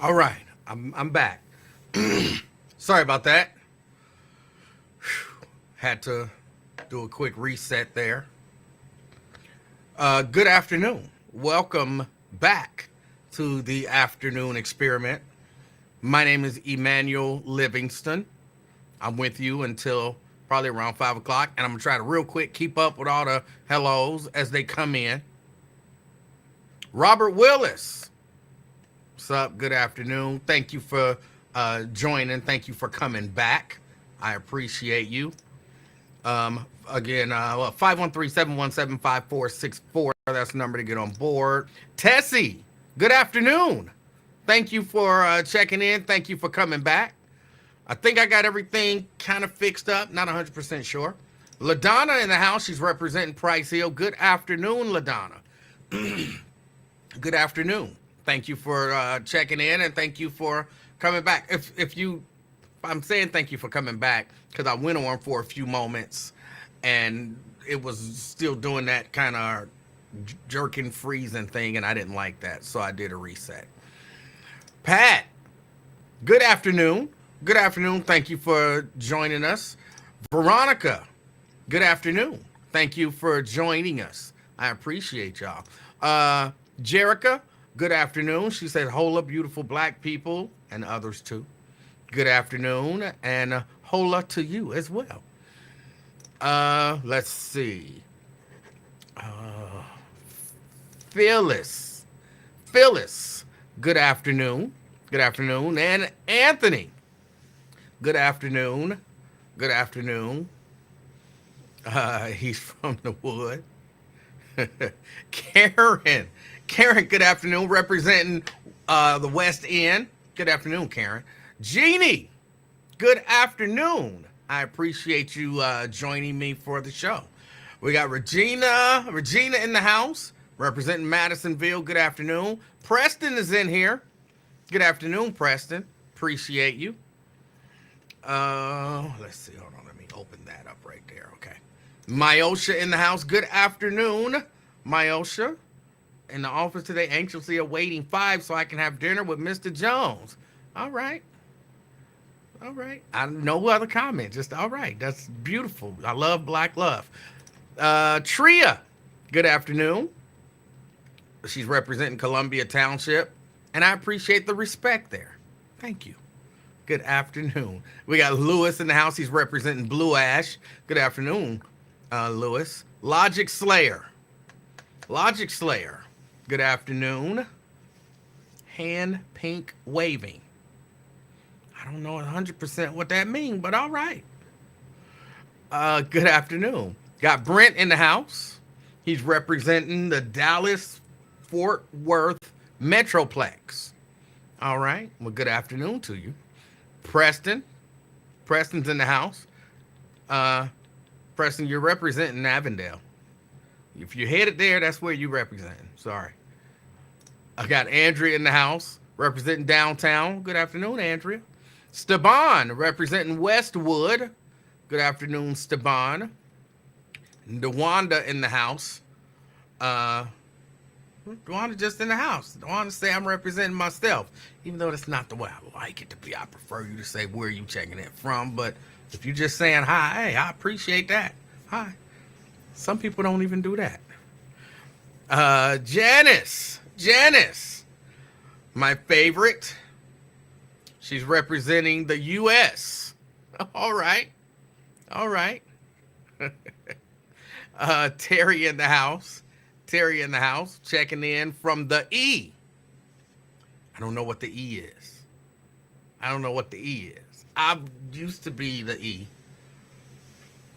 All right, I'm back. Sorry about that. Had to do a quick reset there. Good afternoon. Welcome back to the afternoon experiment. My name is Emanuel Livingston. I'm with you until probably around 5 o'clock, and I'm gonna try to real quick keep up with all the hellos as they come in. Robert Willis, what's up? Good afternoon. Thank you for joining. Thank you for coming back. I appreciate you. Again, 513-717-5464. That's the number to get on board. Tessie, good afternoon. Thank you for checking in. Thank you for coming back. I think I got everything kind of fixed up. Not 100% sure. LaDonna in the house. She's representing Price Hill. Good afternoon, LaDonna. Good afternoon. Thank you for checking in, and thank you for coming back. I'm saying thank you for coming back because I went on for a few moments, and it was still doing that kind of jerking, freezing thing, and I didn't like that, so I did a reset. Pat, good afternoon. Good afternoon. Thank you for joining us. Veronica, good afternoon. Thank you for joining us. I appreciate y'all. Jerica, good afternoon. She said, hola, beautiful black people, and others too. Good afternoon, and hola to you as well. Let's see. Phyllis, good afternoon. Good afternoon. And Anthony, good afternoon. Good afternoon. He's from the wood. Karen, good afternoon, representing the West End. Good afternoon, Karen. Jeannie, good afternoon. I appreciate you joining me for the show. We got Regina in the house, representing Madisonville. Good afternoon. Preston is in here. Good afternoon, Preston. Appreciate you. Let's see. Hold on. Let me open that up right there. Okay. Myosha in the house. Good afternoon, Myosha. In the office today, anxiously awaiting 5 so I can have dinner with Mr. Jones. All right. All right. No other comment. Just all right. That's beautiful. I love black love. Tria, good afternoon. She's representing Columbia Township, and I appreciate the respect there. Thank you. Good afternoon. We got Lewis in the house. He's representing Blue Ash. Good afternoon, Lewis. Logic Slayer. Good afternoon. Hand pink waving. I don't know 100% what that means, but all right. Good afternoon. Got Brent in the house. He's representing the Dallas-Fort Worth Metroplex. All right. Well, good afternoon to you. Preston's in the house. Preston, you're representing Avondale. If you're headed there, that's where you're representing. Sorry. I got Andrea in the house, representing downtown. Good afternoon, Andrea. Steban, representing Westwood. Good afternoon, Steban. DeWanda in the house. DeWanda just in the house. DeWanda say I'm representing myself, even though that's not the way I like it to be. I prefer you to say where you checking it from, but if you're just saying hi, hey, I appreciate that. Hi. Some people don't even do that. Janice, my favorite. She's representing the U.S. All right. Terry in the house, checking in from the E. I don't know what the E is. I used to be the E.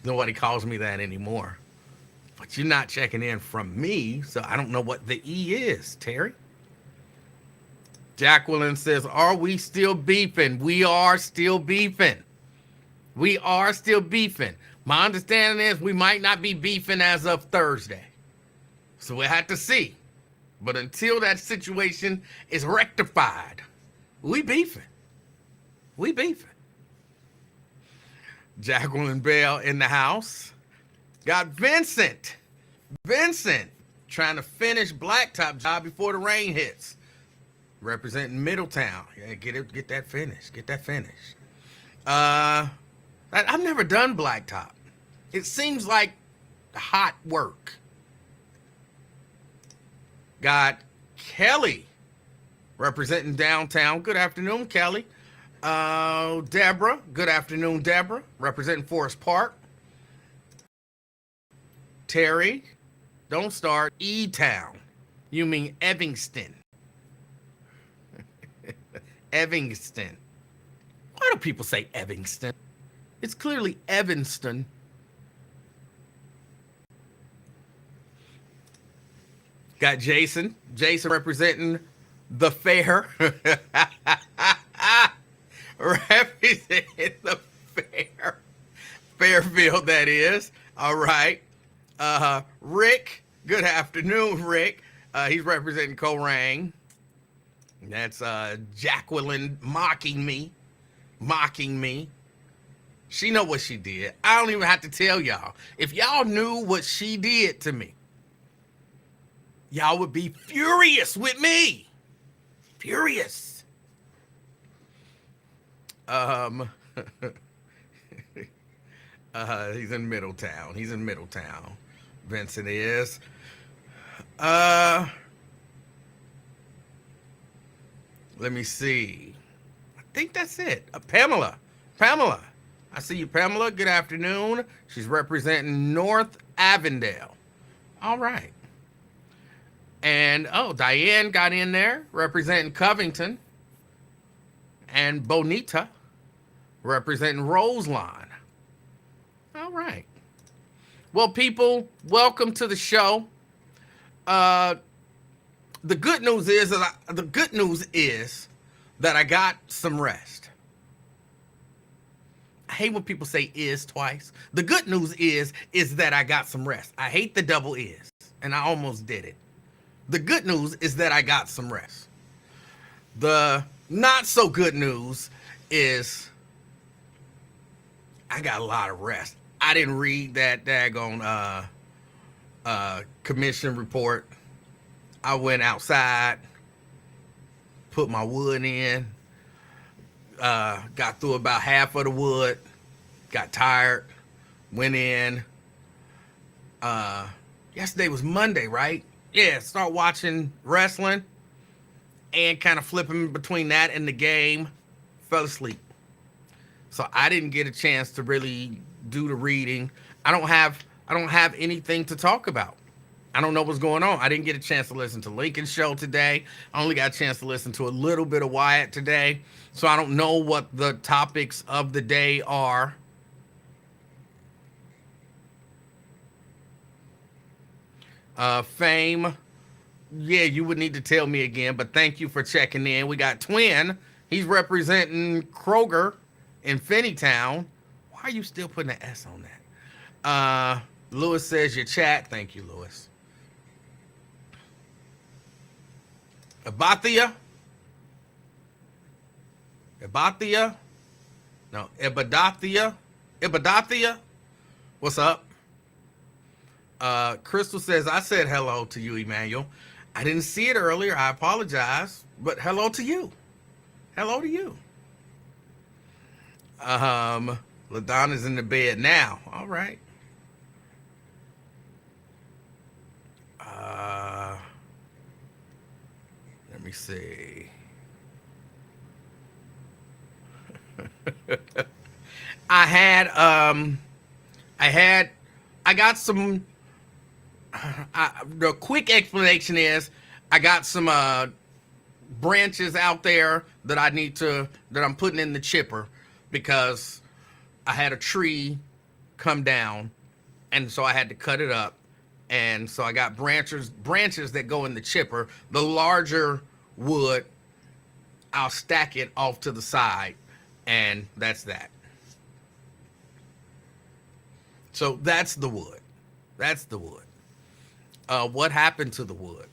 Nobody calls me that anymore. But you're not checking in from me, so I don't know what the E is, Terry. Jacqueline says, are we still beefing? We are still beefing. My understanding is we might not be beefing as of Thursday. So we'll have to see. But until that situation is rectified, we beefing. Jacqueline Bell in the house. Got Vincent trying to finish blacktop job before the rain hits. representing Middletown. Yeah, get that finish. Get that finish. I've never done blacktop. It seems like hot work. Got Kelly representing downtown. Good afternoon, Kelly. Deborah. Good afternoon, Deborah. Representing Forest Park. Terry. Don't start. E-Town. You mean Evanston. Evanston. Why do people say Evanston? It's clearly Evanston. Got Jason. Jason representing the fair. Representing the fair. Fairfield, that is. All right. Rick. Good afternoon, Rick. He's representing Korang. That's Jacqueline mocking me. She know what she did. I don't even have to tell y'all. If y'all knew what she did to me, y'all would be furious with me. Furious. He's in Middletown. Vincent is. Let me see. I think that's it. Pamela. I see you, Pamela. Good afternoon. She's representing North Avondale. All right. And, Diane got in there representing Covington. And Bonita representing Roselawn. All right. Well, people, welcome to the show. The good news is that I got some rest. I hate when people say "is" twice. The good news is that I got some rest. I hate the double "is," and I almost did it. The good news is that I got some rest. The not so good news is I got a lot of rest. I didn't read that daggone commission report. I went outside, put my wood in, got through about half of the wood, got tired, went in. Yesterday was Monday, right? Yeah, start watching wrestling and kind of flipping between that and the game. Fell asleep. So I didn't get a chance to really do the reading. I don't have anything to talk about. I don't know what's going on. I didn't get a chance to listen to Lincoln's show today. I only got a chance to listen to a little bit of Wyatt today. So I don't know what the topics of the day are. Fame. Yeah, you would need to tell me again, but thank you for checking in. We got Twin. He's representing Kroger in Finneytown. Why are you still putting an S on that? Lewis says your chat. Thank you, Lewis. Abathia. No, Ibadathia. What's up? Crystal says, I said hello to you, Emanuel. I didn't see it earlier. I apologize. But hello to you. Hello to you. LaDonna's in the bed now. All right. Let me see. I got some, the quick explanation is I got some branches out there that I'm putting in the chipper because I had a tree come down and so I had to cut it up. And so I got branches that go in the chipper. The larger wood, I'll stack it off to the side, and that's that. So that's the wood. What happened to the wood?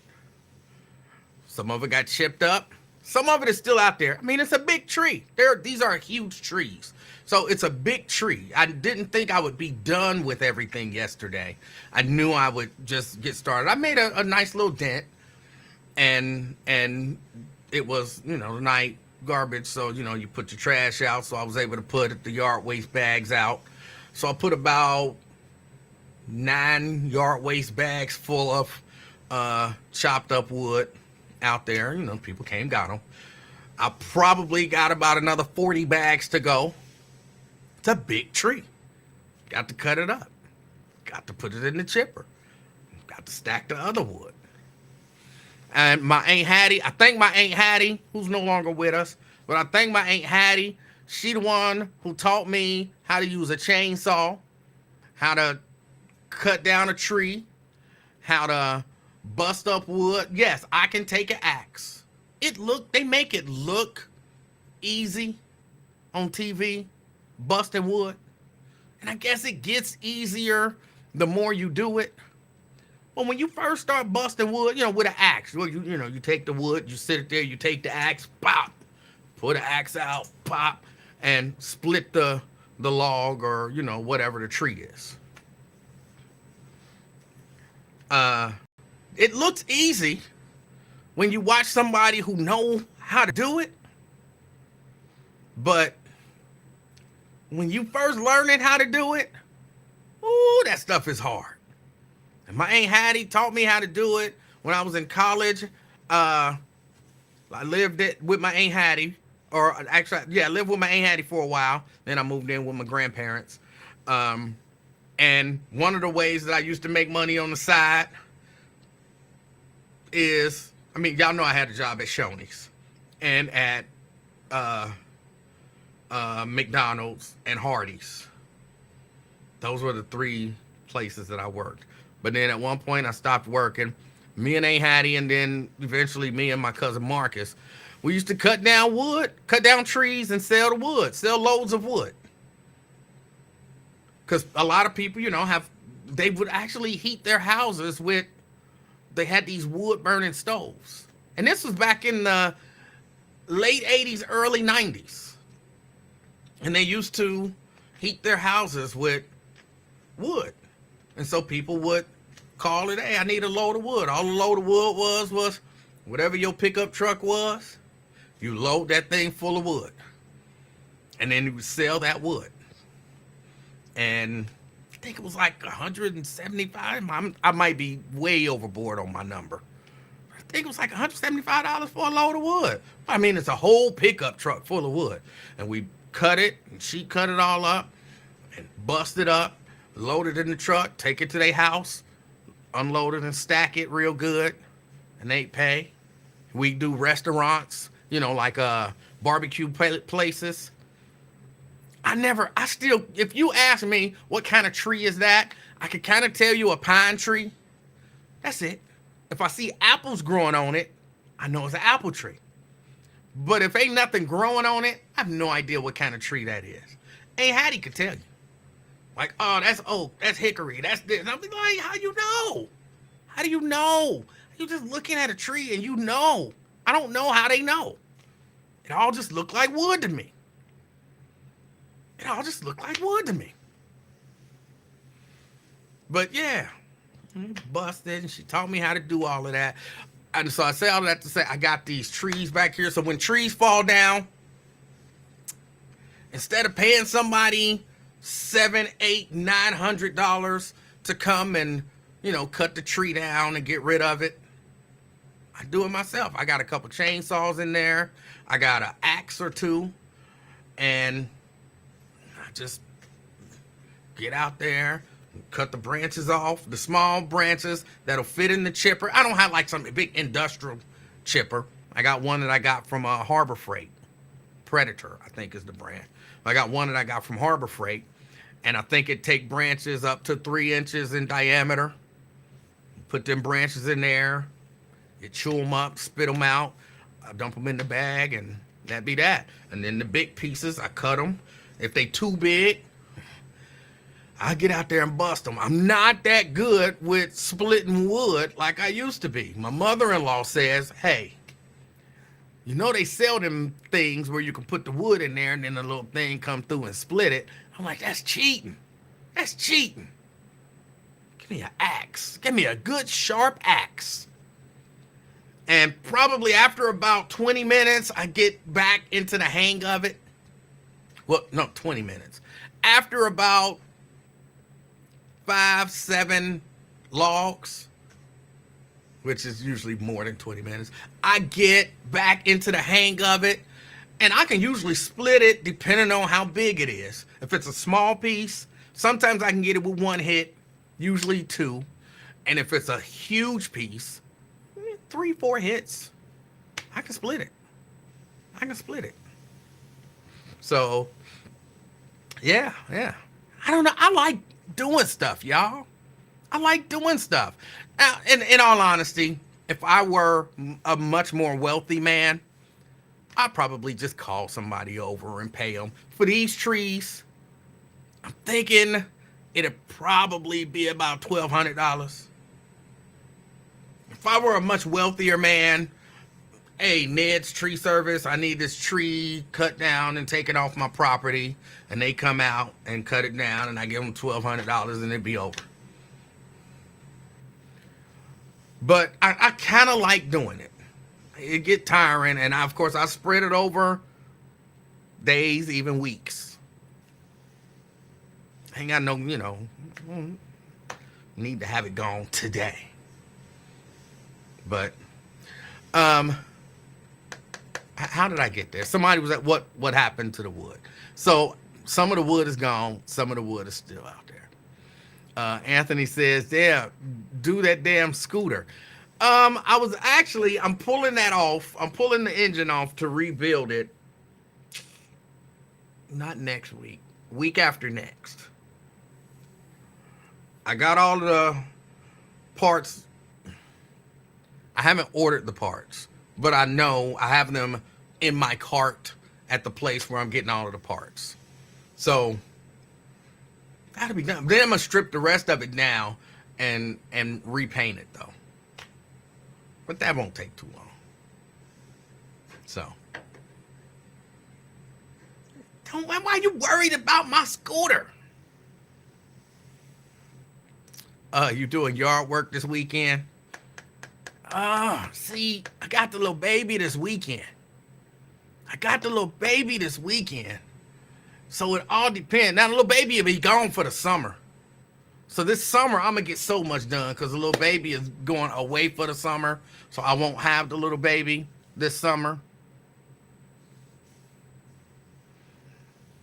Some of it got chipped up. Some of it is still out there. I mean, it's a big tree. These are huge trees. So it's a big tree. I didn't think I would be done with everything yesterday. I knew I would just get started. I made a nice little dent and it was, night garbage. So, you put your trash out. So I was able to put the yard waste bags out. So I put about 9 yard waste bags full of chopped up wood out there. People came, got them. I probably got about another 40 bags to go. It's a big tree. Got to cut it up. Got to put it in the chipper. Got to stack the other wood. And my Aunt Hattie, I think my Aunt Hattie, who's no longer with us, but I think my Aunt Hattie, she the one who taught me how to use a chainsaw, how to cut down a tree, how to bust up wood. Yes, I can take an axe. They make it look easy on TV, busting wood. And I guess it gets easier the more you do it. But when you first start busting wood, with an axe, you take the wood, you sit it there, you take the axe, pop, put the axe out, pop, and split the log or, whatever the tree is. It looks easy when you watch somebody who know how to do it. But when you first learning how to do it, ooh, that stuff is hard. And my Aunt Hattie taught me how to do it when I was in college. I lived with my Aunt Hattie, or actually, I lived with my Aunt Hattie for a while. Then I moved in with my grandparents. And one of the ways that I used to make money on the side is, y'all know I had a job at Shoney's and at McDonald's and Hardee's. Those were the 3 places that I worked. But then at one point I stopped working. Me and Aunt Hattie, and then eventually me and my cousin Marcus, we used to cut down trees and sell the wood, sell loads of wood. Because a lot of people, they would actually heat their houses they had these wood burning stoves. And this was back in the late 80s, early 90s. And they used to heat their houses with wood. And so people would call it, hey, I need a load of wood. All the load of wood was whatever your pickup truck was, you load that thing full of wood. And then you would sell that wood. And I think it was like 175. I might be way overboard on my number. I think it was like $175 for a load of wood. It's a whole pickup truck full of wood. And we cut it, and she cut it all up and bust it up, load it in the truck, take it to their house, unload it and stack it real good, and they pay. We do restaurants, like barbecue places. If you ask me what kind of tree is that, I could kind of tell you a pine tree. That's it. If I see apples growing on it, I know it's an apple tree. But if ain't nothing growing on it, I have no idea what kind of tree that is. Aunt Hattie could tell you. Like, oh, that's oak, that's hickory, that's this. And I'm like, how you know? How do you know? You're just looking at a tree and you know. I don't know how they know. It all just looked like wood to me. But yeah, busted, and she taught me how to do all of that. And so I say all of that to say I got these trees back here. So when trees fall down, instead of paying somebody $700, $800, $900 to come and, cut the tree down and get rid of it, I do it myself. I got a couple chainsaws in there. I got an axe or 2, and I just get out there, cut the branches off, the small branches that'll fit in the chipper. I don't have like some big industrial chipper. I got one that I got from Harbor Freight. Predator, I think is the brand. I got one that I got from Harbor Freight, and I think it take branches up to 3 inches in diameter. Put them branches in there, you chew them up, spit them out, I dump them in the bag, and that be that. And then the big pieces, I cut them. If they too big, I get out there and bust them. I'm not that good with splitting wood like I used to be. My mother-in-law says, hey, they sell them things where you can put the wood in there and then the little thing come through and split it. I'm like, that's cheating. That's cheating. Give me an axe. Give me a good sharp axe. And probably after about 20 minutes, I get back into the hang of it. Well, no, 20 minutes. After about 5, 7 logs, which is usually more than 20 minutes, I get back into the hang of it. And I can usually split it depending on how big it is. If it's a small piece, sometimes I can get it with one hit, usually 2. And if it's a huge piece, 3, 4 hits, I can split it. So, yeah. I don't know. I like doing stuff, y'all. I like doing stuff. Now, in all honesty, if I were a much more wealthy man, I'd probably just call somebody over and pay them. For these trees, I'm thinking it'd probably be about $1,200. If I were a much wealthier man, hey, Ned's Tree Service, I need this tree cut down and taken off my property. And they come out and cut it down, and I give them $1,200 and it'd be over. But I kind of like doing it. It get tiring, and of course I spread it over days, even weeks. Ain't got no, need to have it gone today. But how did I get there? Somebody was at what happened to the wood. So some of the wood is gone, some of the wood is still out there. Anthony says, yeah, do that damn scooter. I'm pulling that off. I'm pulling the engine off to rebuild it. Not next week. Week after next. I got all the parts. I haven't ordered the parts, but I know I have them in my cart at the place where I'm getting all of the parts. So that'll be done. Then I'm gonna strip the rest of it now and repaint it though. But that won't take too long. So, why are you worried about my scooter? You doing yard work this weekend? See, I got the little baby this weekend. So it all depends. Now the little baby will be gone for the summer. So this summer, I'm going to get so much done because the little baby is going away for the summer. So I won't have the little baby this summer.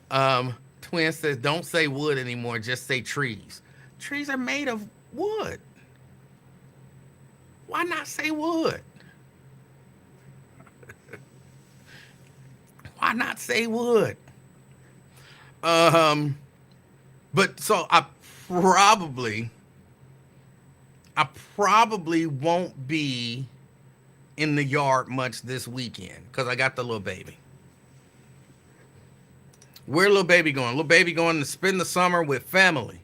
Twin says, don't say wood anymore. Just say trees. Trees are made of wood. Why not say wood? Why not say wood? But so I probably won't be in the yard much this weekend because I got the little baby. Where little baby going? Little baby going to spend the summer with family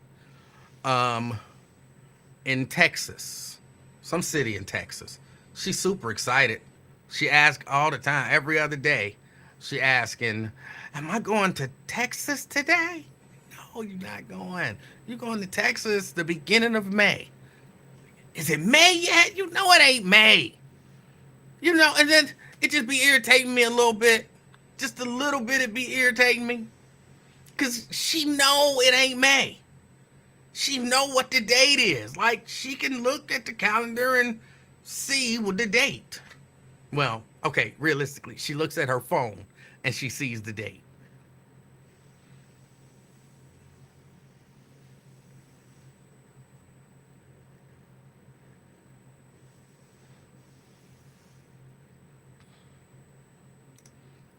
in Texas, some city in Texas. She's super excited. She asks all the time, every other day. She asking, am I going to Texas today? No, you're not going. You're going to Texas the beginning of May. Is it May yet? You know it ain't May. And then it just be irritating me a little bit. Just a little bit it be irritating me. Because she know it ain't May. She know what the date is. Like, she can look at the calendar and see what the date. Well, okay, realistically, she looks at her phone and she sees the date.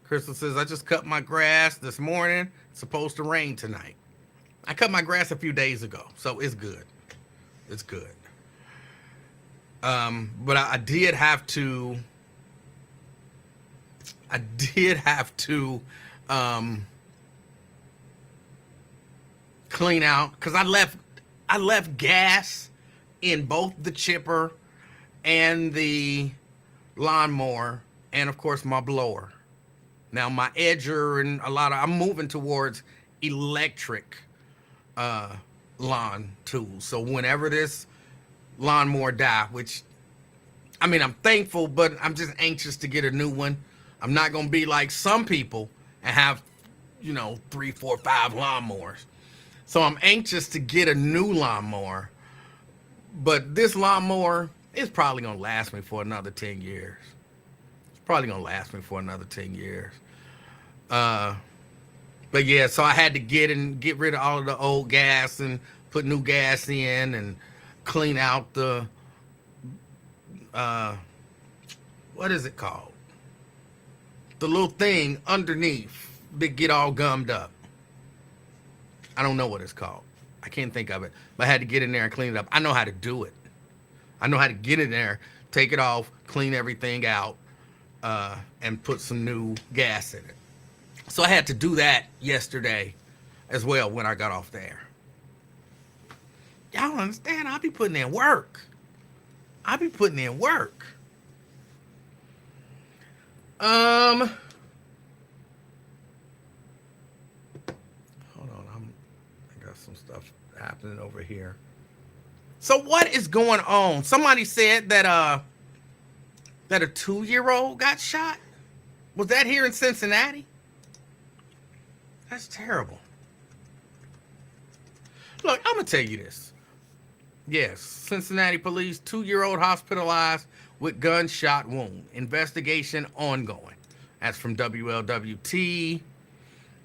Crystal says, I just cut my grass this morning. It's supposed to rain tonight. I cut my grass a few days ago, so it's good. It's good. But I did have to clean out because I left gas in both the chipper and the lawnmower and of course my blower. Now my edger and I'm moving towards electric lawn tools. So whenever this lawnmower die, which I mean, I'm thankful, but I'm just anxious to get a new one. I'm not going to be like some people and have, 3, 4, 5 lawnmowers. So I'm anxious to get a new lawnmower. But this lawnmower is probably going to last me for another 10 years. It's probably going to last me for another 10 years. But yeah, so I had to get rid of all of the old gas and put new gas in and clean out the, what is it called? The little thing underneath that get all gummed up. I don't know what it's called. I can't think of it. But I had to get in there and clean it up. I know how to do it. I know how to get in there, take it off, clean everything out, and put some new gas in it. So I had to do that yesterday as well when I got off there. Y'all understand? I'll be putting in work. Hold on, I got some stuff happening over here. So what is going on? Somebody said that a 2-year-old got shot. Was that here in Cincinnati? That's terrible. Look, I'm gonna tell you this. Yes, Cincinnati police, 2-year-old hospitalized with gunshot wound. Investigation ongoing. That's from WLWT.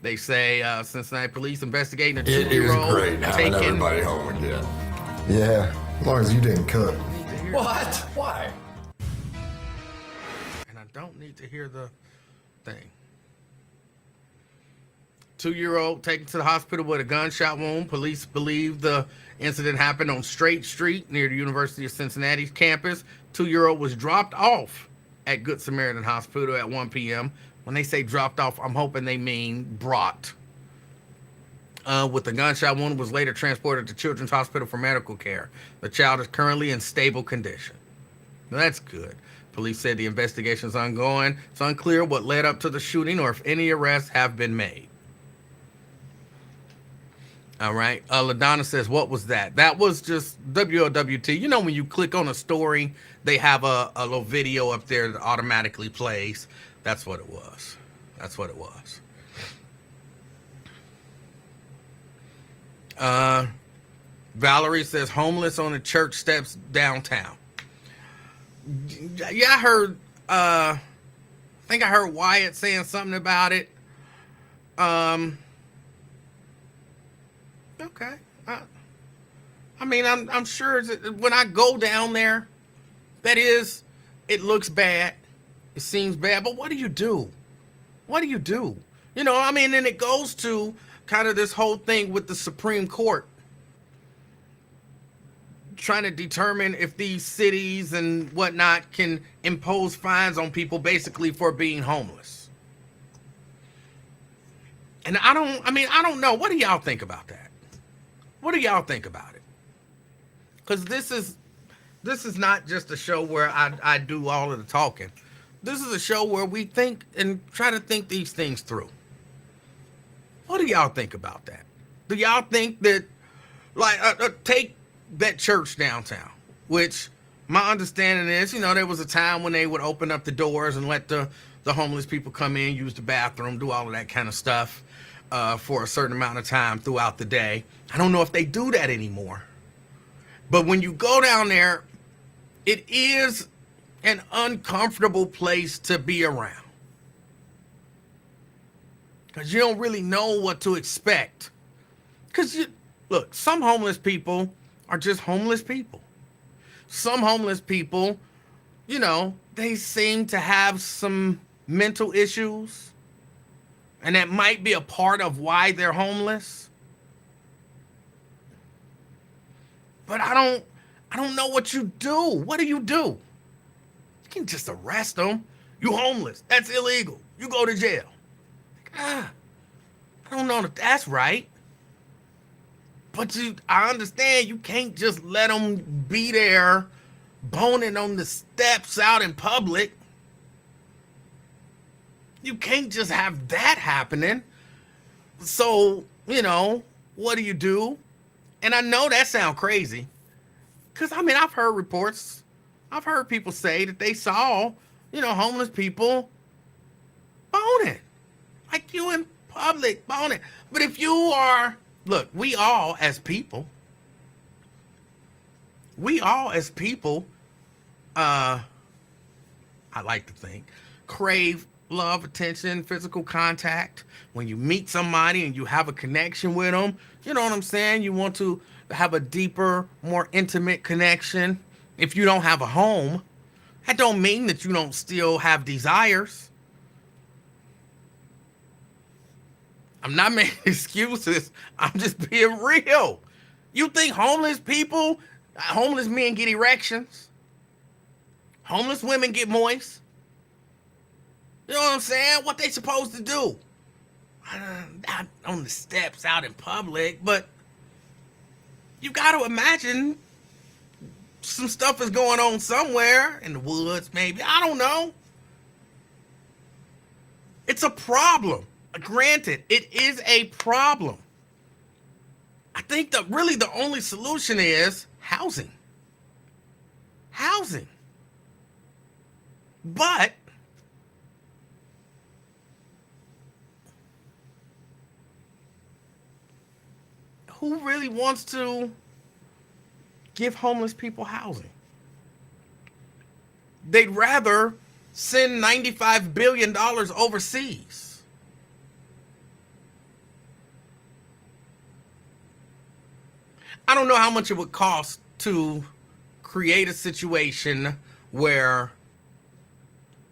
They say Cincinnati police investigating a 2-year-old. It was great having everybody home again. Yeah, as long as you didn't cook. What? Why? And I don't need to hear the thing. 2-year-old taken to the hospital with a gunshot wound. Police believe the incident happened on Straight Street near the University of Cincinnati's campus. 2-year-old was dropped off at Good Samaritan Hospital at 1 p.m. When they say dropped off, I'm hoping they mean brought. With the gunshot wound, was later transported to Children's Hospital for medical care. The child is currently in stable condition. Now, that's good. Police said the investigation is ongoing. It's unclear what led up to the shooting or if any arrests have been made. All right. LaDonna says, what was that? That was just WLWT. You know, when you click on a story, they have a little video up there that automatically plays. That's what it was. Valerie says, homeless on the church steps downtown. Yeah, I think I heard Wyatt saying something about it. Okay. I mean, I'm sure when I go down there, it looks bad. It seems bad, but what do you do? You know, I mean, and it goes to kind of this whole thing with the Supreme Court trying to determine if these cities and whatnot can impose fines on people basically for being homeless. And I don't know. What do y'all think about that? What do y'all think about it? Because this is not just a show where I do all of the talking. This is a show where we think and try to think these things through. What do y'all think about that? Do y'all think that, take that church downtown, which my understanding is, there was a time when they would open up the doors and let the homeless people come in, use the bathroom, do all of that kind of stuff for a certain amount of time throughout the day. I don't know if they do that anymore. But when you go down there, it is an uncomfortable place to be around. Because you don't really know what to expect. Because, look, some homeless people are just homeless people. Some homeless people, they seem to have some mental issues. And that might be a part of why they're homeless. But I don't know what you do. What do? You can just arrest them. You homeless. That's illegal. You go to jail. I don't know if that's right. But I understand you can't just let them be there boning on the steps out in public. You can't just have that happening. So, what do you do? And I know that sounds crazy. Because, I've heard reports I've heard people say that they saw, homeless people boning. Like you in public boning. But if you are, look, we all as people, I like to think, crave love, attention, physical contact. When you meet somebody and you have a connection with them, you know what I'm saying? You want to have a deeper, more intimate connection. If you don't have a home, that don't mean that you don't still have desires. I'm not making excuses. I'm just being real. You think homeless men get erections? Homeless women get moist? You know what I'm saying? What they supposed to do? Not on the steps out in public, but you got to imagine some stuff is going on somewhere in the woods, maybe. I don't know. It's a problem. Granted, it is a problem. I think that really the only solution is housing. Housing. But who really wants to give homeless people housing? They'd rather send $95 billion overseas. I don't know how much it would cost to create a situation where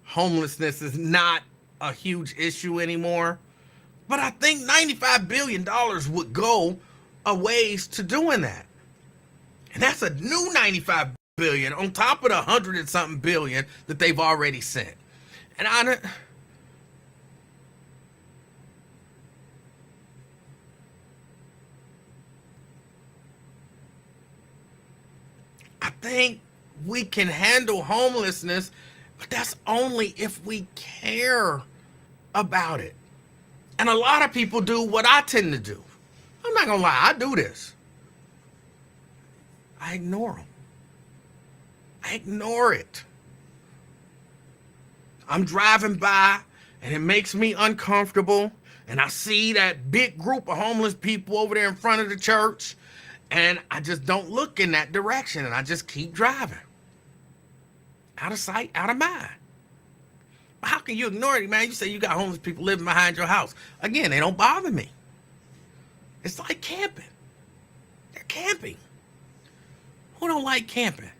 homelessness is not a huge issue anymore, but I think $95 billion would go a ways to doing that. And that's a new $95 billion on top of the 100 and something billion that they've already sent. And I think we can handle homelessness, but that's only if we care about it. And a lot of people do what I tend to do. I'm not gonna lie, I do this. I ignore them. I ignore it. I'm driving by and it makes me uncomfortable, and I see that big group of homeless people over there in front of the church, and I just don't look in that direction, and I just keep driving. Out of sight, out of mind. But how can you ignore it, man? You say you got homeless people living behind your house. Again, they don't bother me. It's like camping. They're camping. Who don't like camping?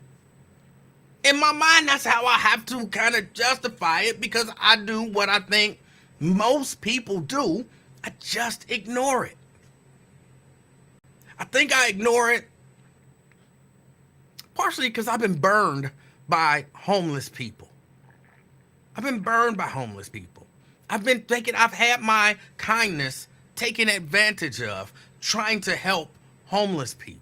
In my mind, that's how I have to kind of justify it, because I do what I think most people do. I just ignore it. I think I ignore it partially because I've been burned by homeless people. I've been burned by homeless people. I've had my kindness taken advantage of trying to help homeless people.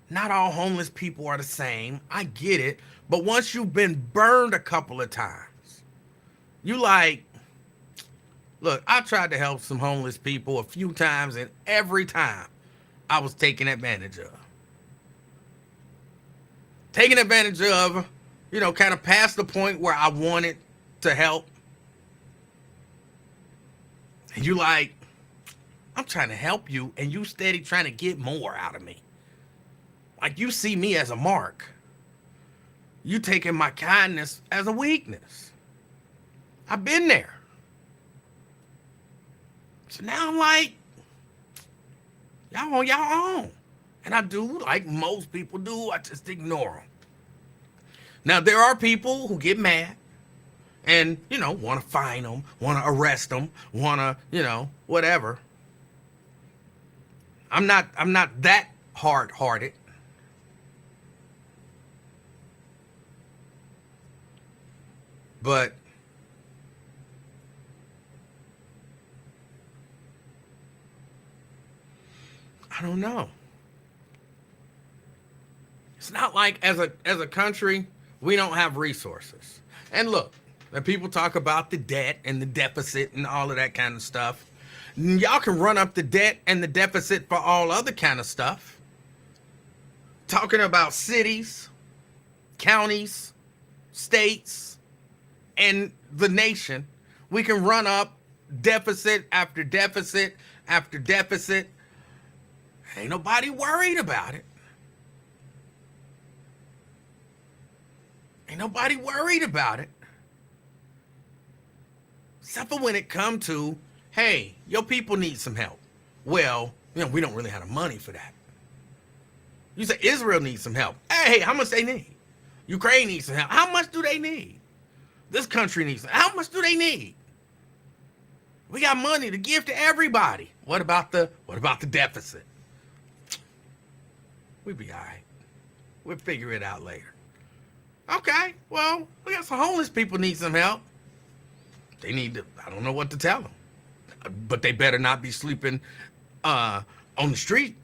Not all homeless people are the same. I get it. But once you've been burned a couple of times, you like, look, I tried to help some homeless people a few times, and every time I was taken advantage of. Taken advantage of, kind of past the point where I wanted to help. And you like, I'm trying to help you, and you steady trying to get more out of me. Like, you see me as a mark. You taking my kindness as a weakness. I've been there. So now I'm like, y'all on y'all own. And I do like most people do. I just ignore them. Now, there are people who get mad and, want to fine them, want to arrest them, want to, whatever. I'm not that hard-hearted. But I don't know. It's not like as a country, we don't have resources. And look, when people talk about the debt and the deficit and all of that kind of stuff, y'all can run up the debt and the deficit for all other kind of stuff. Talking about cities counties, states, and the nation, we can run up deficit after deficit after deficit. Ain't nobody worried about it. Ain't nobody worried about it. Except for when it come to, hey, your people need some help. Well, we don't really have the money for that. You say Israel needs some help. Hey, how much they need? Ukraine needs some help. How much do they need? This country needs some. How much do they need? We got money to give to everybody. What about the deficit? We'll be all right. We'll figure it out later. Okay, well, we got some homeless people need some help. They need to, I don't know what to tell them. But they better not be sleeping on the street.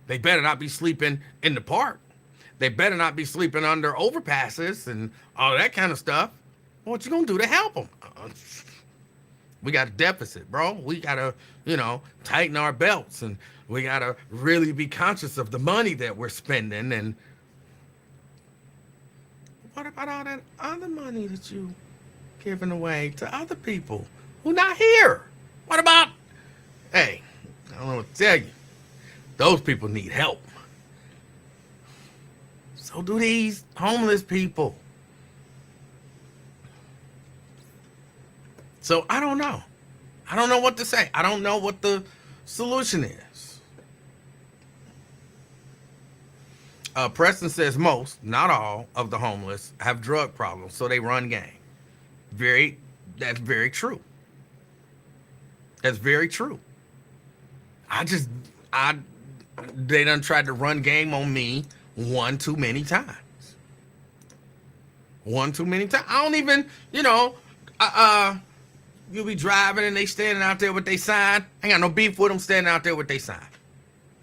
They better not be sleeping in the park. They better not be sleeping under overpasses and all that kind of stuff. What you gonna do to help them? We got a deficit, bro. We gotta, tighten our belts, and we gotta really be conscious of the money that we're spending. And what about all that other money that you giving away to other people who not here? What about, hey, I don't know what to tell you. Those people need help. So do these homeless people. So I don't know. I don't know what to say. I don't know what the solution is. Preston says most, not all, of the homeless have drug problems, so they run gang. That's very true. That's very true. They done tried to run game on me one too many times. One too many times. I don't even, you'll be driving and they standing out there with their sign. I ain't got no beef with them standing out there with their sign.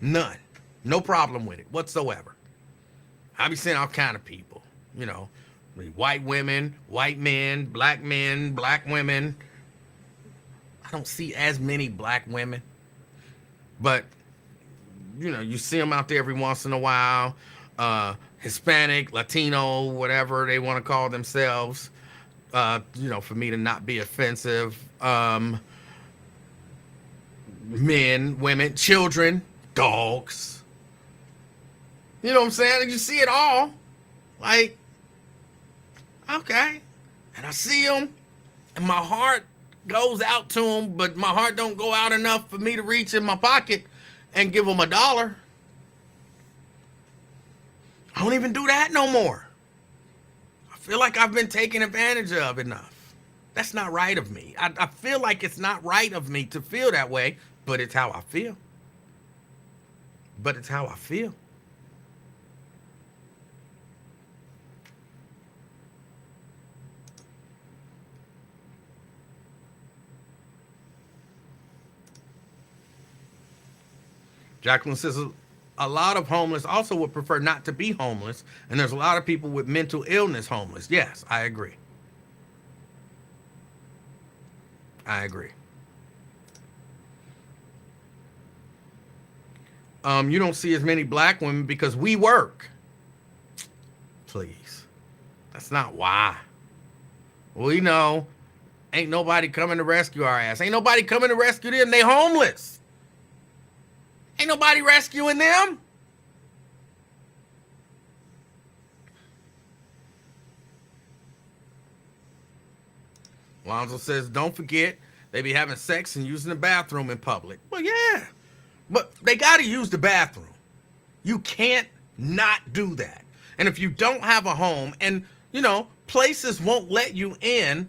None. No problem with it whatsoever. I be seeing all kind of people, white women, white men, black women. I don't see as many black women, but you see them out there every once in a while. Hispanic, Latino, whatever they want to call themselves. For me to not be offensive. Men, women, children, dogs. You know what I'm saying? You see it all. Like, okay. And I see them, and my heart goes out to them, but my heart don't go out enough for me to reach in my pocket and give them $1. I don't even do that no more. I feel like I've been taken advantage of enough. That's not right of me. I feel like it's not right of me to feel that way, but it's how I feel. But it's how I feel. Jacqueline says a lot of homeless also would prefer not to be homeless, and there's a lot of people with mental illness homeless. Yes, I agree. I agree. You don't see as many black women because we work. Please. That's not why. We know ain't nobody coming to rescue our ass. Ain't nobody coming to rescue them. They homeless. Ain't nobody rescuing them. Lonzo says, don't forget, they be having sex and using the bathroom in public. Well, yeah, but they got to use the bathroom. You can't not do that. And if you don't have a home and, places won't let you in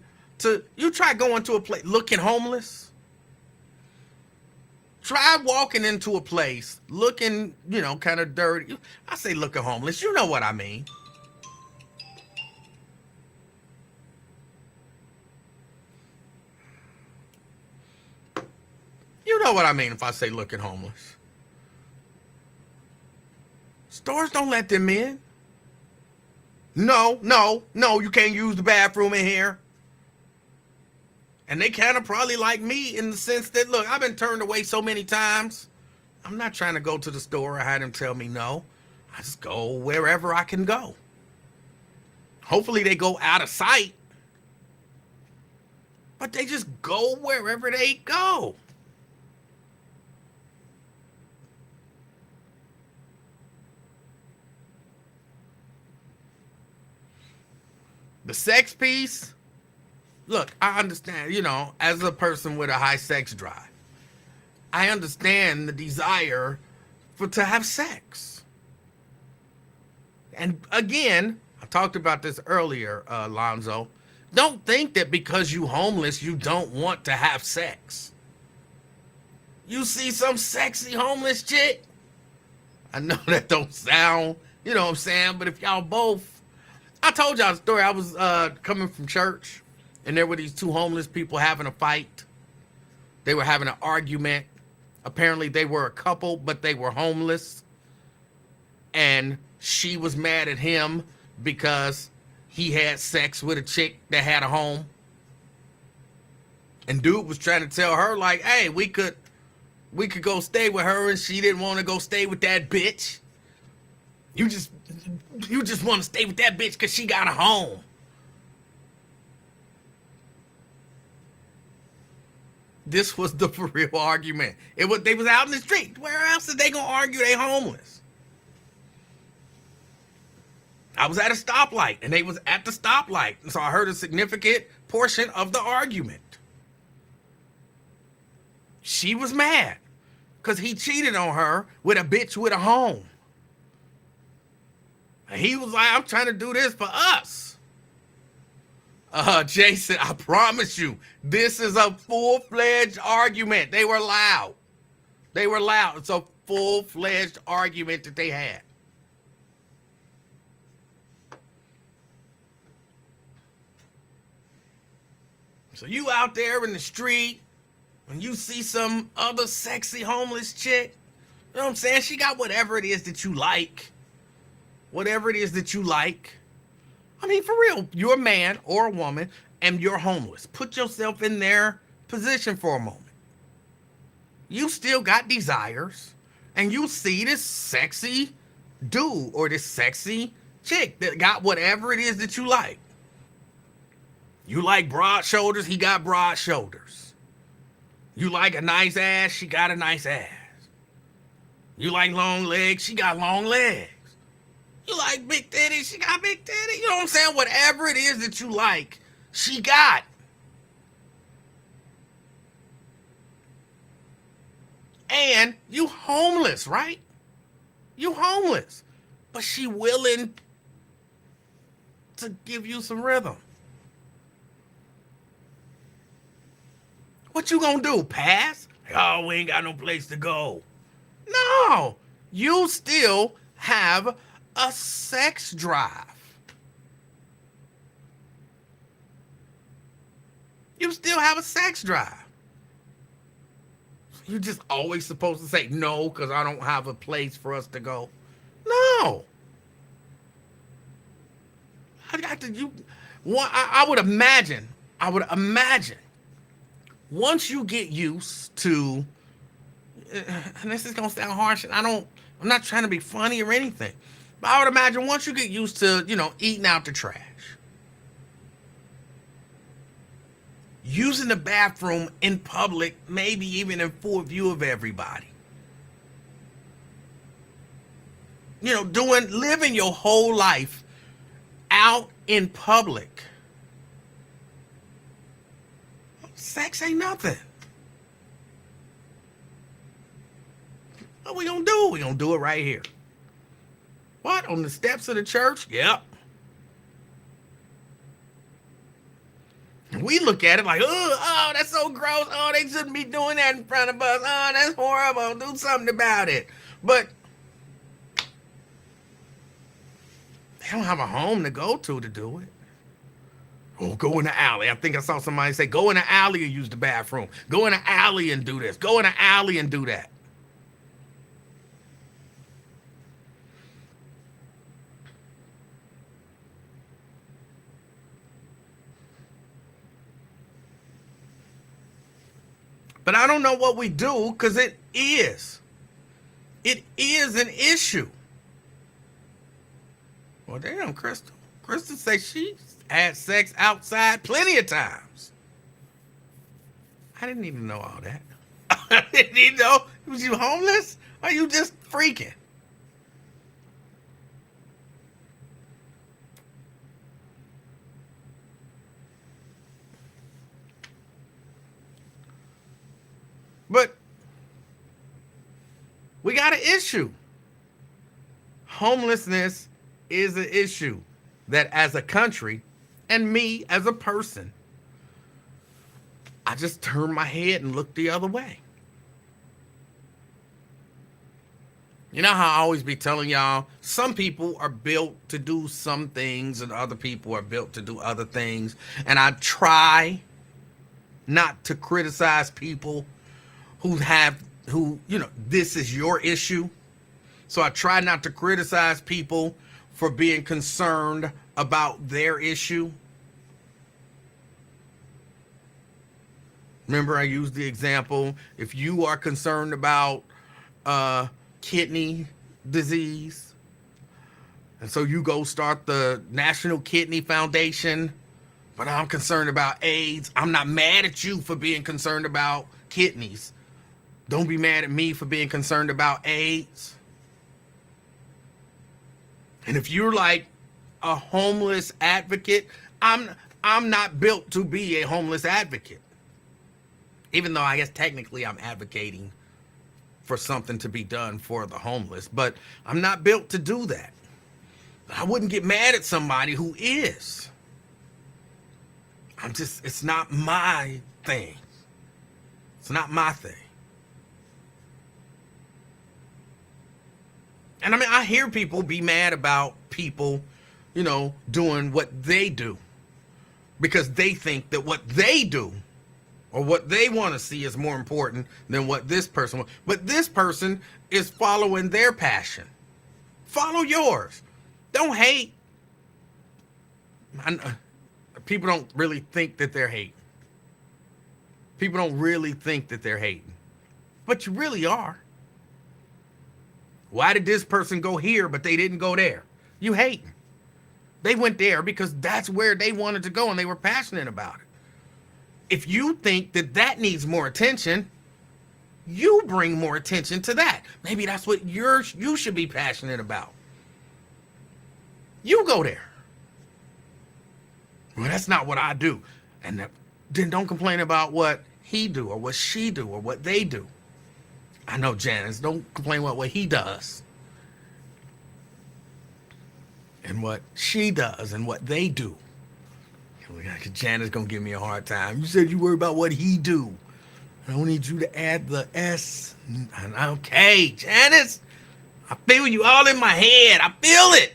you try going to a place looking homeless. Try walking into a place looking, kind of dirty. I say looking homeless. You know what I mean. You know what I mean if I say looking homeless. Stores don't let them in. No, you can't use the bathroom in here. And they kind of probably like me in the sense that, look, I've been turned away so many times. I'm not trying to go to the store or have them tell me no. I just go wherever I can go. Hopefully they go out of sight. But they just go wherever they go. The sex piece, look, I understand, as a person with a high sex drive, I understand the desire to have sex. And again, I talked about this earlier, Lonzo. Don't think that because you homeless, you don't want to have sex. You see some sexy homeless chick? I know that don't sound, you know what I'm saying? But if y'all both, I told y'all a story. I was coming from church, and there were these two homeless people having a fight. They were having an argument. Apparently they were a couple, but they were homeless. And she was mad at him because he had sex with a chick that had a home. And dude was trying to tell her, like, hey, we could go stay with her, and she didn't want to go stay with that bitch. You just want to stay with that bitch because she got a home. This was the for real argument. They was out in the street. Where else are they gonna argue they homeless? I was at a stoplight, and they was at the stoplight, and so I heard a significant portion of the argument. She was mad because he cheated on her with a bitch with a home. And he was like, I'm trying to do this for us. Jason, I promise you, this is a full-fledged argument. They were loud. It's a full-fledged argument that they had. So you out there in the street, when you see some other sexy homeless chick, you know what I'm saying? She got whatever it is that you like. Whatever it is that you like. I mean, for real, you're a man or a woman and you're homeless. Put yourself in their position for a moment. You still got desires, and you see this sexy dude or this sexy chick that got whatever it is that you like. You like broad shoulders, he got broad shoulders. You like a nice ass, she got a nice ass. You like long legs, she got long legs. You like big titties, she got big titties. You know what I'm saying? Whatever it is that you like, she got. And you homeless, right? You homeless. But she willing to give you some rhythm. What you gonna do, pass? Oh, we ain't got no place to go. No, you still have a sex drive. You still have a sex drive. You're just always supposed to say no because I don't have a place for us to go. No. I would imagine, once you get used to, and this is going to sound harsh, and I'm not trying to be funny or anything, but I would imagine once you get used to, eating out the trash, using the bathroom in public, maybe even in full view of everybody, living your whole life out in public, sex ain't nothing. What we gonna do? We gonna do it right here. What? On the steps of the church? Yep. We look at it like, oh, that's so gross. Oh, they shouldn't be doing that in front of us. Oh, that's horrible. Do something about it. But they don't have a home to go to do it. Oh, go in the alley. I think I saw somebody say, go in the alley and use the bathroom. Go in the alley and do this. Go in the alley and do that. But I don't know what we do because it is an issue. Well, damn, Crystal. Crystal says she had sex outside plenty of times. I didn't even know all that. I didn't even know. Was you homeless? Or you just freaking? But we got an issue. Homelessness is an issue that as a country and me as a person, I just turn my head and look the other way. You know how I always be telling y'all, some people are built to do some things and other people are built to do other things. And I try not to criticize people who, this is your issue. So I try not to criticize people for being concerned about their issue. Remember, I used the example, if you are concerned about kidney disease, and so you go start the National Kidney Foundation, but I'm concerned about AIDS. I'm not mad at you for being concerned about kidneys. Don't be mad at me for being concerned about AIDS. And if you're like a homeless advocate, I'm not built to be a homeless advocate. Even though I guess technically I'm advocating for something to be done for the homeless, but I'm not built to do that. I wouldn't get mad at somebody who is. It's not my thing. It's not my thing. And I mean, I hear people be mad about people, doing what they do because they think that what they do or what they want to see is more important than what this person wants. But this person is following their passion. Follow yours. Don't hate. People don't really think that they're hating. People don't really think that they're hating. But you really are. Why did this person go here, but they didn't go there? You hating. They went there because that's where they wanted to go and they were passionate about it. If you think that that needs more attention, you bring more attention to that. Maybe that's what you should be passionate about. You go there. Well, that's not what I do. And then don't complain about what he do or what she do or what they do. I know Janice, don't complain about what he does and what she does and what they do. Janice gonna give me a hard time. You said you worry about what he do. I don't need you to add the S. Okay, Janice, I feel you all in my head. I feel it.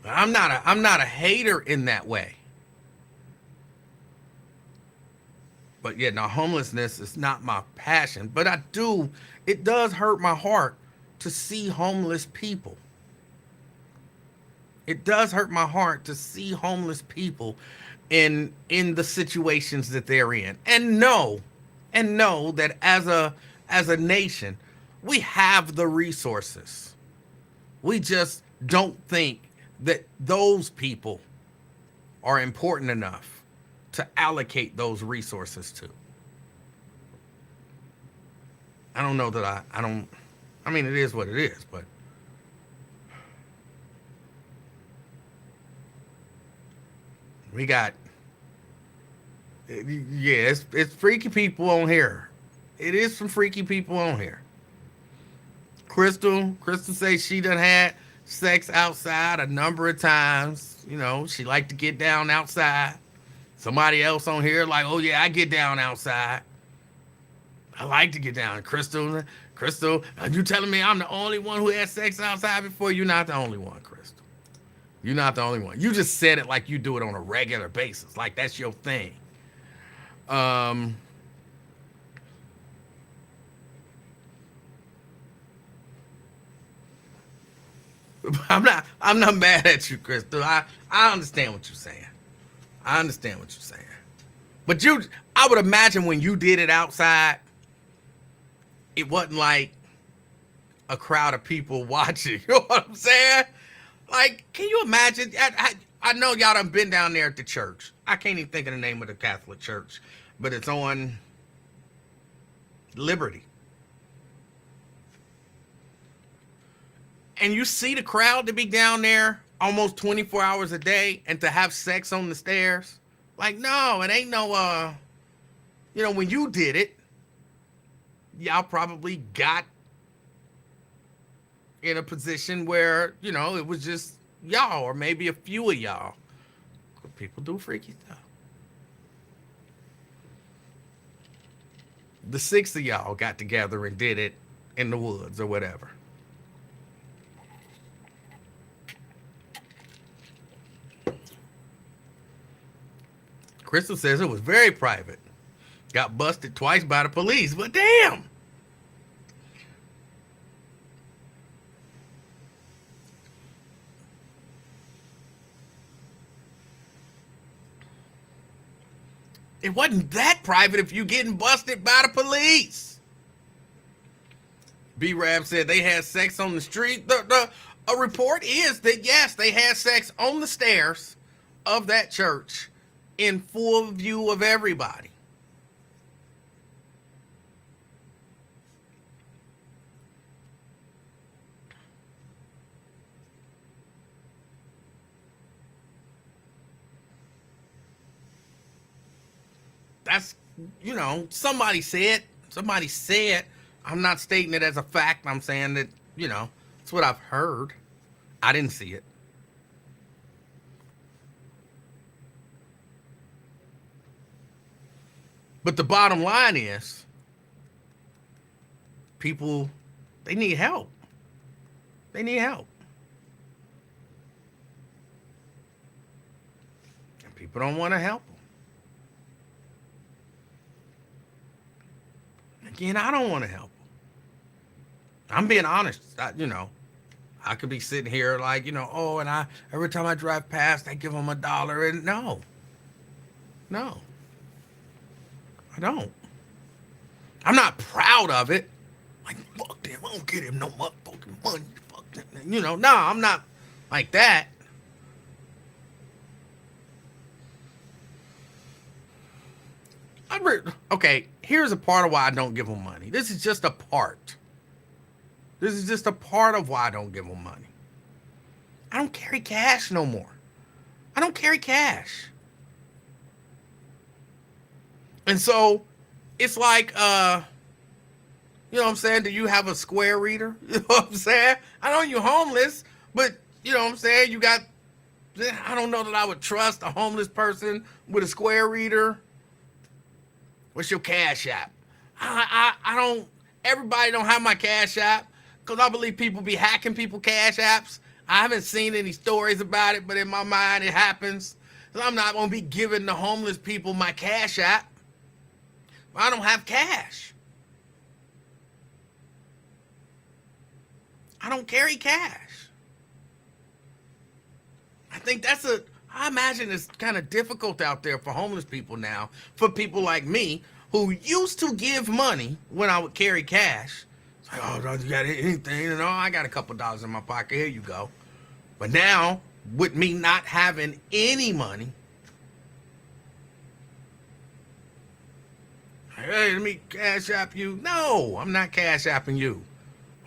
I'm not a hater in that way. But yeah, now homelessness is not my passion. But it does hurt my heart to see homeless people. It does hurt my heart to see homeless people in the situations that they're in. And know that as a nation, we have the resources. We just don't think that those people are important enough to allocate those resources to. I don't know that I mean, it is what it is, but we got, it's freaky people on here. It is some freaky people on here. Crystal says she done had sex outside a number of times. She liked to get down outside. Somebody else on here like, oh yeah, I get down outside. I like to get down. Crystal, are you telling me I'm the only one who had sex outside before? You're not the only one, Crystal. You're not the only one. You just said it like you do it on a regular basis. Like that's your thing. I'm not mad at you, Crystal. I understand what you're saying. But I would imagine when you did it outside, it wasn't like a crowd of people watching. You know what I'm saying? Like, can you imagine? I know y'all done been down there at the church. I can't even think of the name of the Catholic church, but it's on Liberty. And you see the crowd to be down there almost 24 hours a day and to have sex on the stairs. Like, no, it ain't no, when you did it, y'all probably got in a position where, it was just y'all or maybe a few of y'all. People do freaky stuff. The 6 of y'all got together and did it in the woods or whatever. Crystal says it was very private. Got busted twice by the police, but damn. It wasn't that private if you getting busted by the police. B-Rab said they had sex on the street. A report is that, yes, they had sex on the stairs of that church in full view of everybody. That's, somebody said, I'm not stating it as a fact. I'm saying that, it's what I've heard. I didn't see it. But the bottom line is, people, they need help. They need help. And people don't want to help them. Again, I don't want to help them. I'm being honest. I could be sitting here like, and every time I drive past, I give them $1. And no, I don't. I'm not proud of it. Like, fuck them, I don't get him no motherfucking money. Fuck them. No, I'm not like that. Okay, here's a part of why I don't give them money. This is just a part. This is just a part of why I don't give them money. I don't carry cash no more. I don't carry cash. And so it's like, you know what I'm saying? Do you have a square reader? You know what I'm saying? I know you're homeless, but you know what I'm saying? I don't know that I would trust a homeless person with a square reader. What's your Cash App? Everybody don't have my Cash App because I believe people be hacking people Cash Apps. I haven't seen any stories about it, but in my mind it happens. So I'm not going to be giving the homeless people my Cash App. I don't have cash. I don't carry cash. I imagine it's kind of difficult out there for homeless people now, for people like me who used to give money when I would carry cash. It's like, oh, you got anything? I got a couple dollars in my pocket. Here you go. But now, with me not having any money, hey, let me Cash App you. No, I'm not Cash Apping you.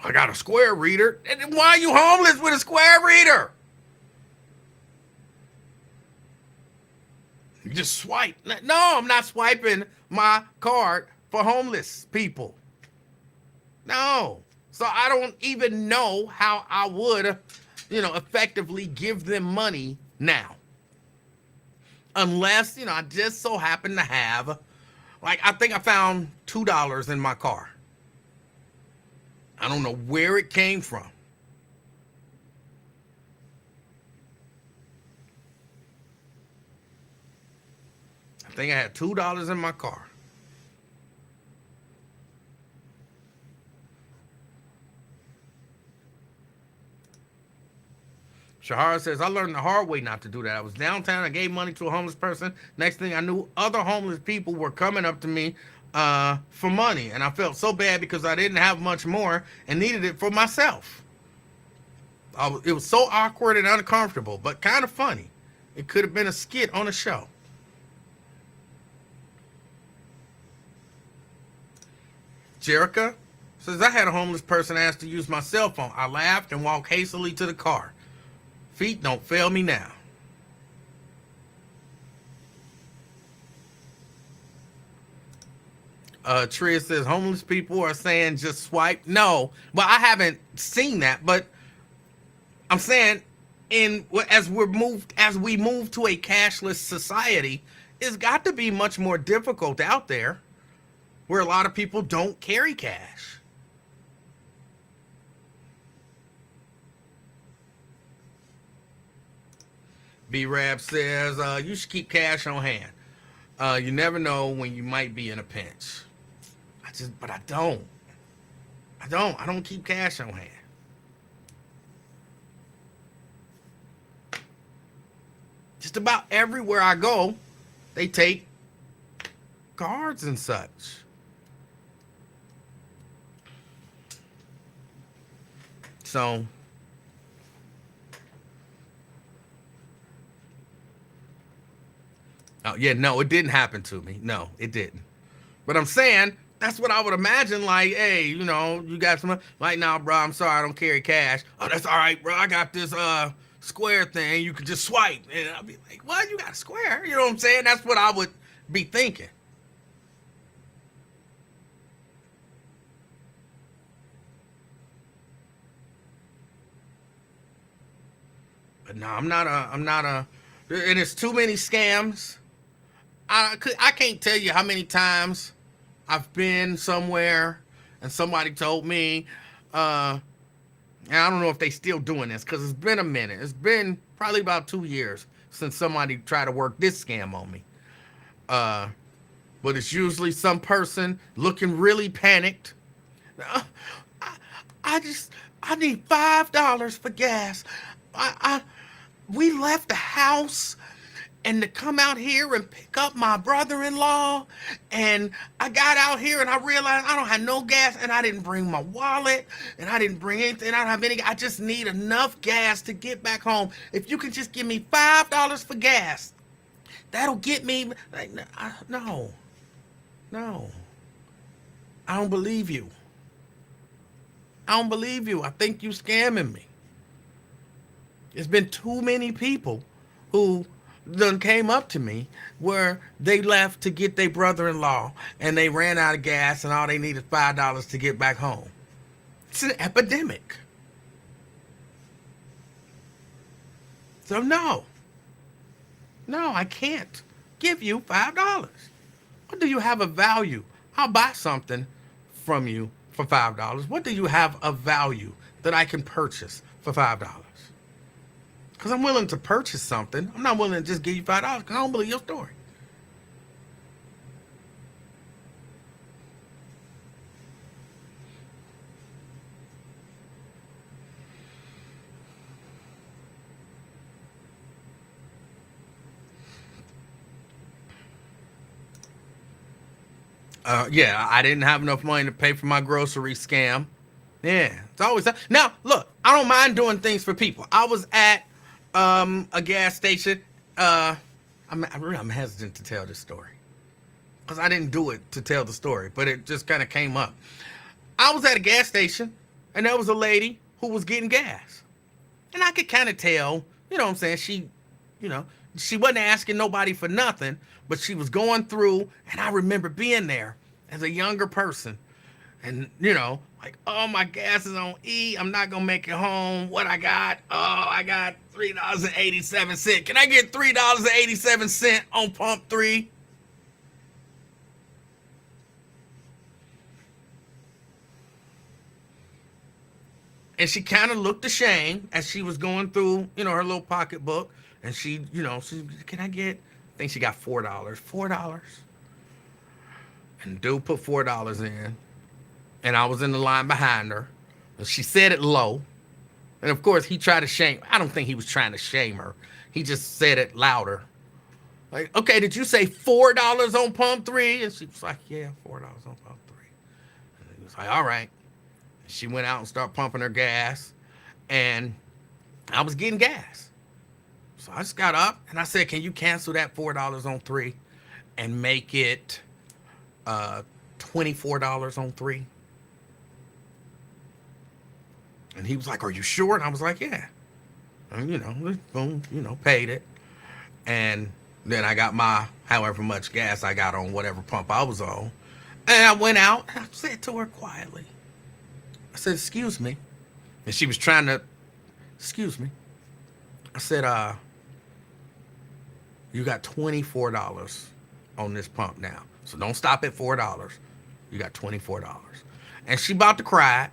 I got a square reader. And why are you homeless with a square reader? You just swipe. No, I'm not swiping my card for homeless people. No. So I don't even know how I would, effectively give them money now. Unless, I just so happen to have, I think I found $2 in my car. I don't know where it came from. I think I had $2 in my car. Shahara says, I learned the hard way not to do that. I was downtown. I gave money to a homeless person. Next thing I knew, other homeless people were coming up to me for money, and I felt so bad because I didn't have much more and needed it for myself. It was so awkward and uncomfortable, but kind of funny. It could have been a skit on a show. Jerica says, I had a homeless person ask to use my cell phone. I laughed and walked hastily to the car. Feet don't fail me now. Tria says, homeless people are saying just swipe. No, well, I haven't seen that, but I'm saying as we move to a cashless society, it's got to be much more difficult out there where a lot of people don't carry cash. B-Rab says, you should keep cash on hand. You never know when you might be in a pinch. But I don't. I don't keep cash on hand. Just about everywhere I go, they take cards and such. So, oh yeah, no, it didn't happen to me. No, it didn't. But I'm saying that's what I would imagine. Like, hey, you know, you got some. Like, nah, bro, I'm sorry, I don't carry cash. Oh, that's all right, bro. I got this Square thing. You could just swipe, and I'll be like, what? You got a Square? You know what I'm saying? That's what I would be thinking. But no, I'm not a, and it's too many scams. I can't tell you how many times I've been somewhere and somebody told me, and I don't know if they still doing this because it's been a minute. It's been probably about 2 years since somebody tried to work this scam on me. But it's usually some person looking really panicked. I need $5 for gas. We left the house and to come out here and pick up my brother-in-law, and I got out here and I realized I don't have no gas, and I didn't bring my wallet, and I didn't bring anything. I don't have any. I just need enough gas to get back home. If you can just give me $5 for gas, that'll get me. Like, no, I don't believe you. I don't believe you. I think you scamming me. There's been too many people who done came up to me where they left to get their brother-in-law and they ran out of gas and all they needed $5 to get back home. It's an epidemic. So no, I can't give you $5. What do you have of value? I'll buy something from you for $5. What do you have of value that I can purchase for $5? Because I'm willing to purchase something. I'm not willing to just give you $5 because I don't believe your story. Yeah, I didn't have enough money to pay for my grocery scam. Yeah, it's always that. Now, look, I don't mind doing things for people. I was at a gas station. I'm hesitant to tell this story because I didn't do it to tell the story, but it just kind of came up. I was at a gas station, and there was a lady who was getting gas, and I could kind of tell, you know what I'm saying? She wasn't asking nobody for nothing, but she was going through, and I remember being there as a younger person, and like, oh, my gas is on E. I'm not going to make it home. What I got? Oh, I got $3.87. Can I get $3.87 on pump 3? And she kind of looked ashamed as she was going through, her little pocketbook. And she, can I get, I think she got $4. $4. And dude put $4 in. And I was in the line behind her. And she said it low. And of course, he tried to shame. I don't think he was trying to shame her. He just said it louder. Like, okay, did you say $4 on pump 3? And she was like, yeah, $4 on pump 3. And he was like, all right. And she went out and started pumping her gas, and I was getting gas. So I just got up and I said, can you cancel that $4 on 3 and make it $24 on 3? And he was like, are you sure? And I was like, yeah. And, boom, paid it. And then I got my however much gas I got on whatever pump I was on. And I went out and I said to her quietly, I said, excuse me. And she was trying to, excuse me. I said, you got $24 on this pump now. So don't stop at $4. You got $24. And she about to cry.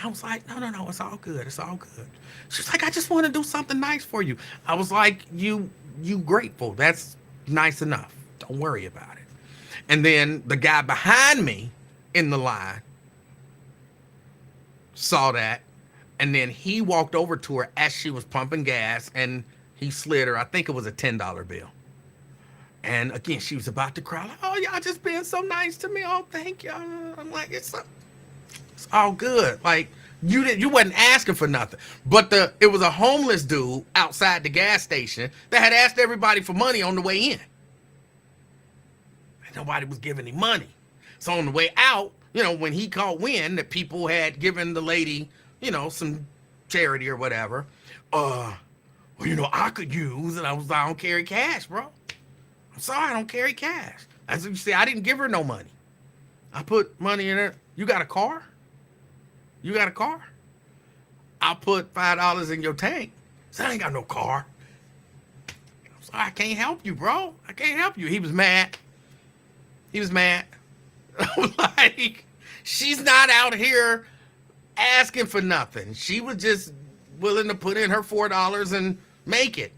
I was like, no, it's all good. It's all good. She's like, I just want to do something nice for you. I was like, you grateful. That's nice enough. Don't worry about it. And then the guy behind me in the line saw that. And then he walked over to her as she was pumping gas, and he slid her, I think it was a $10 bill. And again, she was about to cry, like, oh, y'all just being so nice to me. Oh, thank you. I'm like, it's all good. Like, you wasn't asking for nothing. But it was a homeless dude outside the gas station that had asked everybody for money on the way in. And nobody was giving him money. So on the way out, when he caught wind that people had given the lady, some charity or whatever, I could use, and I don't carry cash, bro. I'm sorry, I don't carry cash. As you see, I didn't give her no money. I put money in her. You got a car? You got a car? I'll put $5 in your tank. So I ain't got no car. I'm sorry, I can't help you, bro. I can't help you. He was mad. I was like, she's not out here asking for nothing. She was just willing to put in her $4 and make it.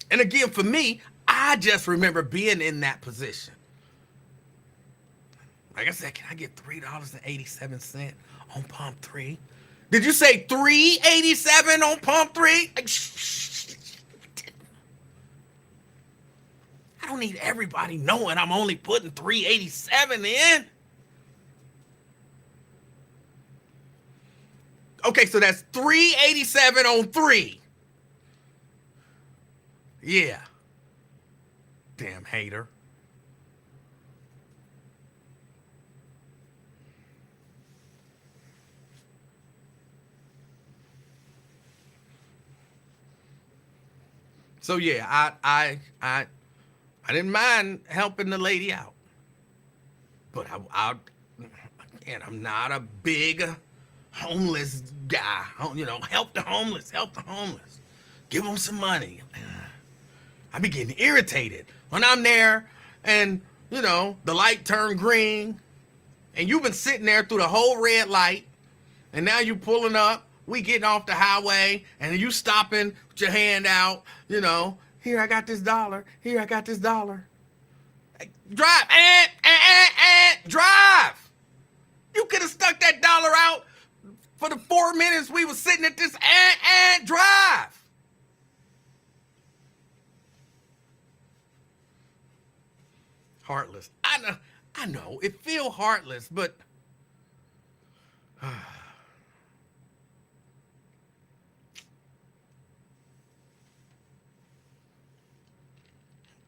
And again, for me, I just remember being in that position. Like I said, can I get $3.87 on pump 3? Did you say $3.87 on pump 3? I don't need everybody knowing I'm only putting $3.87 in. Okay, so that's $3.87 on 3. Yeah. Damn hater. So yeah, I didn't mind helping the lady out, but I'm not a big homeless guy. Help the homeless. Give them some money. I be getting irritated when I'm there and, the light turned green and you've been sitting there through the whole red light, and now you pulling up, we getting off the highway, and you stopping with your hand out, here, I got this $1. Here, I got this $1. Drive, drive. You could have stuck that $1 out for the 4 minutes we was sitting at this drive. Heartless. I know. It feel heartless, but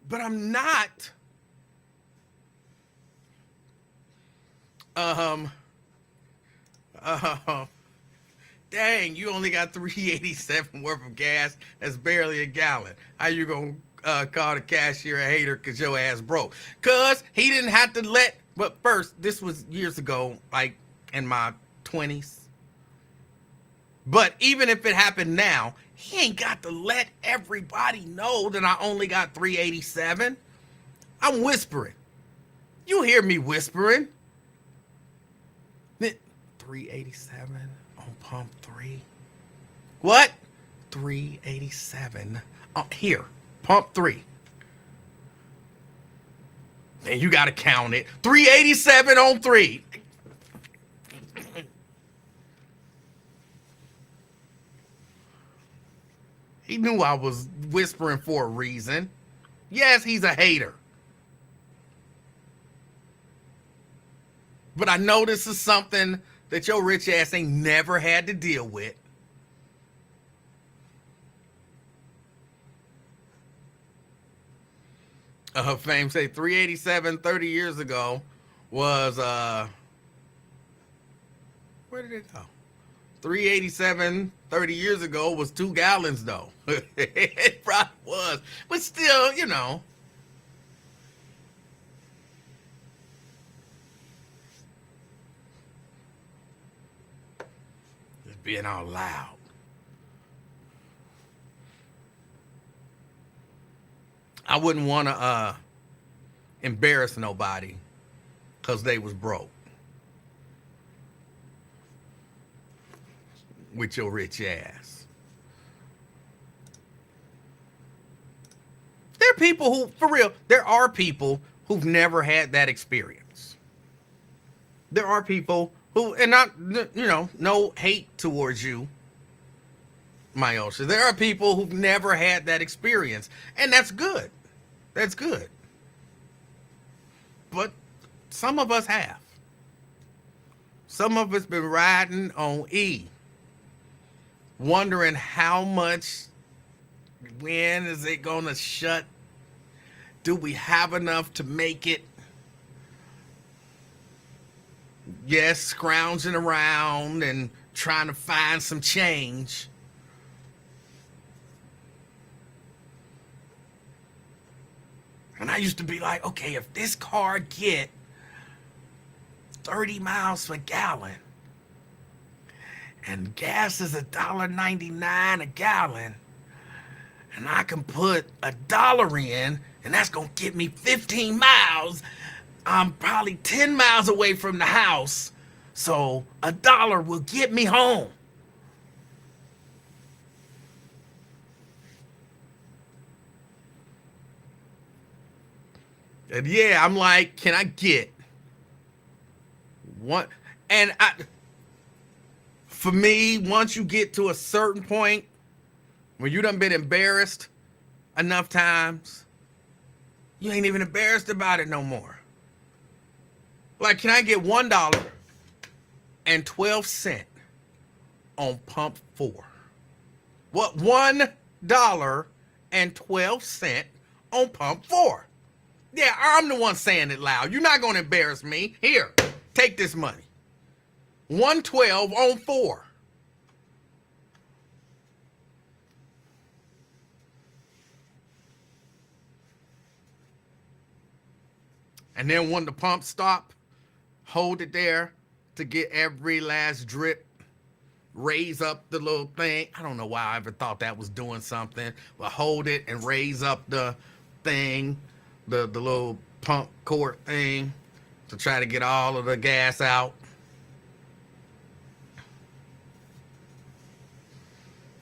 but I'm not dang, you only got $3.87 worth of gas. That's barely a gallon. How you gonna call the cashier a hater because your ass broke? Because he didn't have to but first, this was years ago, like in my 20s. But even if it happened now, he ain't got to let everybody know that I only got $3.87. I'm whispering. You hear me whispering. $3.87 on pump 3. What? $3.87. Here, pump 3. And you got to count it. $3.87 on 3. He knew I was whispering for a reason. Yes, he's a hater. But I know this is something that your rich ass ain't never had to deal with. Fame say 387 30 years ago was where did it go? 387 30 years ago was 2 gallons though. It probably was. But still, you know. Just being all loud. I wouldn't want to embarrass nobody because they was broke with your rich ass. There are people who, for real, there are people who've never had that experience. There are people who, and not, you know, no hate towards you, my Osha. There are people who've never had that experience, and that's good. That's good. But some of us have. Some of us been riding on E, wondering how much, when is it gonna shut? Do we have enough to make it? Yes, scrounging around and trying to find some change. And I used to be like, okay, if this car get 30 miles per gallon and gas is $1.99 a gallon, and I can put $1 in, and that's gonna get me 15 miles, I'm probably 10 miles away from the house, so $1 will get me home. And yeah, I'm like, can I get one? And for me, once you get to a certain point where you done been embarrassed enough times, you ain't even embarrassed about it no more. Like, can I get $1.12 on pump 4? What? $1.12 on pump 4. Yeah, I'm the one saying it loud. You're not going to embarrass me. Here, take this money. 112 on 4. And then when the pump stop, hold it there to get every last drip. Raise up the little thing. I don't know why I ever thought that was doing something. But hold it and raise up the thing. The little pump cord thing to try to get all of the gas out.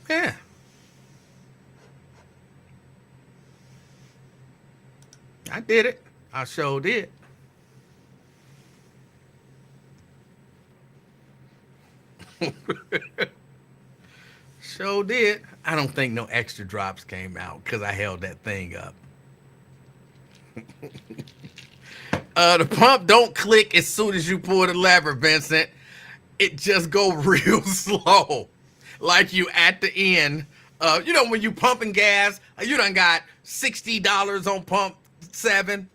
Yeah. I did it. I sure did. Sure did. I don't think no extra drops came out because I held that thing up. The pump don't click as soon as you pull the lever, Vincent. It just go real slow. Like you at the end. You know, when you pumping gas, you done got $60 on pump 7,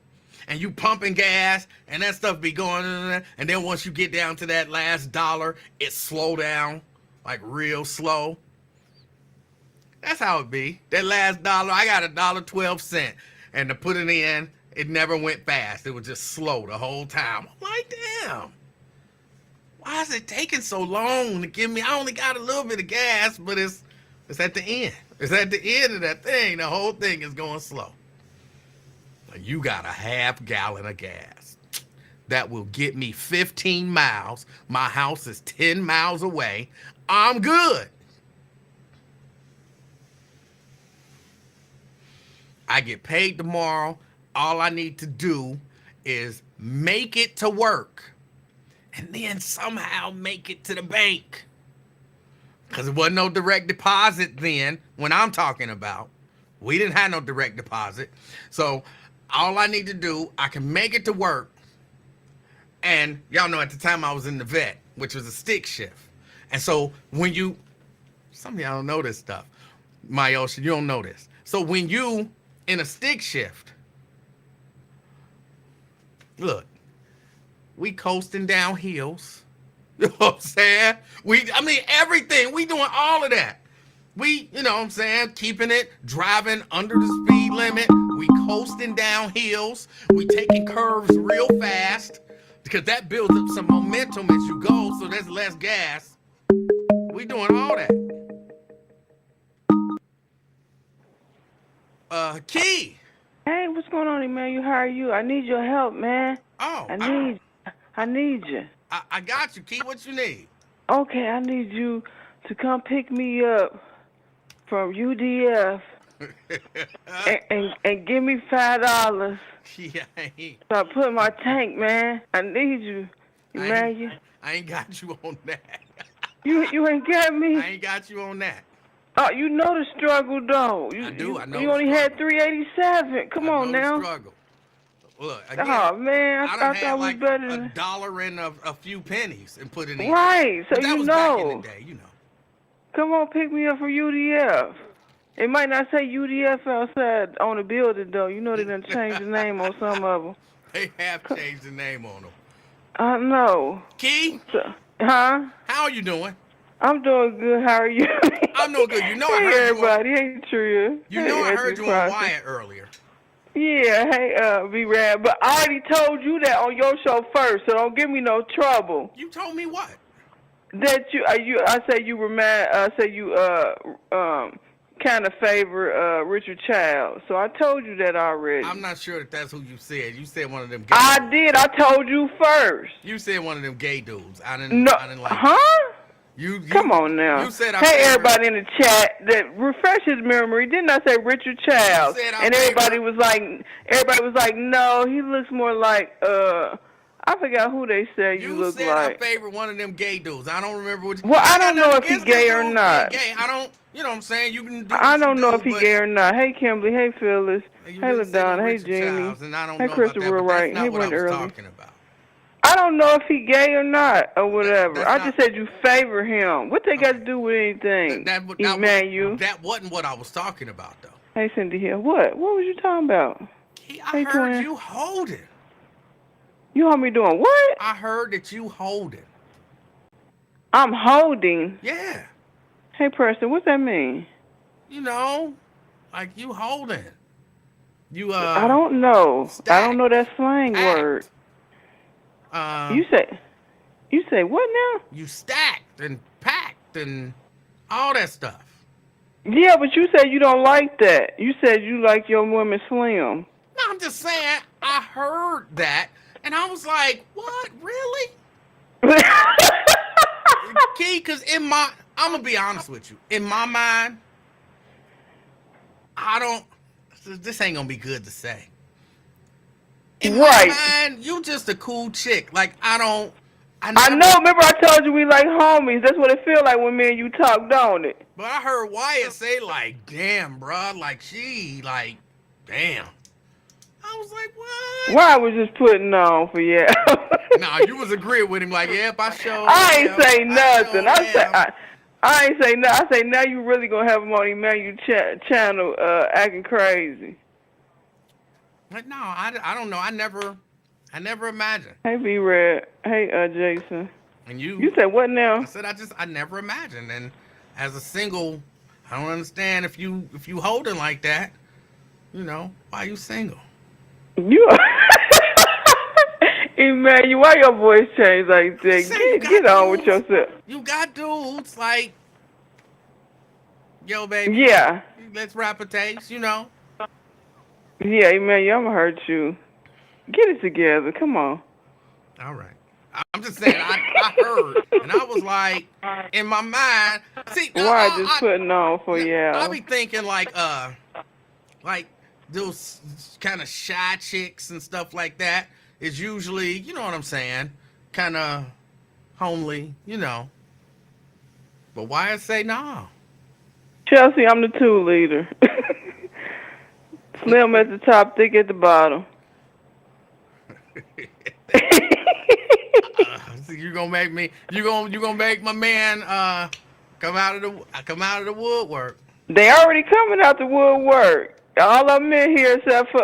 and you pumping gas, and that stuff be going, and then once you get down to that last dollar, it slow down, like real slow. That's how it be. That last dollar, I got $1.12, and to put it in, it never went fast. It was just slow the whole time. I'm like, damn. Why is it taking so long to give me? I only got a little bit of gas, but it's at the end. It's at the end of that thing. The whole thing is going slow. You got a half gallon of gas. That will get me 15 miles. My house is 10 miles away. I'm good. I get paid tomorrow. All I need to do is make it to work and then somehow make it to the bank. Because it wasn't no direct deposit then when I'm talking about. We didn't have no direct deposit. So all I need to do, I can make it to work. And y'all know at the time I was in the vet, which was a stick shift. And so when you, some of y'all don't know this stuff. My ocean, you don't know this. So when you in a stick shift, look, we coasting down hills. You know what I'm saying? Everything. We doing all of that. We, you know what I'm saying, keeping it, driving under the speed limit. We coasting down hills. We taking curves real fast because that builds up some momentum as you go, so there's less gas. We doing all that. Key. Hey, what's going on, Emanuel? How are you? I need your help, man. Oh, I need you. I got you, Key. What you need? Okay, I need you to come pick me up from UDF and give me $5. Yeah, So I put in my tank, man. I need you, Emanuel. I ain't got you on that. You ain't got me. I ain't got you on that. Oh, you know the struggle, though. I do. I know. You only had 387. Come on now. The struggle. Look, again, oh man, I thought had we like better. $1 and a few pennies and put it in. Right, so but that you was know. Back in the day, you know. Come on, pick me up for UDF. It might not say UDF outside on the building, though. You know they done changed the name on some of them. They have changed the name on them. I know. Key? Huh? How are you doing? I'm doing good. How are you? I'm doing good. You know I hey, heard everybody. you on, Hey, Tria. You know I heard you on Wyatt earlier. Yeah, hey, B-Rad. But I already told you that on your show first, so don't give me no trouble. You told me what? That I say you kind of favor Richard Child. So I told you that already. I'm not sure that that's who you said. You said one of them gay I dudes. did. I told you first. You said one of them gay dudes. I didn't like Huh? You Come on now. You said hey, everybody in the chat, that refresh his memory. Didn't I say Richard Child? And everybody was like, no, he looks more like I forgot who they said you look said like. I favorite one of them gay dudes. I don't remember which. Well, I don't know if he's gay or not. Gay. I don't. You know what I'm saying? You can do. I don't know if he's gay or not. Hey, Kimberly. Hey, Phyllis. Hey, LaDonna. Hey, Jeannie. Hey, Christopher Wright. Hey, went early. Talking about. I don't know if he gay or not or whatever. I just said you favor him. What they got to do with anything? Emanuel. That wasn't what I was talking about, though. Hey, Cindy Hill. What? What was you talking about? I heard you holding. You heard me doing what? I heard that you holding. I'm holding? Yeah. Hey, Preston, what's that mean? You know, like you holding. You I don't know. Stacked. I don't know that slang word. You say what now? You stacked and packed and all that stuff. Yeah, but you said you don't like that. You said you like your women slim. No, I'm just saying, I heard that, and I was like, what, really? Key, because I'm going to be honest with you. In my mind, this ain't going to be good to say. In my mind, you just a cool chick. Like, I know. Remember I told you we like homies. That's what it feel like when me and you talk, don't it? But I heard Wyatt say, like, damn, bruh. Like, damn. I was like, what? Wyatt was just putting on for you. Nah, you was agreeing with him. Like, yeah, if I show. I ain't say nothing. I ain't say nothing. I say, now you really going to have him on Emanuel channel acting crazy. But no, I don't know. I never imagined. Hey, B-Red. Hey, Jason. And you. You said what now? I said I never imagined. And as a single, I don't understand if you holding like that. You know, why you single? You. Emanuel, why your voice changed like that? Get on with yourself. You got dudes like, yo, baby. Yeah. Let's rap a taste, you know. Yeah, Emanuel, I'm going to hurt you. Get it together. Come on. All right. I'm just saying, I heard, and I was like, in my mind, see. Why just putting on for you? I be thinking like those kind of shy chicks and stuff like that is usually, you know what I'm saying, kind of homely, you know. But why I say no? Chelsea, I'm the 2 leader. Slim at the top, thick at the bottom. So you gonna make me? You gonna make my man come out of the woodwork? They already coming out the woodwork. All of them in here except for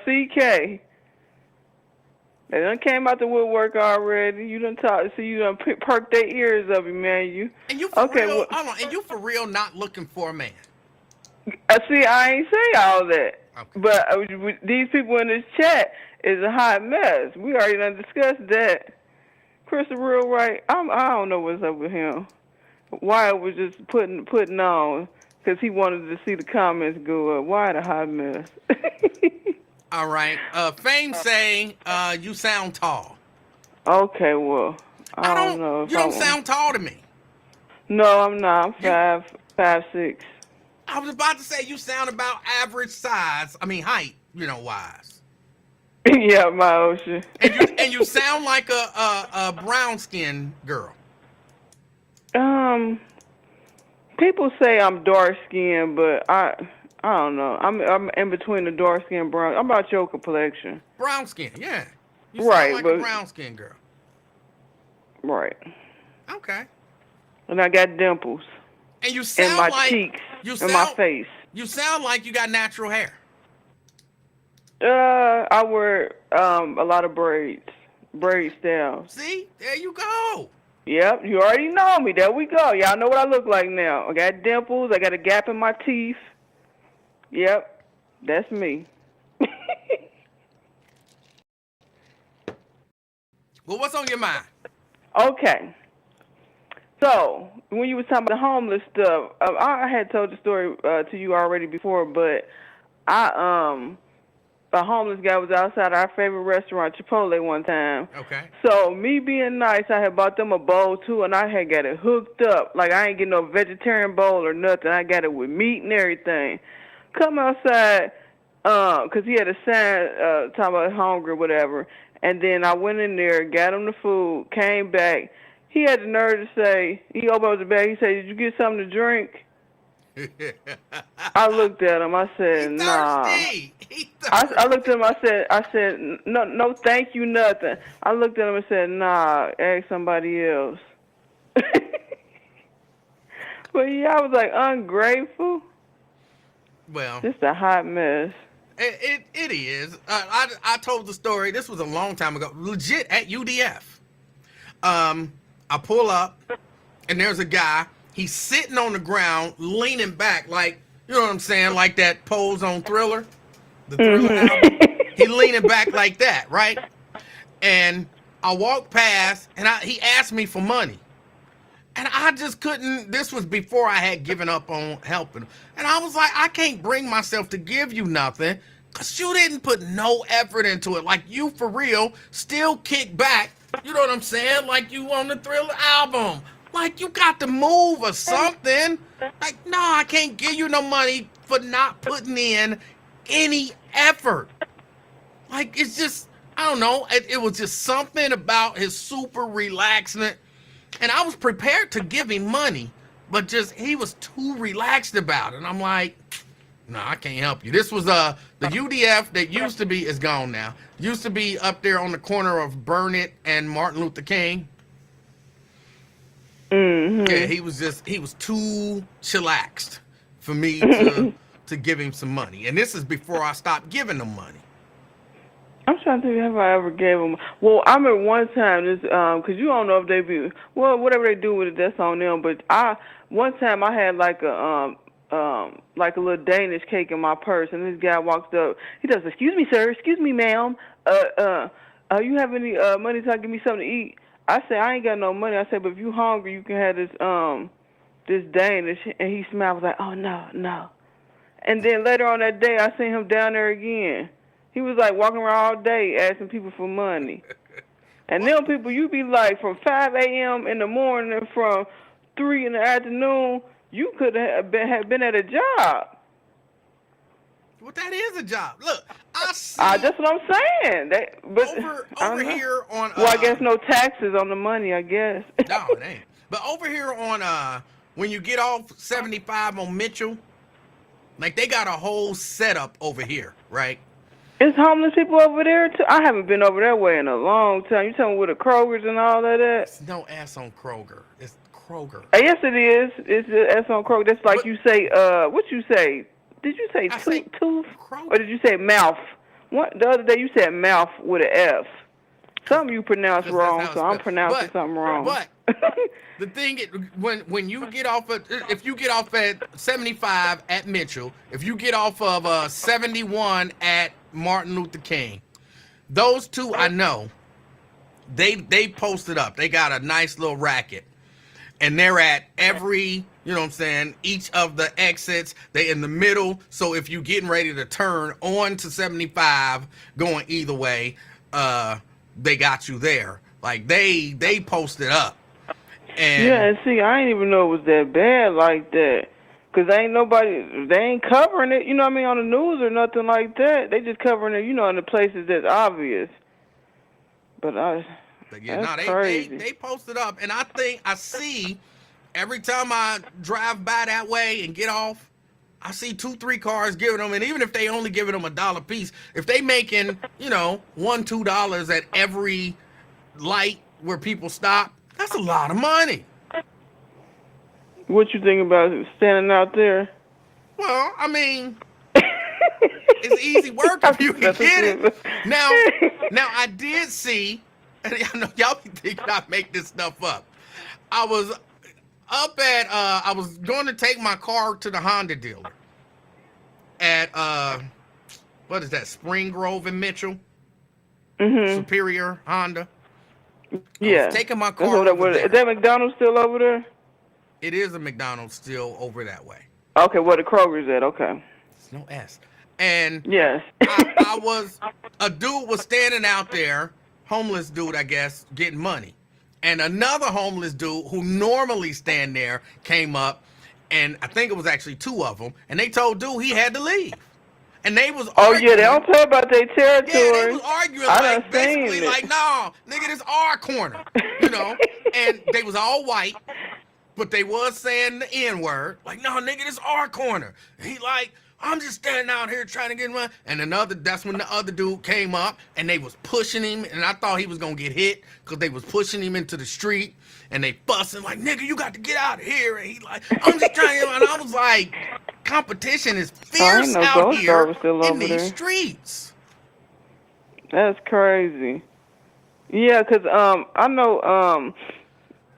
CK. They done came out the woodwork already. You done talk. See, you done perked their ears up, Emmanuel. And you for real? Hold on. And you for real not looking for a man? See, I ain't say all that. Okay. But these people in this chat is a hot mess. We already done discussed that. Chris is real right. I don't know what's up with him. Wyatt was just putting on because he wanted to see the comments go up. Wyatt a hot mess. All right. Fame saying you sound tall. Okay, well, I don't know. You don't sound tall to me. No, I'm not. I'm 5'6". I was about to say you sound about average size. I mean height, wise. Yeah, my ocean. And you sound like a brown skinned girl. People say I'm dark skinned, but I don't know. I'm in between the dark skin and brown. I'm about your complexion. Brown skin, yeah. You sound right, like but a brown skin girl. Right. Okay. And I got dimples. And you sound in my like cheeks, you in my face. You sound like you got natural hair. I wear a lot of braid styles. See, there you go. Yep, you already know me. There we go. Y'all know what I look like now. I got dimples. I got a gap in my teeth. Yep, that's me. Well, what's on your mind? Okay. So, when you was talking about the homeless stuff, I had told the story to you already before, but a homeless guy was outside our favorite restaurant, Chipotle, one time. Okay. So, me being nice, I had bought them a bowl, too, and I had got it hooked up. Like, I ain't getting no vegetarian bowl or nothing. I got it with meat and everything. Come outside, because he had a sign talking about hungry or whatever. And then I went in there, got him the food, came back. He had the nerve to say, he opened up the bag, he said, "Did you get something to drink?" I looked at him, I said, "Nah." I looked at him, I said, no, thank you, nothing. I looked at him and said, "Nah, ask somebody else." But yeah, I was like, ungrateful. Well, just a hot mess. It is. I told the story. This was a long time ago. Legit at UDF. I pull up, and there's a guy. He's sitting on the ground, leaning back, like, you know what I'm saying, like that pose on Thriller, the Thriller album. He leaning back like that, right? And I walked past, and he asked me for money. And I just couldn't. This was before I had given up on helping. And I was like, I can't bring myself to give you nothing because you didn't put no effort into it. Like, you for real still kick back. You know what I'm saying? Like, you on the Thriller album. Like, you got to move or something. Like, no, I can't give you no money for not putting in any effort. Like, it's just, I don't know. It was just something about his super relaxing. And I was prepared to give him money, but just he was too relaxed about it. And I'm like, no, I can't help you. This was the UDF that used to be, is gone now. Used to be up there on the corner of Burnett and Martin Luther King. Mm-hmm. Yeah, he was too chillaxed for me to give him some money. And this is before I stopped giving him money. I'm trying to think if I ever gave them. Well, I remember one time this, cause you don't know if they be, well, whatever they do with it, that's on them. But one time I had like a little Danish cake in my purse, and this guy walked up. He does, "Excuse me, sir. Excuse me, ma'am. You have any money so I can give me something to eat?" I said, "I ain't got no money." I said, "But if you hungry, you can have this Danish." And he smiled, was like, "Oh no." And then later on that day, I seen him down there again. He was like walking around all day asking people for money. And them people, you be like from 5 a.m. in the morning, from 3 in the afternoon, you could have been at a job. Well, that is a job. Look, I see. That's what I'm saying. Over here on. Well, I guess no taxes on the money, I guess. No, it ain't. But over here on when you get off 75 on Mitchell, like they got a whole setup over here, right? Is homeless people over there too? I haven't been over that way in a long time. You tell me with the Krogers and all that? It's no ass on Kroger. It's Kroger. Yes, it is. It's the S on Kroger. That's like But- you say. What you say? Did you say tooth, Kroger. or did you say mouth? What the other day you said mouth with an F. Something you pronounced wrong, so I'm pronouncing something wrong. But the thing is, when you get off of, if you get off at 75 at Mitchell, if you get off of 71 at Martin Luther King, those two I know, they posted up. They got a nice little racket, and they're at every, you know what I'm saying, each of the exits. They in the middle, so if you getting ready to turn on to 75 going either way, they got you there. Like they posted up. And Yeah, and see, I ain't even know it was that bad like that. Cause they ain't covering it, you know what I mean, on the news or nothing like that. They just covering it, you know, in the places that's obvious. But yeah, that's no, crazy. they posted up, and I think I see every time I drive by that way and get off, I see 2-3 cars giving them, and even if they only giving them $1 a piece, if they making, you know, $1-2 at every light where people stop, that's a lot of money. What you think about standing out there? Well, I mean, it's easy work if you can get it. Now I did see, and I know y'all be thinking I make this stuff up. I was up at, I was going to take my car to the Honda dealer at, what is that, Spring Grove in Mitchell? Mm-hmm. Superior Honda. Yeah. I was taking my car That's over there. Is that McDonald's still over there? It is a McDonald's still over that way. Okay, where the Kroger's at, okay. It's no S. And Yes. a dude was standing out there, homeless dude, I guess, getting money. And another homeless dude who normally stand there came up, and I think it was actually 2 of them, and they told dude he had to leave. And they was arguing. Oh, yeah, they don't talk about their territory. Yeah, they was arguing, I like, done basically seen it. like, nah, nigga, this our corner, you know? And they was all white, but they was saying the N-word, like, no, nigga, this our corner. And he like, I'm just standing out here trying to get money. And that's when the other dude came up, and they was pushing him, and I thought he was gonna get hit, because they was pushing him into the street, and they fussing, like, nigga, you got to get out of here. And he like, I'm just trying to, and I was like, competition is fierce know out Ghost here Dog was still in over these there. streets. That's crazy. Yeah, 'cause I know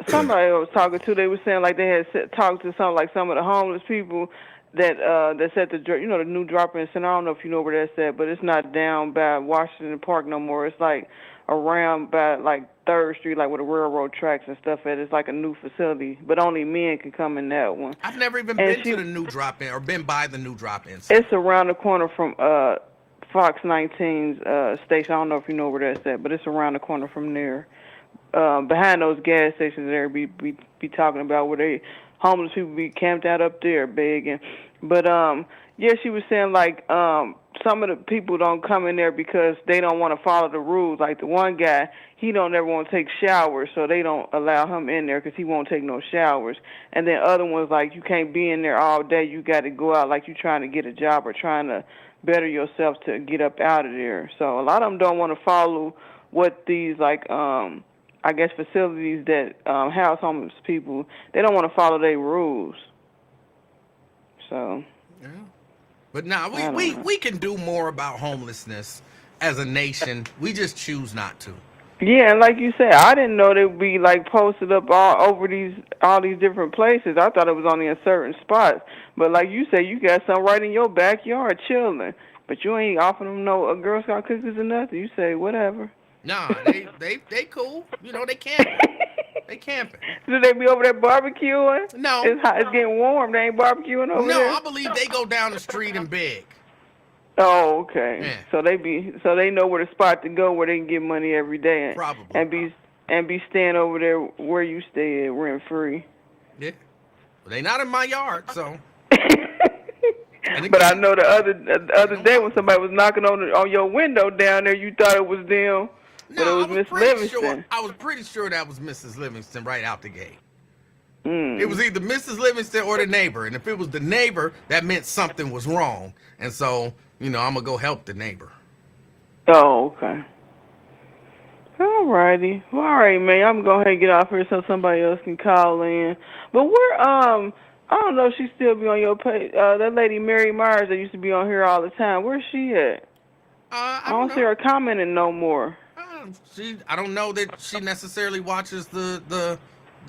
somebody I was talking to, they were saying like they had talked to some of the homeless people that that's at the the new drop-in center. I don't know if you know where that's at, but it's not down by Washington Park no more. It's like around by like 3rd Street, like where the railroad tracks and stuff at. It's like a new facility, but only men can come in that one. I've never even been to the new drop-in or been by the new drop-in. It's around the corner from Fox 19's station. I don't know if you know where that's at, but it's around the corner from there. Behind those gas stations there be talking about where they homeless people be camped out up there begging. But yeah, she was saying like some of the people don't come in there because they don't want to follow the rules. Like the one guy, he don't ever want to take showers, so they don't allow him in there because he won't take no showers. And then other ones like you can't be in there all day. You got to go out like you trying to get a job or trying to better yourself to get up out of there. So a lot of them don't want to follow what these like I guess facilities that house homeless people, they don't want to follow their rules. So Yeah. But nah, we can do more about homelessness as a nation. We just choose not to. yeah, and like you said, I didn't know they would be like posted up all over all these different places. I thought it was only in certain spots. But like you said, you got some right in your backyard chilling. But you ain't offering them no Girl Scout cookies or nothing. You say whatever. Nah, they cool. You know, they camping. They camping. Do they be over there barbecuing? No. It's hot. It's getting warm. They ain't barbecuing over there? No, I believe they go down the street and beg. Oh, okay. Yeah. So they know where the spot to go where they can get money every day. Probably. And be staying over there where you stay at rent free. Yeah. But they not in my yard, so. But I know the other day when somebody was knocking on your window down there, you thought it was them. But it was Miss Livingston. I was pretty sure that was Mrs. Livingston right out the gate. It was either Mrs. Livingston or the neighbor. And if it was the neighbor, that meant something was wrong. And so, I'm going to go help the neighbor. Oh, okay. All righty. Well, all right, man. I'm going to go ahead and get off here so somebody else can call in. But I don't know if she still be on your page. That lady, Mary Myers, that used to be on here all the time. Where's she at? I don't see her commenting no more. I don't know that she necessarily watches the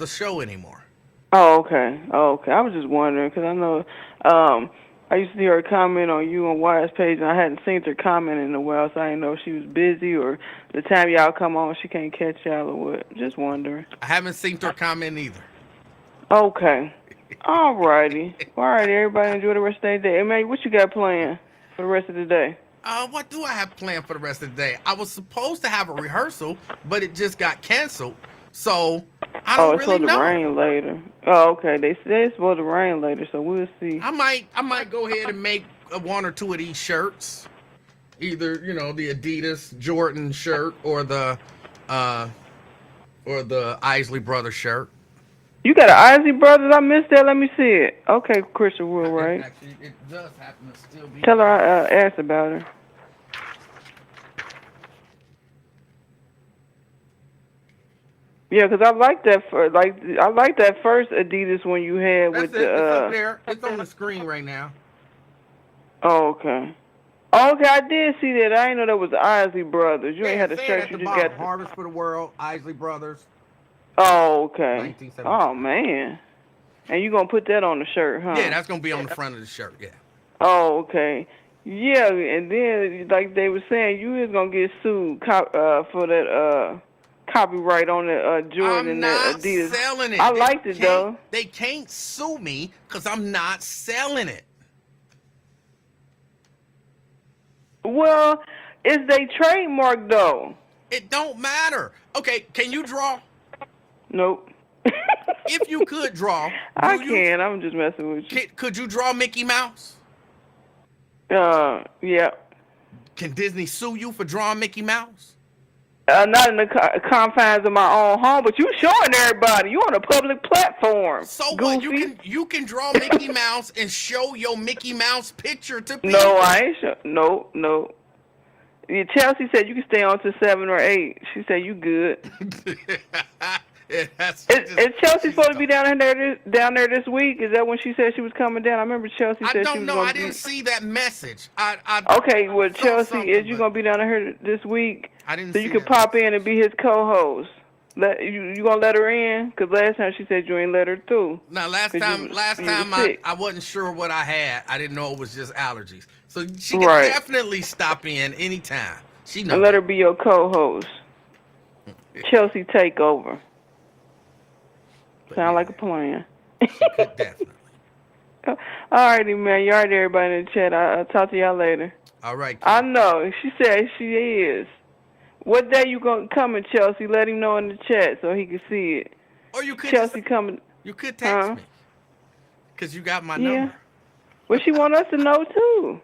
show anymore. Oh, okay. I was just wondering because I know I used to see her comment on you on Wire's page, and I hadn't seen her comment in a while, so I didn't know if she was busy or the time y'all come on she can't catch y'all or what. Just wondering. I haven't seen her comment either. Okay. All righty. All right, everybody enjoy the rest of their day. Hey, man, what you got planned for the rest of the day? What do I have planned for the rest of the day? I was supposed to have a rehearsal, but it just got canceled. So I don't it's really supposed to rain later. Oh, okay. They said it's supposed to rain later, so we'll see. I might go ahead and make one or two of these shirts, either the Adidas Jordan shirt or the Isley Brothers shirt. You got an Isley Brothers? I missed that. Let me see it. Okay, Christian Wood, right? Actually, it does happen to still be. Tell her I asked about her. Yeah, because I like that. I like that first Adidas one you had with the. It's up there. It's on the screen right now. Oh, okay. Okay, I did see that. I didn't know that was the Isley Brothers. You ain't had the shirt. You just got Harvest for the World, Isley Brothers. Oh, okay. Oh, man. And you gonna put that on the shirt, huh? Yeah, that's gonna be on the front of the shirt. Yeah. Oh, okay. Yeah, and then like they were saying, you is gonna get sued for that copyright on the Jordan and the Adidas. I'm not selling it. I liked it though. They can't sue me because I'm not selling it. Well, it's they trademark though. It don't matter. Okay, can you draw? Nope. If you could draw, I can. I'm just messing with you. Could you draw Mickey Mouse? Yeah. Can Disney sue you for drawing Mickey Mouse? Not in the confines of my own home, but you showing everybody. You on a public platform. So Goofy. what? You can draw Mickey Mouse and show your Mickey Mouse picture to people. No, I ain't sure. No. Chelsea said you can stay on to 7 or 8. She said you good. Is Chelsea supposed to be down there this week? Is that when she said she was coming down? I remember Chelsea said she was I don't know. I didn't see that message. Okay, well, Chelsea, is you going to be down here this week? I didn't so see you can pop in and be his co-host. You going to let her in? Because last time she said you ain't let her through. No, last time I wasn't sure what I had. I didn't know it was just allergies. So she can definitely stop in anytime. She knows. And let her be your co-host. Chelsea takeover. Sound like a plan. She could definitely. All righty, man. You all right, everybody in the chat. I'll talk to y'all later. All right. Kid. I know. She said she is. What day you gonna come in, Chelsea? Let him know in the chat so he can see it. Or you could Chelsea coming. You could text me. Because you got my number. Well, she want us to know too.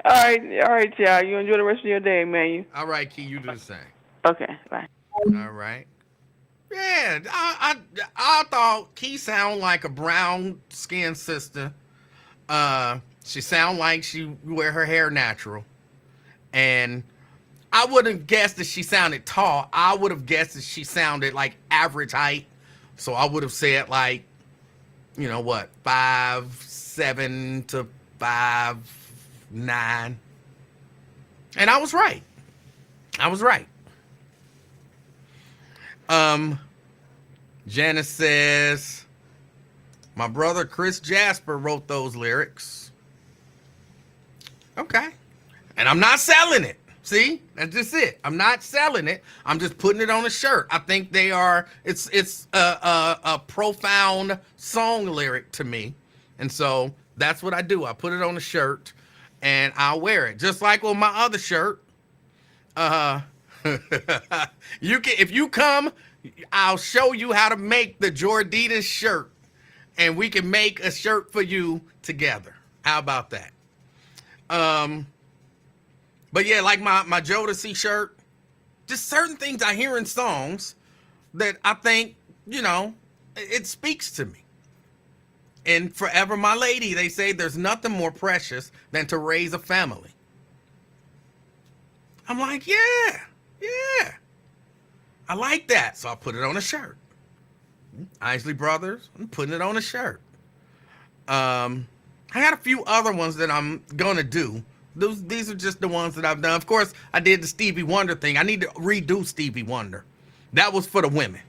All right, y'all. You enjoy the rest of your day, man. All right, Key. You do the same. Okay, bye. All right. Yeah, I thought Key sound like a brown-skinned sister. She sound like she wear her hair natural. And I wouldn't have guessed that she sounded tall. I would have guessed that she sounded like average height. So I would have said like, 5'7" to 5'9". And I was right. Janice says, my brother Chris Jasper wrote those lyrics. Okay. And I'm not selling it. See? That's just it. I'm not selling it. I'm just putting it on a shirt. I think it's a profound song lyric to me. And so that's what I do. I put it on a shirt and I'll wear it. Just like on my other shirt. If you come, I'll show you how to make the Jorditas shirt, and we can make a shirt for you together. How about that? But yeah, like my Jodeci shirt, just certain things I hear in songs that I think you know, it speaks to me. And Forever My Lady, they say there's nothing more precious than to raise a family. I'm like, yeah. I like that. So I put it on a shirt. Isley Brothers, I'm putting it on a shirt. I got a few other ones that I'm going to do. These are just the ones that I've done. Of course, I did the Stevie Wonder thing. I need to redo Stevie Wonder. That was for the women.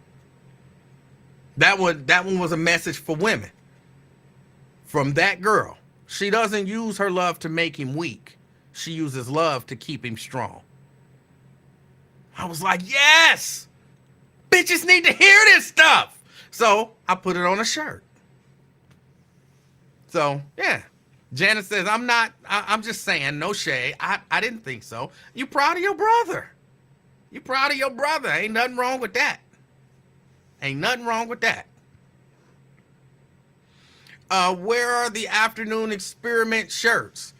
That one was a message for women. From that girl. She doesn't use her love to make him weak. She uses love to keep him strong. I was like, yes! Bitches need to hear this stuff! So I put it on a shirt. So, yeah. Janice says, I'm just saying, no shade. I didn't think so. You proud of your brother. You proud of your brother. Ain't nothing wrong with that. Ain't nothing wrong with that. Where are the afternoon experiment shirts?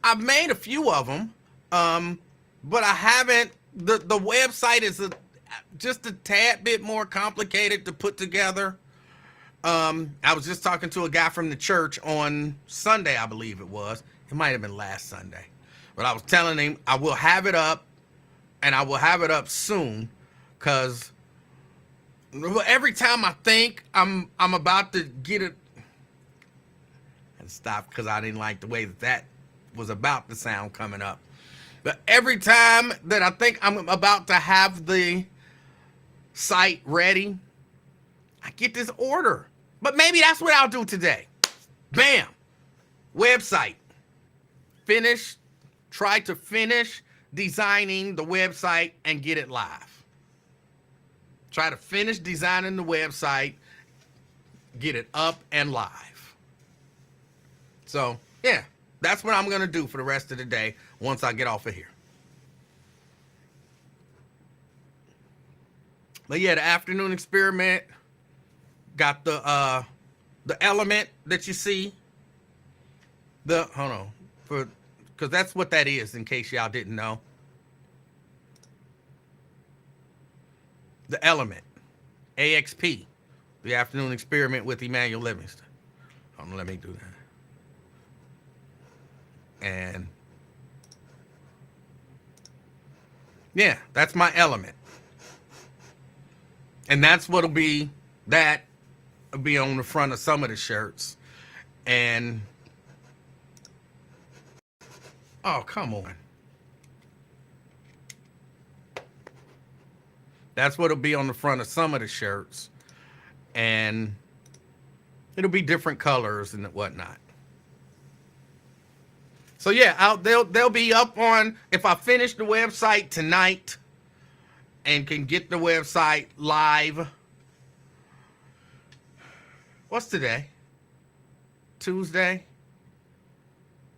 I've made a few of them, but I haven't. The website is just a tad bit more complicated to put together. I was just talking to a guy from the church on Sunday, I believe it was. It might have been last Sunday. But I was telling him I will have it up, and I will have it up soon, because every time I think I'm about to get it, and stop because I didn't like the way that was about to sound coming up. But every time that I think I'm about to have the site ready, I get this order. But maybe that's what I'll do today. Bam. Website. Try to finish designing the website and get it live. Try to finish designing the website, get it up and live. So, yeah, that's what I'm going to do for the rest of the day once I get off of here. But yeah, the afternoon experiment got the element that you see. Hold on, because that's what that is, in case y'all didn't know. The element, AXP, the afternoon experiment with Emanuel Livingston. Hold on, let me do that. And yeah, that's my element. And that's what'll be, that'll be on the front of some of the shirts. And oh, come on. That's what'll be on the front of some of the shirts. And it'll be different colors and whatnot. So yeah, they'll be up on, if I finish the website tonight and can get the website live. What's today? Tuesday?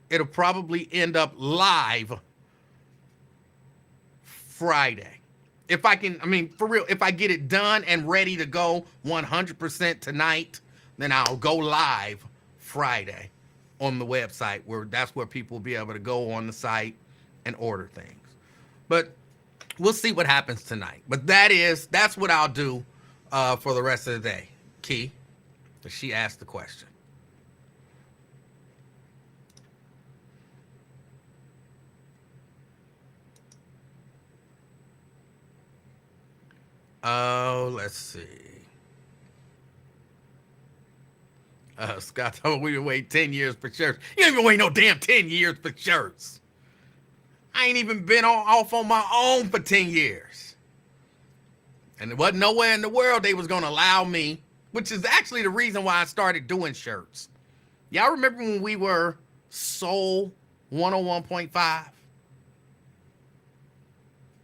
It'll probably end up live Friday. If I can, I mean, for real, if I get it done and ready to go 100% tonight, then I'll go live Friday on the website, that's where people will be able to go on the site and order things. But we'll see what happens tonight. But that's what I'll do for the rest of the day. Key, she asked the question. Oh, let's see. Scott told me to wait 10 years for shirts. You ain't even wait no damn 10 years for shirts. I ain't even been off on my own for 10 years. And there wasn't nowhere in the world they was going to allow me, which is actually the reason why I started doing shirts. Y'all remember when we were Soul 101.5?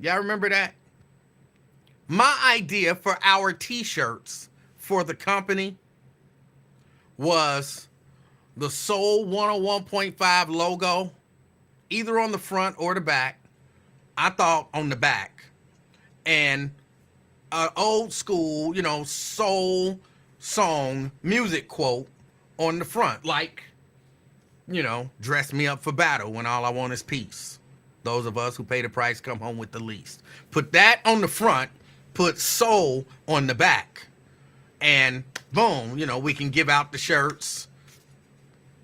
Y'all remember that? My idea for our t-shirts for the company was the Soul 101.5 logo, either on the front or the back. I thought on the back. And an old school, soul song music quote on the front. Like, dress me up for battle when all I want is peace. Those of us who pay the price come home with the least. Put that on the front, put soul on the back. and boom, we can give out the shirts.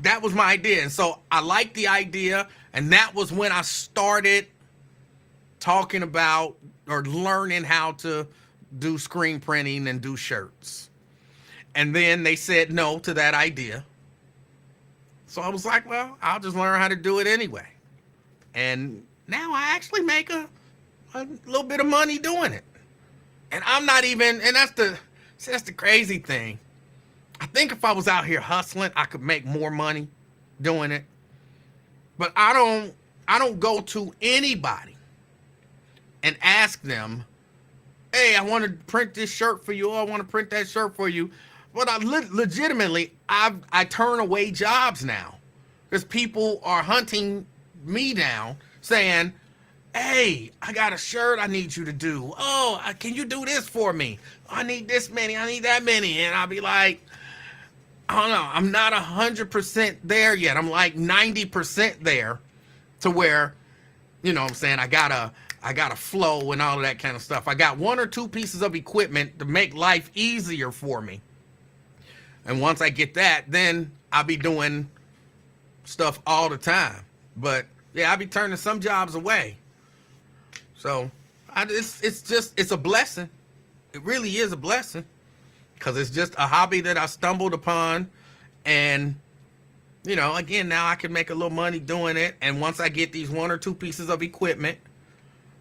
That was my idea. And so I liked the idea. And that was when I started talking about or learning how to do screen printing and do shirts. And then they said no to that idea. So I was like, well, I'll just learn how to do it anyway. And now I actually make a little bit of money doing it. And I'm not even, and that's the crazy thing. I think if I was out here hustling, I could make more money doing it. But I don't go to anybody and ask them, hey, I want to print this shirt for you, or I want to print that shirt for you. But legitimately, I turn away jobs now because people are hunting me down saying, hey, I got a shirt I need you to do. Oh, can you do this for me? I need this many, I need that many. And I'll be like, I don't know, I'm not 100% there yet. I'm like 90% there to where, what I'm saying, I got a flow and all of that kind of stuff. I got 1 or 2 pieces of equipment to make life easier for me. And once I get that, then I'll be doing stuff all the time. But yeah, I'll be turning some jobs away. So it's a blessing. It really is a blessing. Because it's just a hobby that I stumbled upon. And, again, now I can make a little money doing it. And once I get these 1 or 2 pieces of equipment,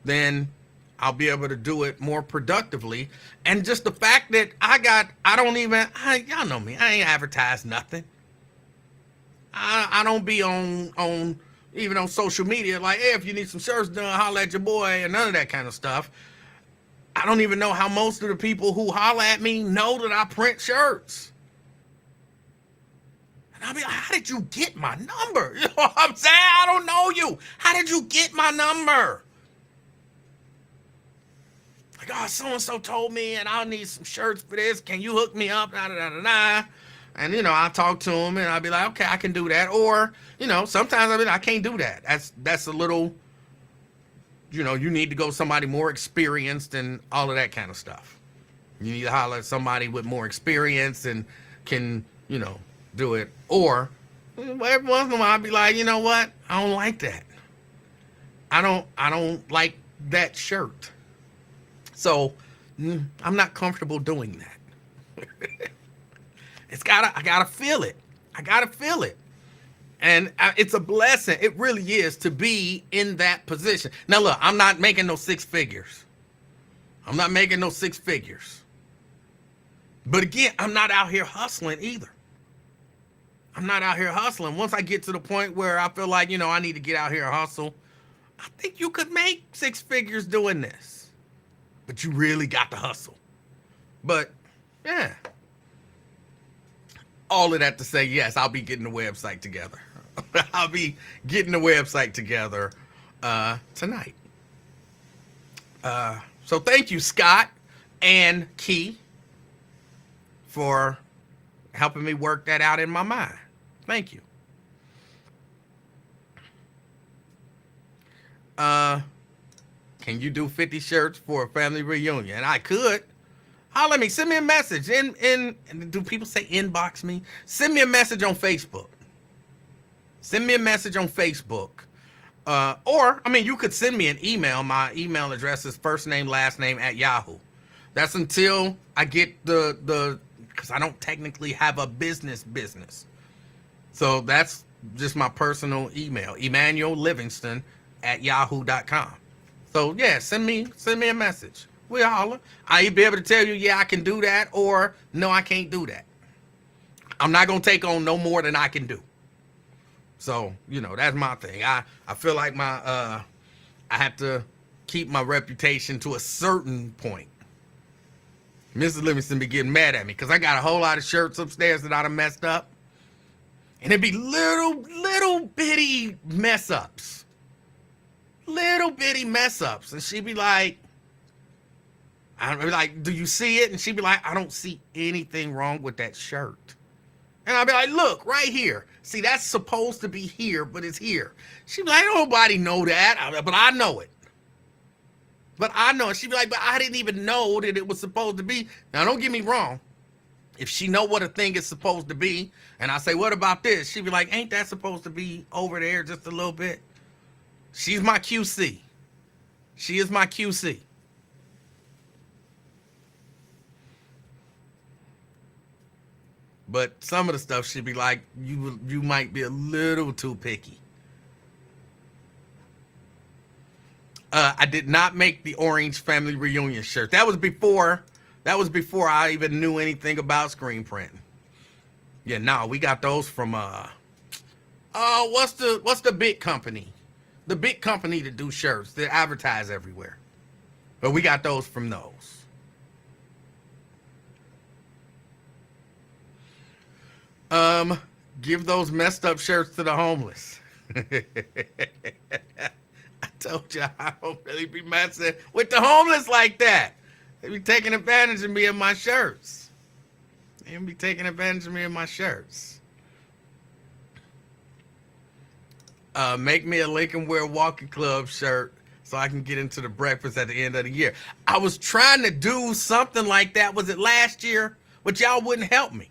then I'll be able to do it more productively. And just the fact that y'all know me, I ain't advertised nothing. I don't be on even on social media, like, hey, if you need some shirts done, holla at your boy, and none of that kind of stuff. I don't even know how most of the people who holler at me know that I print shirts. And I'll be like, how did you get my number? You know what I'm saying? I don't know you. How did you get my number? Like, oh, so-and-so told me, and I'll need some shirts for this. Can you hook me up? Da-da-da-da-da. And, I'll talk to him, and I'll be like, okay, I can do that. Or, sometimes I'll be like, I can't do that. That's a little... you need to go somebody more experienced and all of that kind of stuff. You need to holler at somebody with more experience and can, do it. Or every once in a while I'll be like, you know what? I don't like that. I don't like that shirt. So I'm not comfortable doing that. I gotta feel it. I gotta feel it. And it's a blessing. It really is to be in that position. Now, look, I'm not making no 6 figures. I'm not making no 6 figures. But again, I'm not out here hustling either. I'm not out here hustling. Once I get to the point where I feel like, I need to get out here and hustle, I think you could make 6 figures doing this. But you really got to hustle. But, yeah. All of that to say, yes, I'll be getting the website together. I'll be getting the website together tonight. So thank you, Scott and Key, for helping me work that out in my mind. Thank you. Can you do 50 shirts for a family reunion? I could. Holler at me. Send me a message. Do people say inbox me? Send me a message on Facebook. Send me a message on Facebook. Or you could send me an email. My email address is firstname@yahoo. That's until I get the because I don't technically have a business. So that's just my personal email, Emanuel Livingston @yahoo.com. So yeah, send me a message. We'll holler. I'll be able to tell you, yeah, I can do that, or no, I can't do that. I'm not going to take on no more than I can do. So, that's my thing. I feel like I have to keep my reputation to a certain point. Mr. Livingston be getting mad at me because I got a whole lot of shirts upstairs that I done messed up. And it'd be little bitty mess ups. Little bitty mess ups. And she'd be like, I'd be like, do you see it? And she'd be like, I don't see anything wrong with that shirt. And I'd be like, look, right here. See, that's supposed to be here, but it's here. She'd be like, nobody know that, but I know it. But I know it. She'd be like, but I didn't even know that it was supposed to be. Now, don't get me wrong. If she know what a thing is supposed to be, and I say, what about this? She'd be like, ain't that supposed to be over there just a little bit? She's my QC. She is my QC. But some of the stuff she'd be like, you might be a little too picky. I did not make the Orange Family Reunion shirt. That was before I even knew anything about screen printing. Yeah, no, we got those from what's the big company? The big company that do shirts, that advertise everywhere. But we got those from those. Give those messed up shirts to the homeless. I told you I don't really be messing with the homeless like that. They be taking advantage of me and my shirts. They be taking advantage of me and my shirts. Make me a Lincoln Wear Walking Club shirt so I can get into the breakfast at the end of the year. I was trying to do something like that. Was it last year? But y'all wouldn't help me.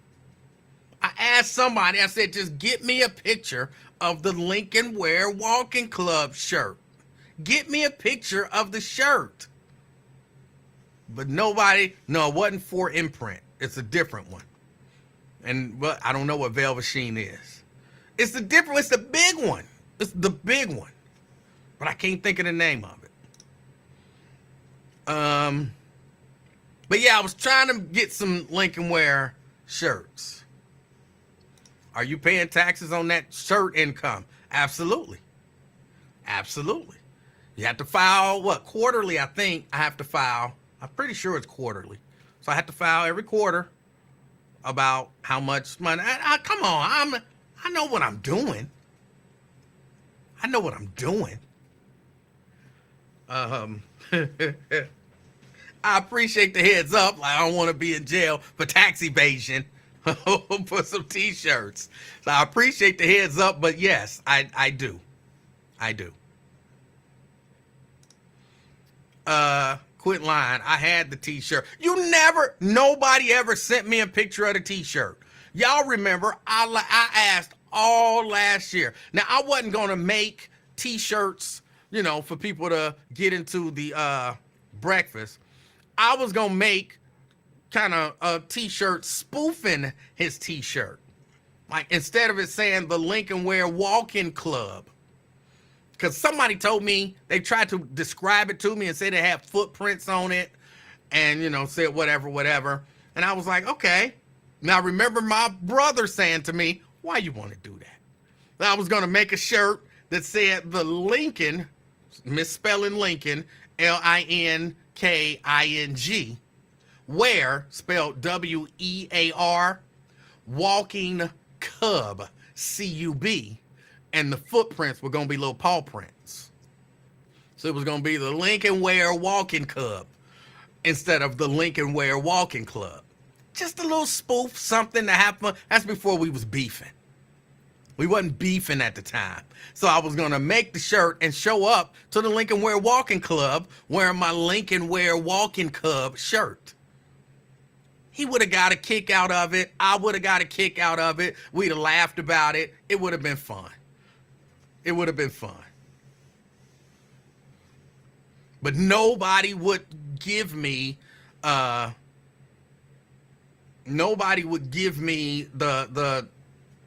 I asked somebody, I said, just get me a picture of the Lincoln Wear Walking Club shirt. Get me a picture of the shirt. But nobody, no, it wasn't for imprint. It's a different one. And well, I don't know what Velvet Sheen is. It's the big one. It's the big one. But I can't think of the name of it. But yeah, I was trying to get some Lincoln Wear shirts. Are you paying taxes on that shirt income? Absolutely. Absolutely. You have to file, what, quarterly, I think I have to file. I'm pretty sure it's quarterly. So I have to file every quarter about how much money. Come on, I know what I'm doing. I know what I'm doing. I appreciate the heads up. Like, I don't want to be in jail for tax evasion. For some t-shirts. So I appreciate the heads up, but yes, I do. I do. Quit lying. I had the t-shirt. Nobody ever sent me a picture of the t-shirt. Y'all remember, I asked all last year. Now, I wasn't going to make t-shirts, for people to get into the breakfast. I was going to make kind of a t-shirt spoofing his t-shirt. Like, instead of it saying the Lincoln Wear Walking Club. Because somebody told me, they tried to describe it to me and say they had footprints on it and, said whatever. And I was like, okay. Now, remember my brother saying to me, why you want to do that? I was going to make a shirt that said the Lincoln, misspelling Lincoln, Linking, Wear, spelled W-E-A-R, Walking Cub, C-U-B, and the footprints were going to be little paw prints. So it was going to be the Lincoln Wear Walking Cub instead of the Lincoln Wear Walking Club. Just a little spoof, something to have fun. That's before we was beefing. We wasn't beefing at the time. So I was going to make the shirt and show up to the Lincoln Wear Walking Club wearing my Lincoln Wear Walking Cub shirt. He would have got a kick out of it. I would have got a kick out of it. We'd have laughed about it. It would have been fun. It would have been fun. But nobody would give me the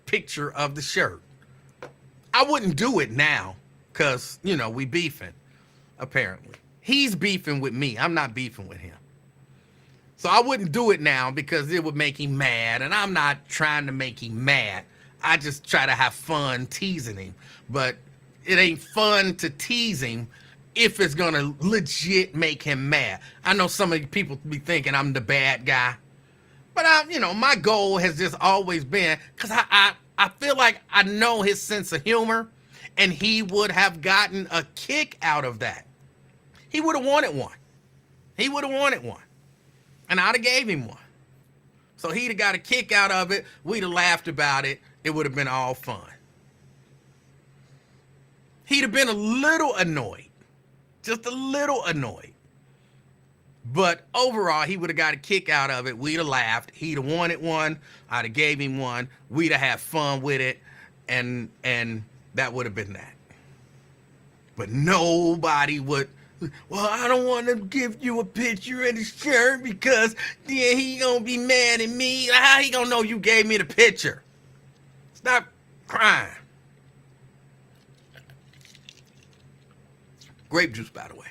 picture of the shirt. I wouldn't do it now because, we beefing, apparently. He's beefing with me. I'm not beefing with him. So I wouldn't do it now because it would make him mad, and I'm not trying to make him mad. I just try to have fun teasing him. But it ain't fun to tease him if it's going to legit make him mad. I know some of you people be thinking I'm the bad guy. But my goal has just always been, because I feel like I know his sense of humor, and he would have gotten a kick out of that. He would have wanted one. He would have wanted one. And I'd have gave him one. So he'd have got a kick out of it. We'd have laughed about it. It would have been all fun. He'd have been a little annoyed. Just a little annoyed. But overall, he would have got a kick out of it. We'd have laughed. He'd have wanted one. I'd have gave him one. We'd have had fun with it. And that would have been that. But nobody would, well, I don't want to give you a picture of the shirt because then he gonna be mad at me. How he gonna know you gave me the picture? Stop crying. Grape juice, by the way.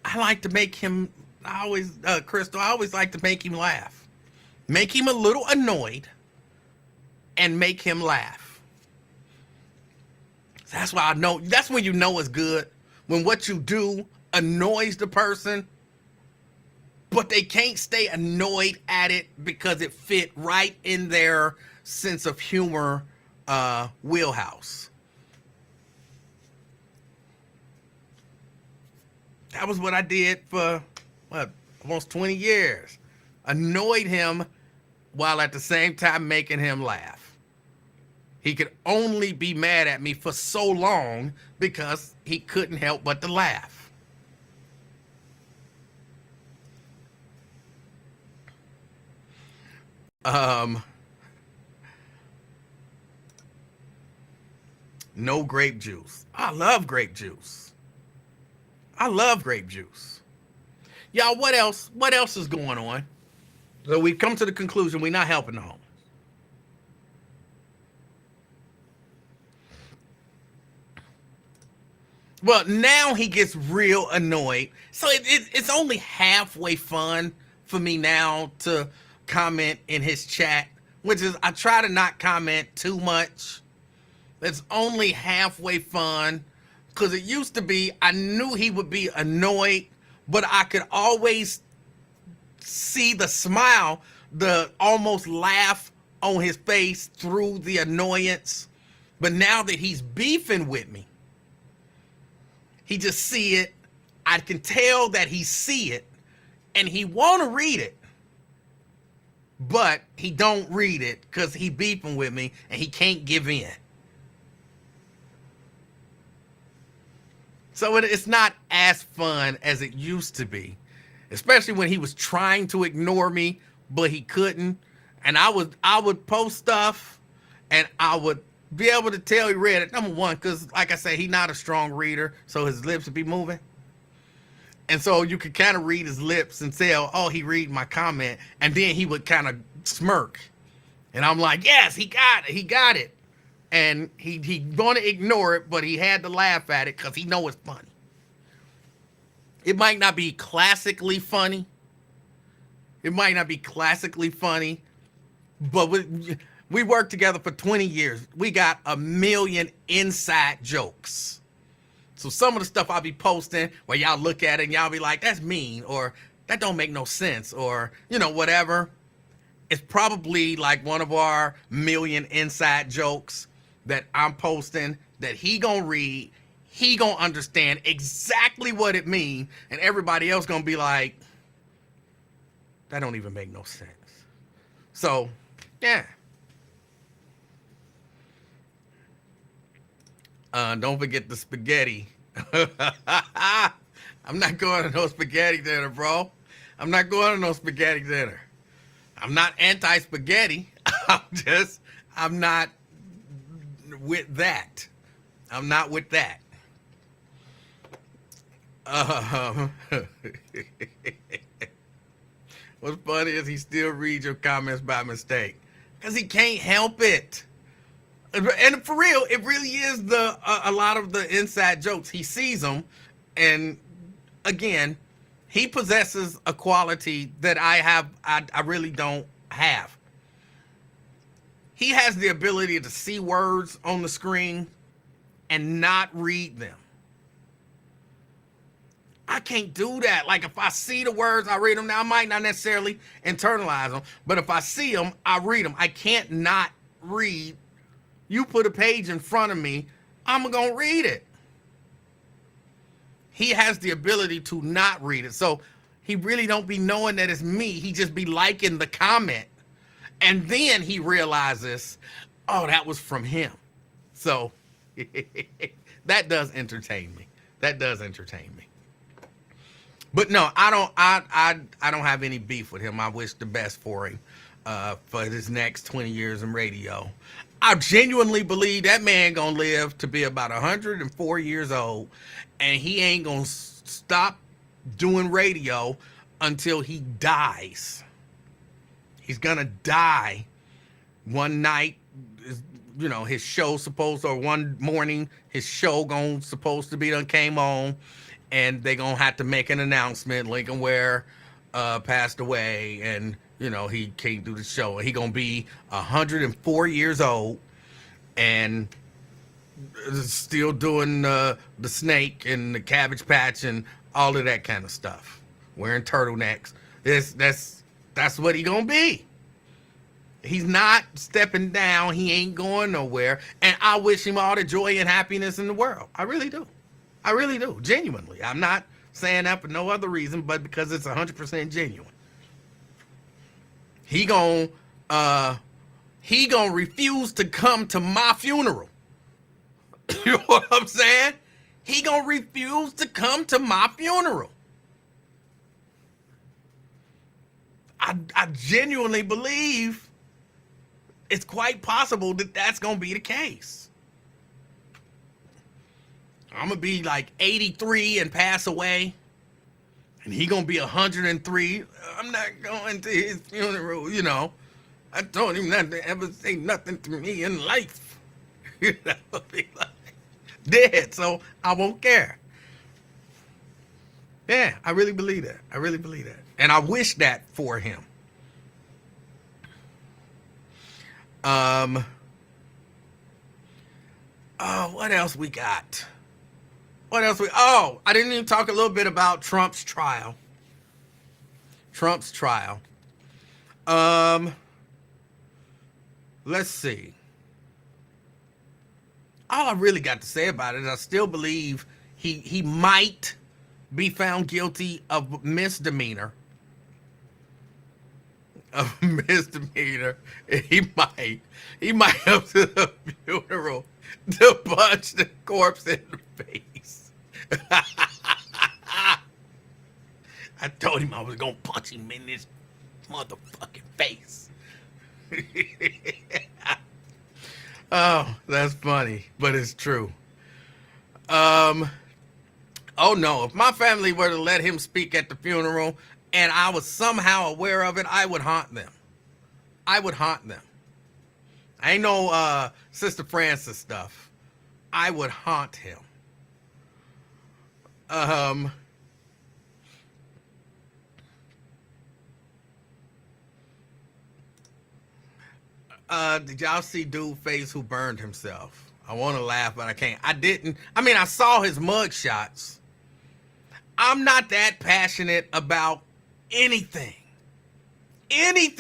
I like to make him, Crystal, I always like to make him laugh. Make him a little annoyed and make him laugh. That's why I know, that's when you know it's good. When what you do annoys the person, but they can't stay annoyed at it because it fit right in their sense of humor wheelhouse. That was what I did for, almost 20 years. Annoyed him while at the same time making him laugh. He could only be mad at me for so long because he couldn't help but to laugh. No grape juice. I love grape juice. I love grape juice. Y'all, what else? What else is going on? So we've come to the conclusion we're not helping the homeless. Well, now he gets real annoyed. So it's only halfway fun for me now to comment in his chat, which is I try to not comment too much. It's only halfway fun because it used to be I knew he would be annoyed, but I could always see the smile, the almost laugh on his face through the annoyance. But now that he's beefing with me, he just see it. I can tell that he see it and he want to read it, but he don't read it because he beefing with me and he can't give in. So it's not as fun as it used to be, especially when he was trying to ignore me, but he couldn't. And I would post stuff and I would be able to tell he read it. Number one, because like I say, he's not a strong reader, so his lips would be moving. And so you could kind of read his lips and tell, oh, he read my comment. And then he would kind of smirk. And I'm like, yes, he got it. He got it. And he going to ignore it, but he had to laugh at it because he know it's funny. It might not be classically funny. It might not be classically funny, but we worked together for 20 years. We got a million inside jokes. So some of the stuff I'll be posting where y'all look at it and y'all be like, that's mean, or that don't make no sense, or, you know, whatever. It's probably like one of our million inside jokes that I'm posting that he gonna read, he gonna understand exactly what it means, and everybody else gonna be like, that don't even make no sense. So, yeah. Don't forget the spaghetti. I'm not going to no spaghetti dinner, bro. I'm not going to no spaghetti dinner. I'm not anti-spaghetti. I'm not with that. I'm not with that. What's funny is he still reads your comments by mistake because he can't help it. And for real, it really is a lot of the inside jokes. He sees them, and again, he possesses a quality that I really don't have. He has the ability to see words on the screen and not read them. I can't do that. Like if I see the words, I read them. Now I might not necessarily internalize them, but if I see them, I read them. I can't not read. You put a page in front of me, I'm gonna read it. He has the ability to not read it. So he really don't be knowing that it's me. He just be liking the comment. And then he realizes, Oh, that was from him. So that does entertain me. That does entertain me. But no, I don't. I don't have any beef with him. I wish the best for him for his next 20 years in radio. I genuinely believe that man gonna live to be about 104 years old, and he ain't gonna stop doing radio until he dies. He's gonna die one night. You know, his show or one morning his show supposed to be done came on, and they gonna have to make an announcement. Lincoln Ware passed away, and you know he can't do the show. He gonna be 104 years old, and still doing the snake and the Cabbage Patch and all of that kind of stuff, wearing turtlenecks. That's what he gonna be. He's not stepping down. He ain't going nowhere. And I wish him all the joy and happiness in the world. I really do. I really do. Genuinely. I'm not saying that for no other reason, but because it's 100% genuine. He gonna refuse to come to my funeral. You know what I'm saying? He gonna refuse to come to my funeral. I genuinely believe it's quite possible that that's going to be the case. I'm going to be like 83 and pass away, and he going to be 103. I'm not going to his funeral, you know. I told him not to ever say nothing to me in life. You know, be like dead, so I won't care. Yeah, I really believe that. I really believe that. And I wish that for him. Oh, what else we got? I didn't even talk a little bit about Trump's trial. Let's see. All I really got to say about it is I still believe he might be found guilty of misdemeanor. He might have to the funeral to punch the corpse in the face. I told him I was gonna punch him in this motherfucking face. Oh, that's funny, but it's true. Oh no, if my family were to let him speak at the funeral and I was somehow aware of it, I would haunt them. I ain't no Sister Francis stuff. I would haunt him. Did y'all see dude face who burned himself? I want to laugh, but I can't. I didn't. I mean, I saw his mug shots. I'm not that passionate about anything that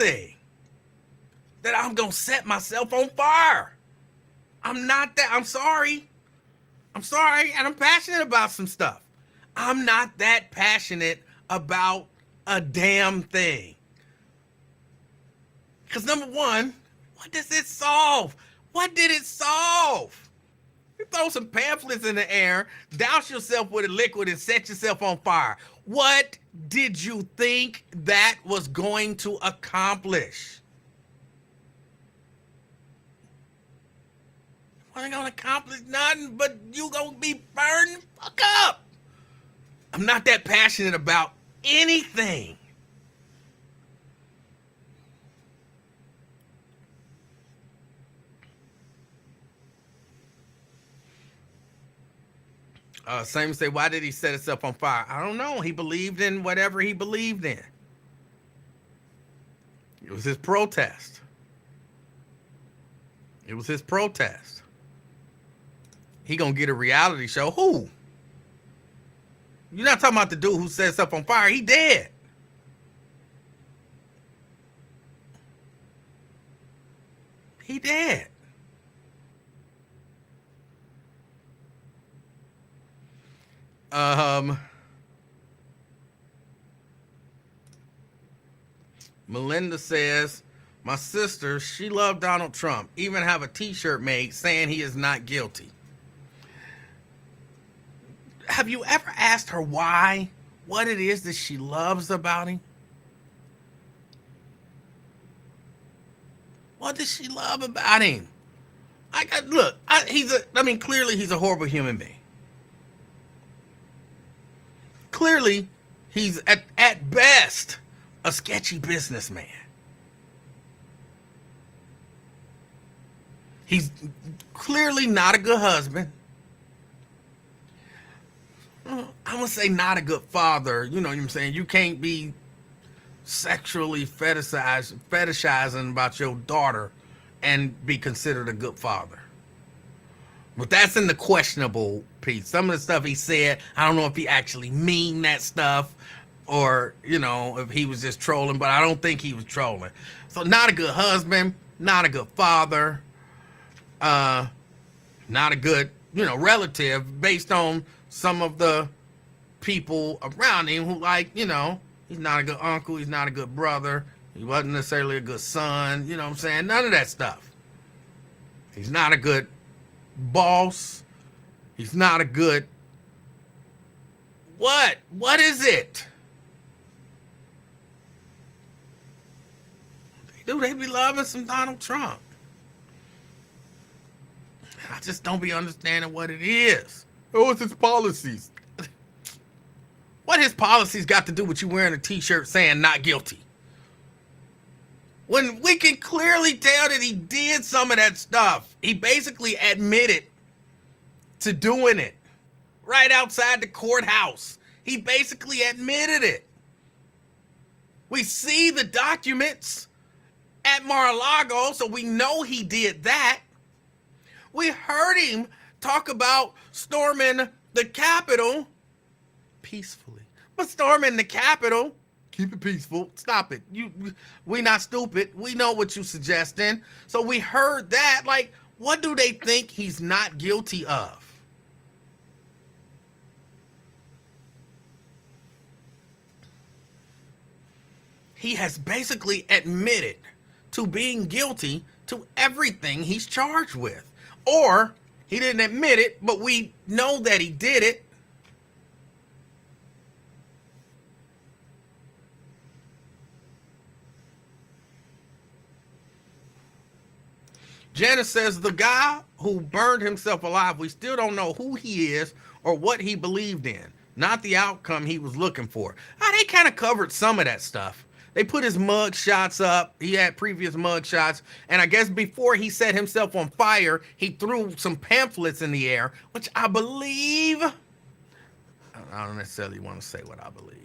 I'm going to set myself on fire. I'm not that. I'm sorry. And I'm passionate about some stuff. I'm not that passionate about a damn thing. Because number one, what does it solve? What did it solve? You throw some pamphlets in the air, douse yourself with a liquid, and set yourself on fire. What did you think that was going to accomplish? It wasn't going to accomplish nothing, but you going to be burned the fuck up. I'm not that passionate about anything. Same say, why did he set himself on fire? I don't know. He believed in whatever he believed in. It was his protest. He gonna get a reality show. Who? You're not talking about the dude who set himself on fire. He dead. He dead. Melinda says, My sister, she loved Donald Trump. Even have a t-shirt made saying he is not guilty. Have you ever asked her why? What it is that she loves about him? What does she love about him? Clearly he's a horrible human being. Clearly, he's at best a sketchy businessman. He's clearly not a good husband. I'm gonna say not a good father. You know what I'm saying? You can't be sexually fetishizing about your daughter and be considered a good father. But that's in the questionable piece. Some of the stuff he said, I don't know if he actually mean that stuff or, if he was just trolling, but I don't think he was trolling. So not a good husband, not a good father, not a good, relative based on some of the people around him who he's not a good uncle, he's not a good brother, he wasn't necessarily a good son, you know what I'm saying? None of that stuff. He's not a good boss. He's not a good... What? What is it? They be loving some Donald Trump. I just don't be understanding what it is. What's his policies? What his policies got to do with you wearing a t-shirt saying not guilty? When we can clearly tell that he did some of that stuff. He basically admitted to doing it right outside the courthouse. He basically admitted it. We see the documents at Mar-a-Lago, so we know he did that. We heard him talk about storming the Capitol peacefully. But storming the Capitol, keep it peaceful. Stop it. We not stupid. We know what you suggesting. So we heard that. Like, what do they think he's not guilty of? He has basically admitted to being guilty to everything he's charged with. Or he didn't admit it, but we know that he did it. Janice says the guy who burned himself alive, we still don't know who he is or what he believed in. Not the outcome he was looking for. They kind of covered some of that stuff. They put his mug shots up. He had previous mug shots. And I guess before he set himself on fire, he threw some pamphlets in the air, which I believe... I don't necessarily want to say what I believe.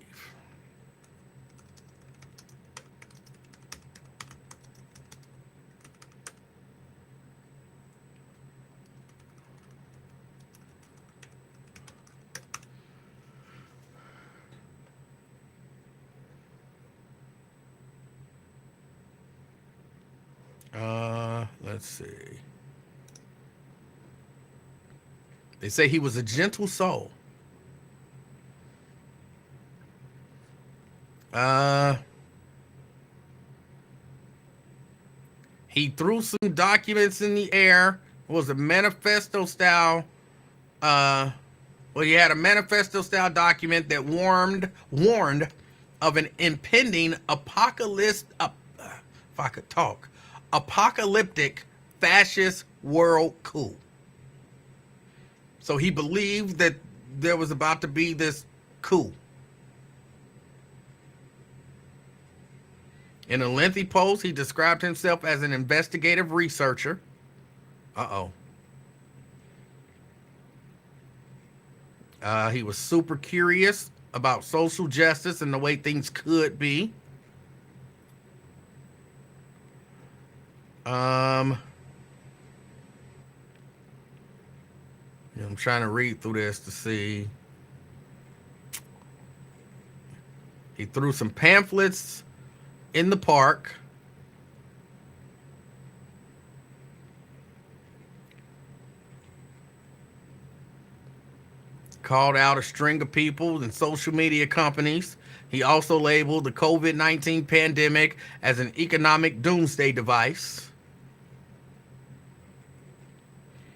Let's see. They say he was a gentle soul. He threw some documents in the air. It was a manifesto style. He had a manifesto style document that warned of an impending apocalyptic fascist world coup. So he believed that there was about to be this coup. In a lengthy post, he described himself as an investigative researcher. He was super curious about social justice and the way things could be. I'm trying to read through this to see. He threw some pamphlets in the park. called out a string of people and social media companies. He also labeled the COVID-19 pandemic as an economic doomsday device.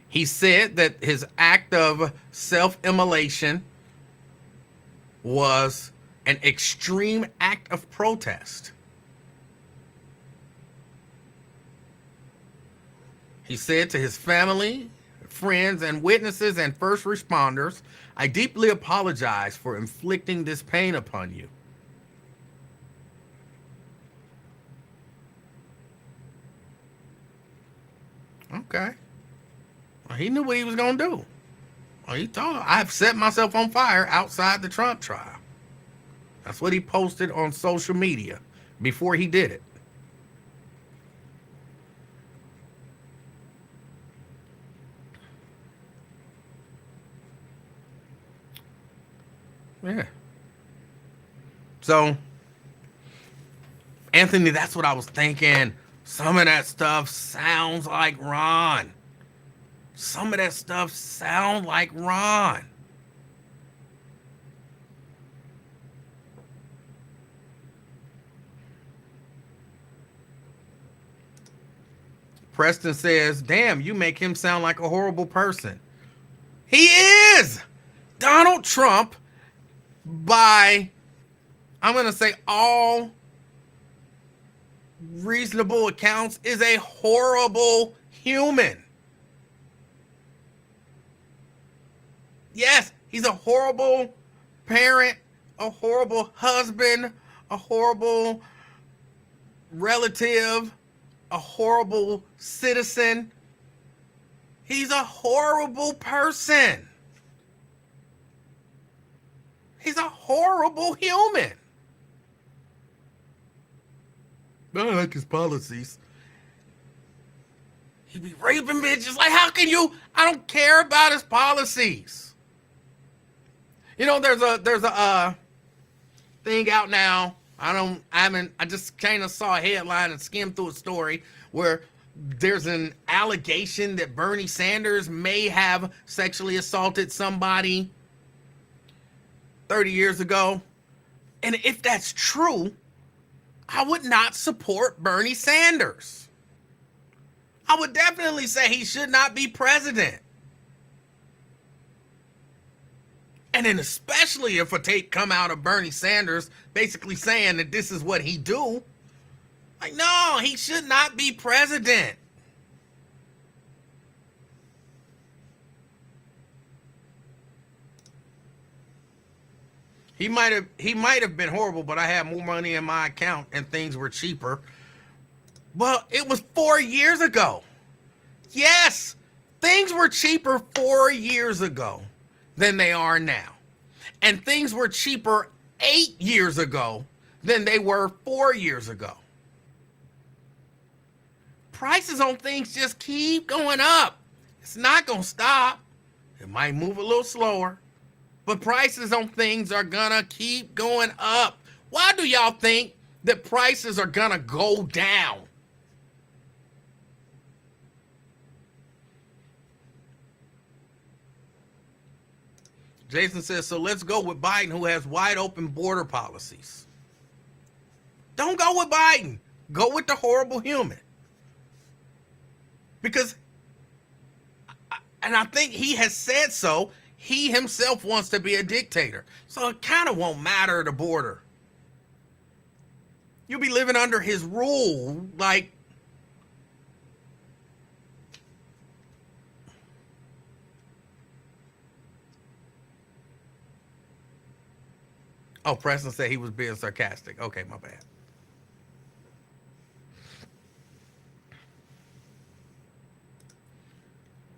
He said that his act of self-immolation was an extreme act of protest. He said to his family, friends, and witnesses and first responders, "I deeply apologize for inflicting this pain upon you." Okay. Well, he knew what he was going to do. Well, he told him, "I've set myself on fire outside the Trump trial." That's what he posted on social media before he did it. Yeah. So, Anthony, that's what I was thinking. Some of that stuff sounds like Ron. Some of that stuff sounds like Ron. Preston says, "Damn, you make him sound like a horrible person." He is! Donald Trump, by, I'm going to say, all reasonable accounts, is a horrible human. Yes, he's a horrible parent, a horrible husband, a horrible relative, a horrible citizen. He's a horrible person. He's a horrible human. I don't like his policies. He be raping bitches. Like, how can you? I don't care about his policies. You know, there's a thing out now. I just kind of saw a headline and skimmed through a story where there's an allegation that Bernie Sanders may have sexually assaulted somebody 30 years ago. And if that's true, I would not support Bernie Sanders. I would definitely say he should not be president. And then especially if a tape come out of Bernie Sanders basically saying that this is what he do. Like, no, he should not be president. He might have been horrible, but I had more money in my account and things were cheaper. Well, it was 4 years ago. Yes, things were cheaper 4 years ago than they are now. And things were cheaper 8 years ago than they were 4 years ago. Prices on things just keep going up. It's not going to stop. It might move a little slower, but prices on things are going to keep going up. Why do y'all think that prices are going to go down? Jason says, so let's go with Biden, who has wide open border policies. Don't go with Biden. Go with the horrible human. Because, and I think he has said so, he himself wants to be a dictator. So it kind of won't matter the border. You'll be living under his rule, like, oh, Preston said he was being sarcastic. Okay, my bad.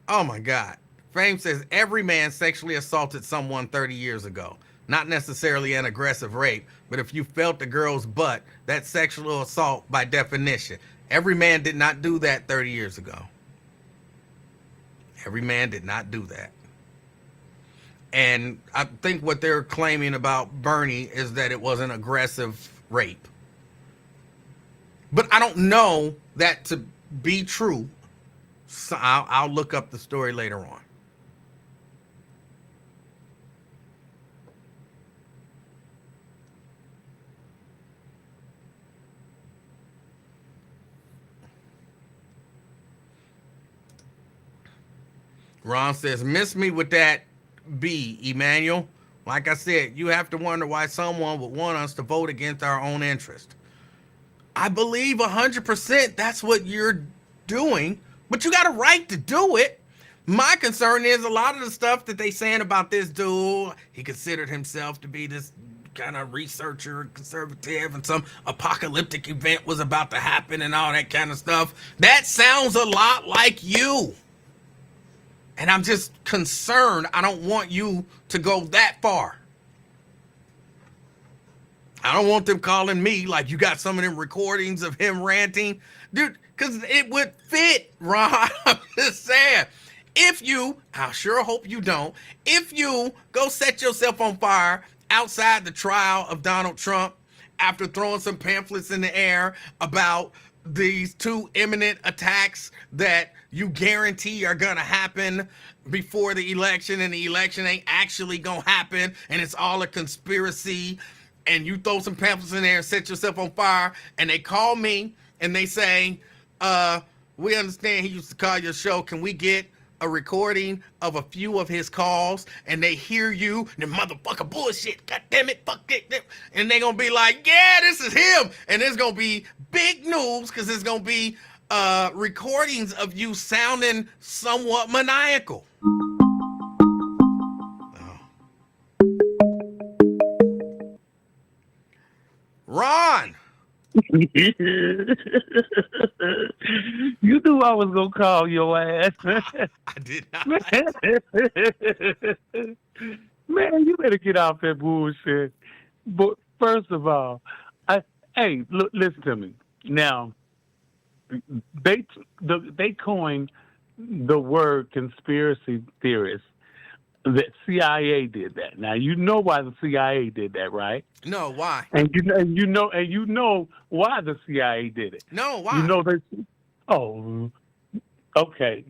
Oh my God. Fame says every man sexually assaulted someone 30 years ago. Not necessarily an aggressive rape, but if you felt the girl's butt, that's sexual assault by definition. Every man did not do that 30 years ago. Every man did not do that. And I think what they're claiming about Bernie is that it was an aggressive rape. But I don't know that to be true. So I'll look up the story later on. Ron says, miss me with that B, Emanuel. Like I said, you have to wonder why someone would want us to vote against our own interest. I believe 100% that's what you're doing, but you got a right to do it. My concern is a lot of the stuff that they saying about this dude, he considered himself to be this kind of researcher, conservative, and some apocalyptic event was about to happen and all that kind of stuff. That sounds a lot like you. And I'm just concerned. I don't want you to go that far. I don't want them calling me like you got some of them recordings of him ranting. Dude, because it would fit, Ron. I'm just saying. If you, I sure hope you don't, if you go set yourself on fire outside the trial of Donald Trump after throwing some pamphlets in the air about these two imminent attacks that you guarantee are going to happen before the election, and the election ain't actually going to happen, and it's all a conspiracy, and you throw some pamphlets in there and set yourself on fire, and they call me and they say, we understand he used to call your show. Can we get a recording of a few of his calls? And they hear you, the motherfucker bullshit, god damn it, fuck it, and they gonna be like, yeah, this is him, and it's gonna be big news because it's gonna be recordings of you sounding somewhat maniacal. Ron. You knew I was gonna call your ass. I did not. Man, you better get off that bullshit. But first of all, look, listen to me. Now, they coined the word conspiracy theorist. The CIA did that. Now you know why the CIA did that, right? No, why? And you know why the CIA did it. No, why? You know they. Oh, okay.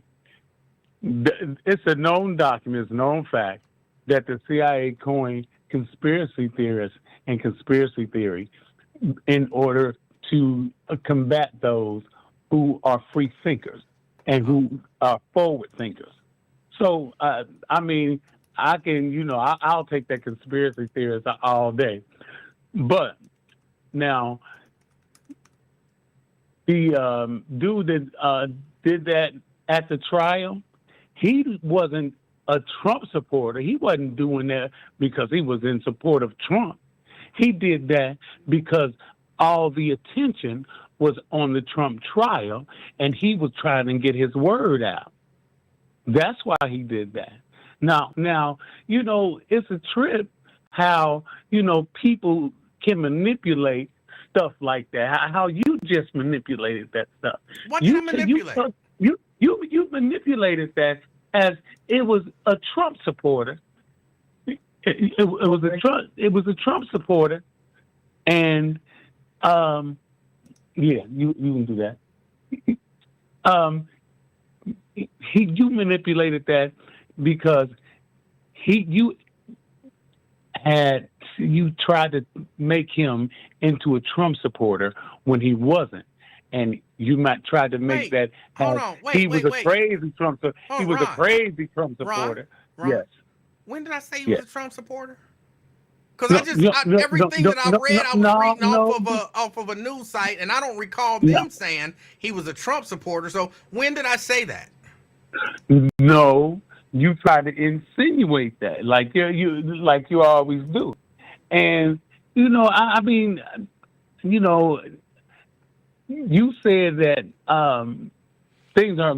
It's a known document, it's a known fact that the CIA coined conspiracy theorists and conspiracy theory in order to combat those who are free thinkers and who are forward thinkers. So, I mean, I can, I'll take that conspiracy theorist all day. But now, the dude that did that at the trial, he wasn't a Trump supporter. He wasn't doing that because he was in support of Trump. He did that because all the attention was on the Trump trial, and he was trying to get his word out. That's why he did that. Now, it's a trip how, people can manipulate stuff like that. How you just manipulated that stuff. What did I manipulate? You manipulated that as it was a Trump supporter. It was a Trump supporter, and you can do that. You manipulated that because you tried to make him into a Trump supporter when he wasn't, and you might try to make that he was a crazy Trump supporter. Ron, yes. When did I say he was a Trump supporter? Because everything that I read, I was reading off of a news site, and I don't recall them saying he was a Trump supporter. So when did I say that? No, you try to insinuate that, like you always do, and I mean, you said that things are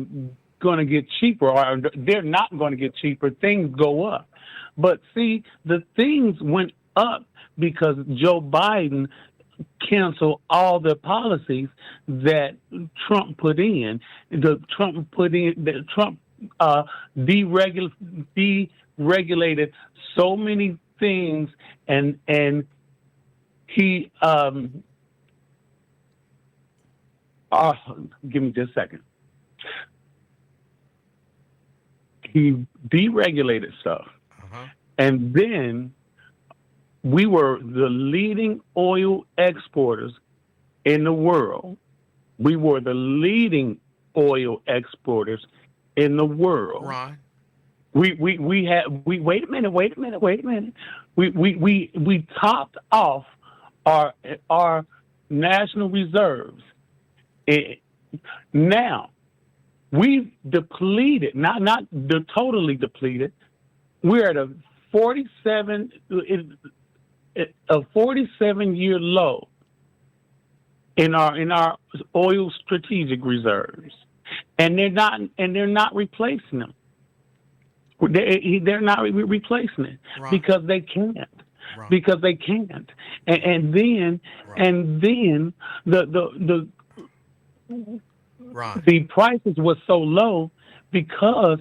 going to get cheaper, or they're not going to get cheaper. Things go up, but see, the things went up because Joe Biden canceled all the policies that Trump put in. Trump deregulated so many things, and he give me just a second. He deregulated stuff, and then we were the leading oil exporters in the world. We were the leading oil exporters in the world. Ron, We had wait a minute. We topped off our national reserves. Now we've depleted, not totally depleted. We're at a 47-year low in our oil strategic reserves, and they're not replacing them. They're not replacing it Right. because they can't. Right. Because they can't, and then Right. the prices were so low because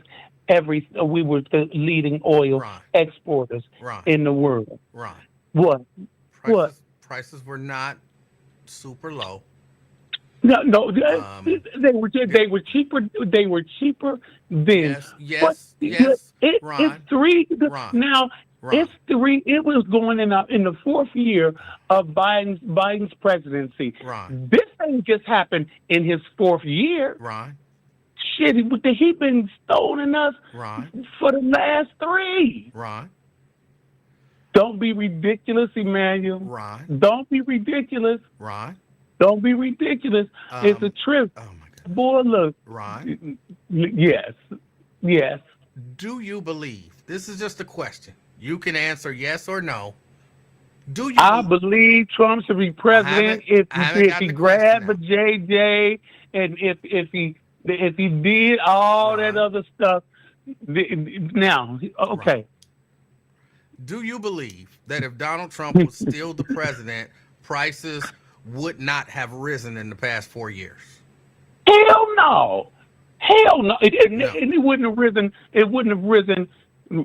we were the leading oil Right. exporters Right. in the world. Right. What? Prices were not super low. No, Um, they were cheaper. They were cheaper then. Yes. Ron. It's three Ron. now. Ron. It's three. It was going in the fourth year of Biden's presidency. Ron. This thing just happened in his fourth year. Ron. Shit, he been stoning us Ron. for the last three. Ron. Don't be ridiculous, Emanuel. Ron. Don't be ridiculous. Ron. Don't be ridiculous. It's a trip. Oh my God. Boy, look. Ron. Yes. Do you believe? This is just a question. You can answer yes or no. Do you? I believe Trump should be president if he grabbed a JJ and if he did all that other stuff. Now, okay. Right. Do you believe that if Donald Trump was still the president, prices would not have risen in the past 4 years? Hell no. No. And it wouldn't have risen. It wouldn't have risen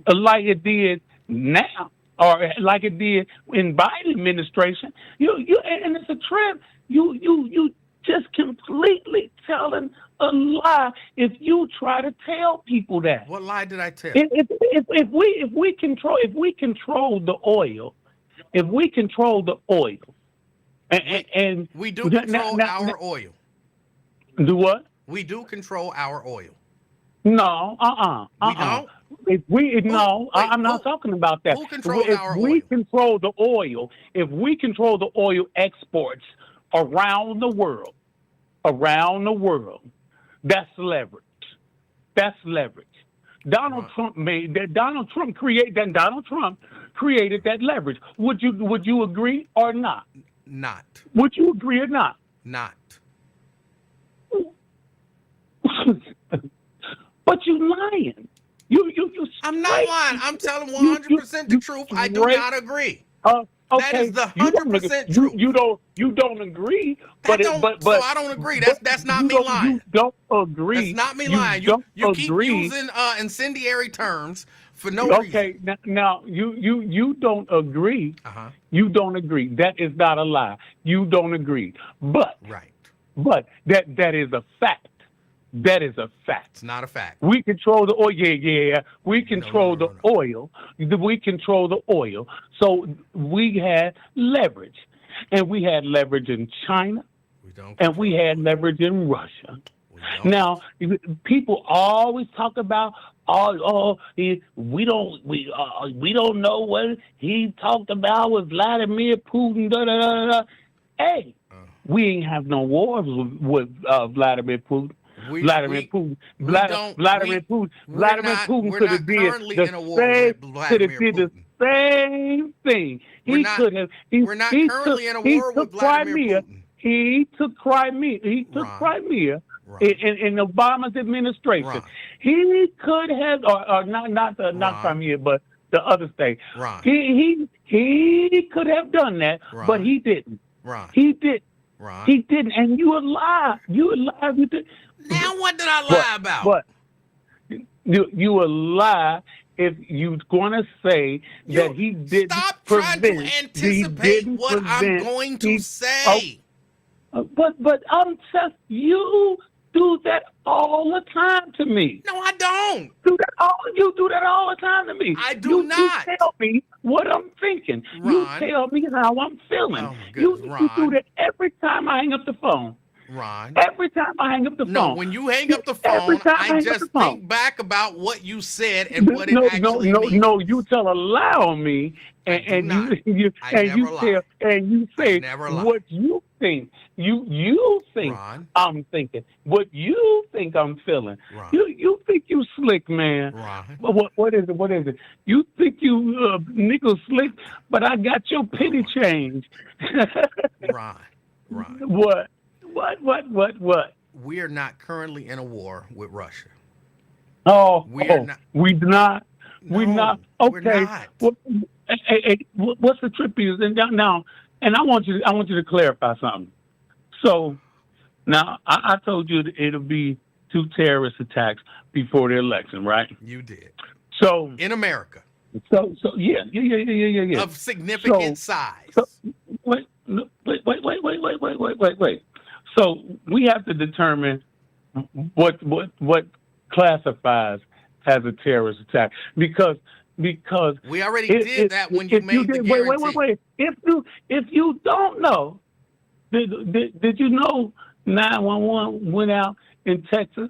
like it did now, or like it did in Biden administration. And it's a trip. You just completely telling a lie if you try to tell people that. What lie did I tell? If we control the oil, and we do control our oil. Do what? We do control our oil. No, We don't? I'm not talking about that. Who controls our If we oil? control the oil, if we control the oil exports around the world, that's leverage. Donald Trump created that leverage. Would you agree or not? Not. Would you agree or not? Not. But you lying. You I'm not lying. I'm telling 100% the truth. I do not agree. Okay. That is the 100% truth. You don't agree, So I don't agree. That's not me lying. You don't agree. That's not me lying. You keep using incendiary terms for no reason. Okay, now you don't agree. Uh-huh. You don't agree. That is not a lie. You don't agree. But that is a fact. That is a fact. It's not a fact. We control the oil. Yeah. We control the oil. We control the oil. So we had leverage. And we had leverage in China. And we had leverage in Russia. Now, people always talk about, we don't know what he talked about with Vladimir Putin. Da, da, da, da. Hey, we ain't have no wars with Vladimir Putin. Vladimir Putin could have did the same thing. We're not currently in a war with Vladimir Putin. He took Crimea. In Obama's administration. Right. He could have, or not Crimea, but the other state. Right. He could have done that, but he didn't. Right. He didn't. Right. He didn't, and you a lie. You a lie. Now what did I lie about? But you a lie if you're going to say that he didn't stop prevent. Trying to anticipate what I'm going to say. But I'm just you do that all the time to me. No, I don't. You do that all the time to me. I do not. You tell me what I'm thinking. Ron. You tell me how I'm feeling. Oh my goodness, you do that every time I hang up the phone. Ron. Every time I hang up the No, phone. when you hang up the Every phone, time I I hang up just the phone. think back about what you said and what it No, actually means. you tell a lie on me, I do and not. you I and never you lie. tell and you I say never lie. what you think. You think Ron. I'm thinking. What you think I'm feeling. Ron. You think you slick, man. Ron. What is it? What is it? You think you nickel slick, but I got your penny change. Ron. Ron. What? We are not currently in a war with Russia. Oh, We're not. we not. We're No, not. we're Okay. not. What's the trip is? And now, and I want you to clarify something. So now I told you that it'll be 2 terrorist attacks before the election, right? You did. So In America. So yeah. Of significant size. So wait. So we have to determine what classifies as a terrorist attack because We already did that when you made the guarantee. Wait. If you don't know, did you know 911 went out in Texas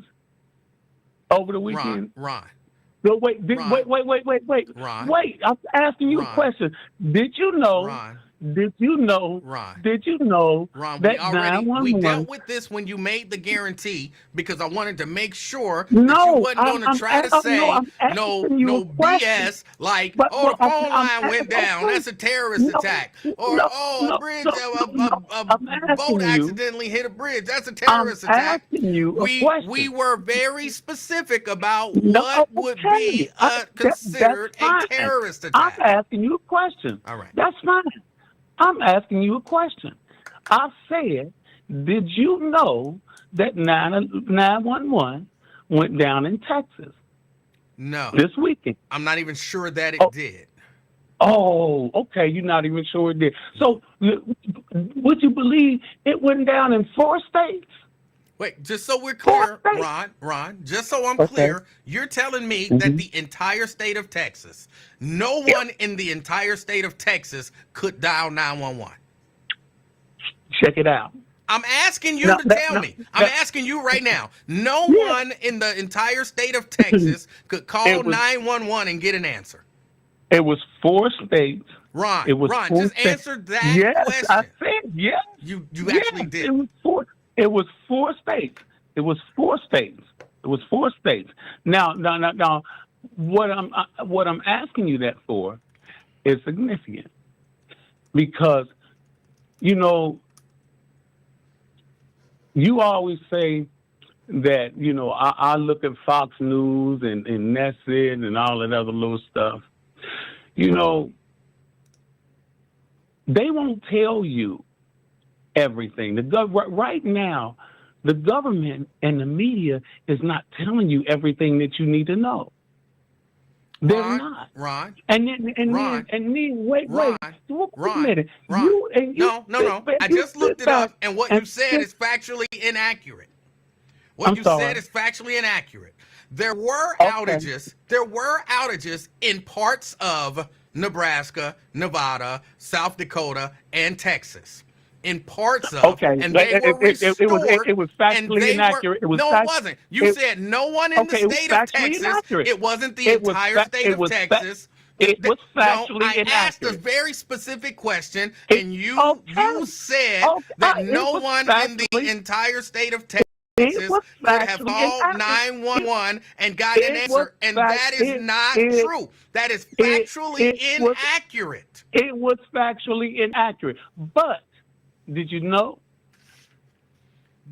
over the weekend? Ron. No, wait. Ron. Wait, I'm asking you a question. Did you know? Ron. Did you know? Ron. Did you know Ron, that we 911? dealt with this when you made the guarantee because I wanted to make sure that No, you wasn't going to try to say I'm asking you no a question. BS like, But the phone I'm line went down. That's a terrorist attack. Or, a bridge, a boat accidentally hit a bridge. That's a terrorist attack. Asking you a question. We were very specific about No, what would be considered that's a terrorist I'm attack. asking you a question. All right. That's fine. I'm asking you a question. I said, did you know that 911 went down in Texas No. this weekend? I'm not even sure that it did. Oh, okay. You're not even sure it did. So would you believe it went down in 4 states? Wait, just so we're clear, Four states. Ron, just so I'm Okay. clear, you're telling me that the entire state of Texas, no one in the entire state of Texas could dial 911. Check it out. I'm asking you to tell me. I'm asking you right now. No one in the entire state of Texas could call 911 and get an answer. It was 4 states. Ron, It was Ron, 4 just states. answer that Yes, question. I said yes. You Yes, actually did. It was 4 states. It was 4 states. It was 4 states. Now, what I'm asking you that for is significant because, you always say that, I look at Fox News and that's it and all that other little stuff. They won't tell you everything. Right now, the government and the media is not telling you everything that you need to know. They're not. Ron. And then wait Ron. a minute. Ron. No. I just looked it up, and what you and said is factually inaccurate. What you said is factually inaccurate. There were outages. There were outages in parts of Nebraska, Nevada, South Dakota, and Texas. In parts of, and they were restored. It was factually inaccurate. It wasn't. You said no one in the state of Texas. Inaccurate. It wasn't the entire state of Texas. It was factually I asked a inaccurate. very specific question, and you said that no one in the entire state of Texas could have called 911 and got an answer, and that is not true. That is factually inaccurate. It was factually inaccurate. But did you know?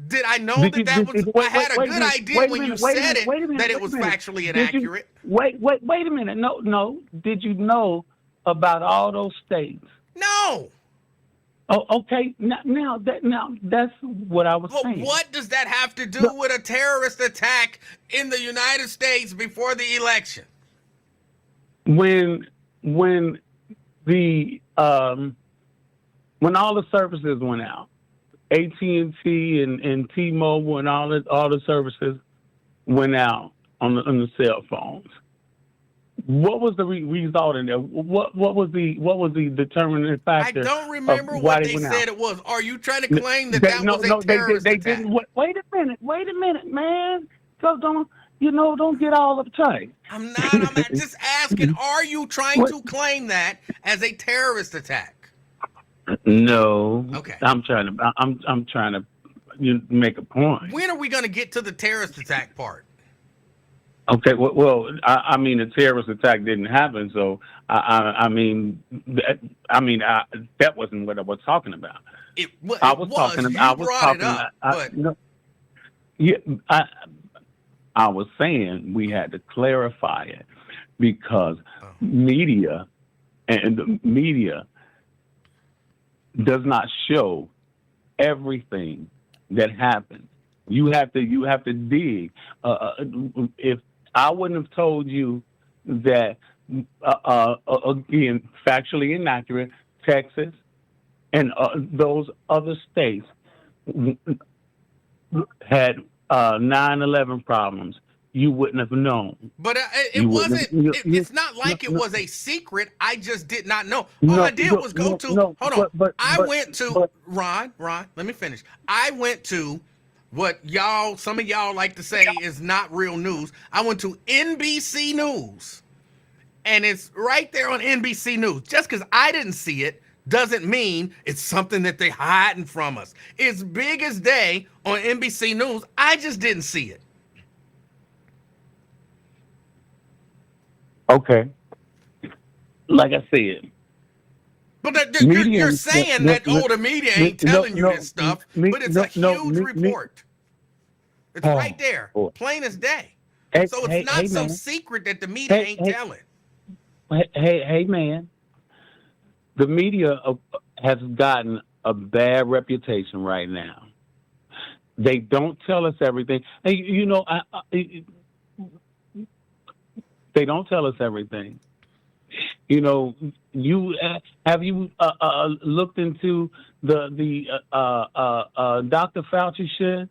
Did I know that was? I had a good idea when you said it that it was factually inaccurate. Wait a minute. No. Did you know about all those states? No. Oh, okay. Now that's what I was saying. What does that have to do with a terrorist attack in the United States before the election? When all the services went out, AT&T and T-Mobile and all the services went out on the cell phones. What was the result in there? What was the determining I factor? don't remember of why what they went out? said it was. Are you trying to claim that that No, was a no, terrorist they attack? didn't. Wait a minute, man. So don't get all uptight. I'm not. I'm not just asking. Are you trying What? to claim that as a terrorist attack? No. Okay. I'm trying to make a point. When are we going to get to the terrorist attack part? Okay. Well, I mean, the terrorist attack didn't happen, so I mean, that wasn't what I was talking about. I was talking about. No, yeah, I was saying we had to clarify it because media and the media does not show everything that happens. You have to dig. If I wouldn't have told you that, again, factually inaccurate, Texas and those other states had 9/11 problems, you wouldn't have known. But it wasn't. It's not like it was a secret. I just did not know. All I did was go to. Hold on. I went to Ron. Let me finish. I went to what some of y'all like to say is not real news. I went to NBC News, and it's right there on NBC News. Just because I didn't see it doesn't mean it's something that they're hiding from us. It's big as day on NBC News. I just didn't see it. Okay. Like I said. But you're saying that the media ain't telling you this stuff, but it's a huge report. It's right there, plain as day. So it's not some secret that the media ain't telling. Hey, man. The media has gotten a bad reputation right now. They don't tell us everything. Hey, they don't tell us everything. Have you looked into the Dr. Fauci shit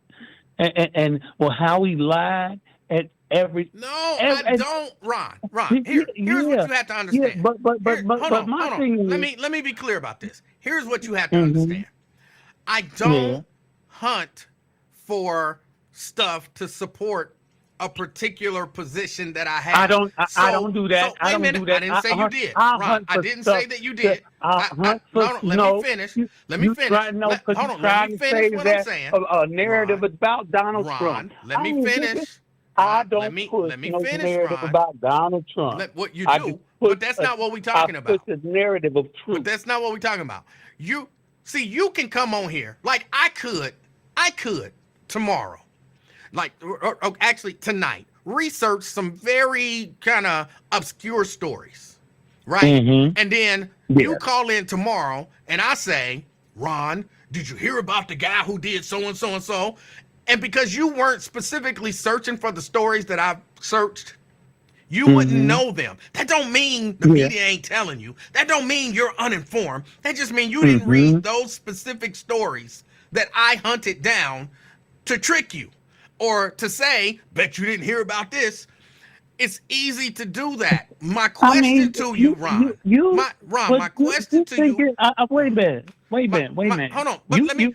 and how he lied at every. No, I don't, Ron. Here's what you have to understand. Yeah, but my thing is, let me be clear about this. Here's what you have to understand. I don't hunt for stuff to support a particular position that I have. I don't do that. I don't do that. I didn't say you did. Ron, I didn't say that you did. Let me finish. Let me finish. Hold on. Let me finish what I'm saying. A narrative about Donald Trump. Let me finish. I don't push no narrative about Donald Trump. What you do, but that's not what we're talking about. I push the narrative of truth. But that's not what we're talking about. You can come on here like I could tomorrow. Like, or actually tonight, research some very kind of obscure stories, right? And then you call in tomorrow and I say, Ron, did you hear about the guy who did so and so and so? And because you weren't specifically searching for the stories that I've searched, you wouldn't know them. That don't mean the media ain't telling you. That don't mean you're uninformed. That just means you didn't read those specific stories that I hunted down to trick you. Or to say, bet you didn't hear about this. It's easy to do that. My question to you, Ron. My question to you. Wait a minute. Hold on. But let me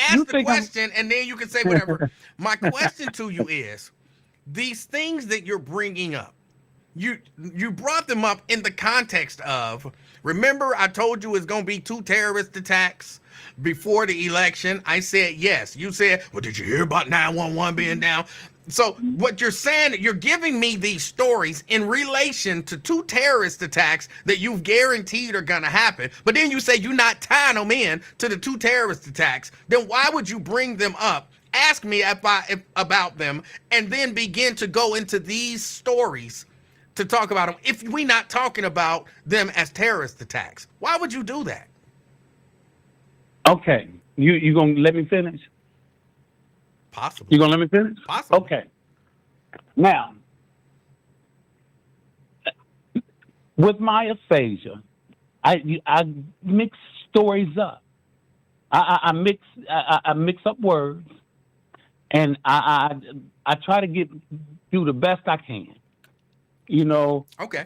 ask the question, and then you can say whatever. My question to you is, these things that you're bringing up, you brought them up in the context of, remember I told you it's going to be 2 terrorist attacks before the election. I said yes. You said, well, did you hear about 911 being down? So what you're saying, you're giving me these stories in relation to 2 terrorist attacks that you've guaranteed are going to happen. But then you say you're not tying them in to the 2 terrorist attacks. Then why would you bring them up? Ask me about them and then begin to go into these stories to talk about them if we're not talking about them as terrorist attacks. Why would you do that? Okay. You gonna let me finish? Possibly. You gonna let me finish? Possibly. Okay. Now, with my aphasia, I mix stories up. I mix up words, and I try to do the best I can. Okay.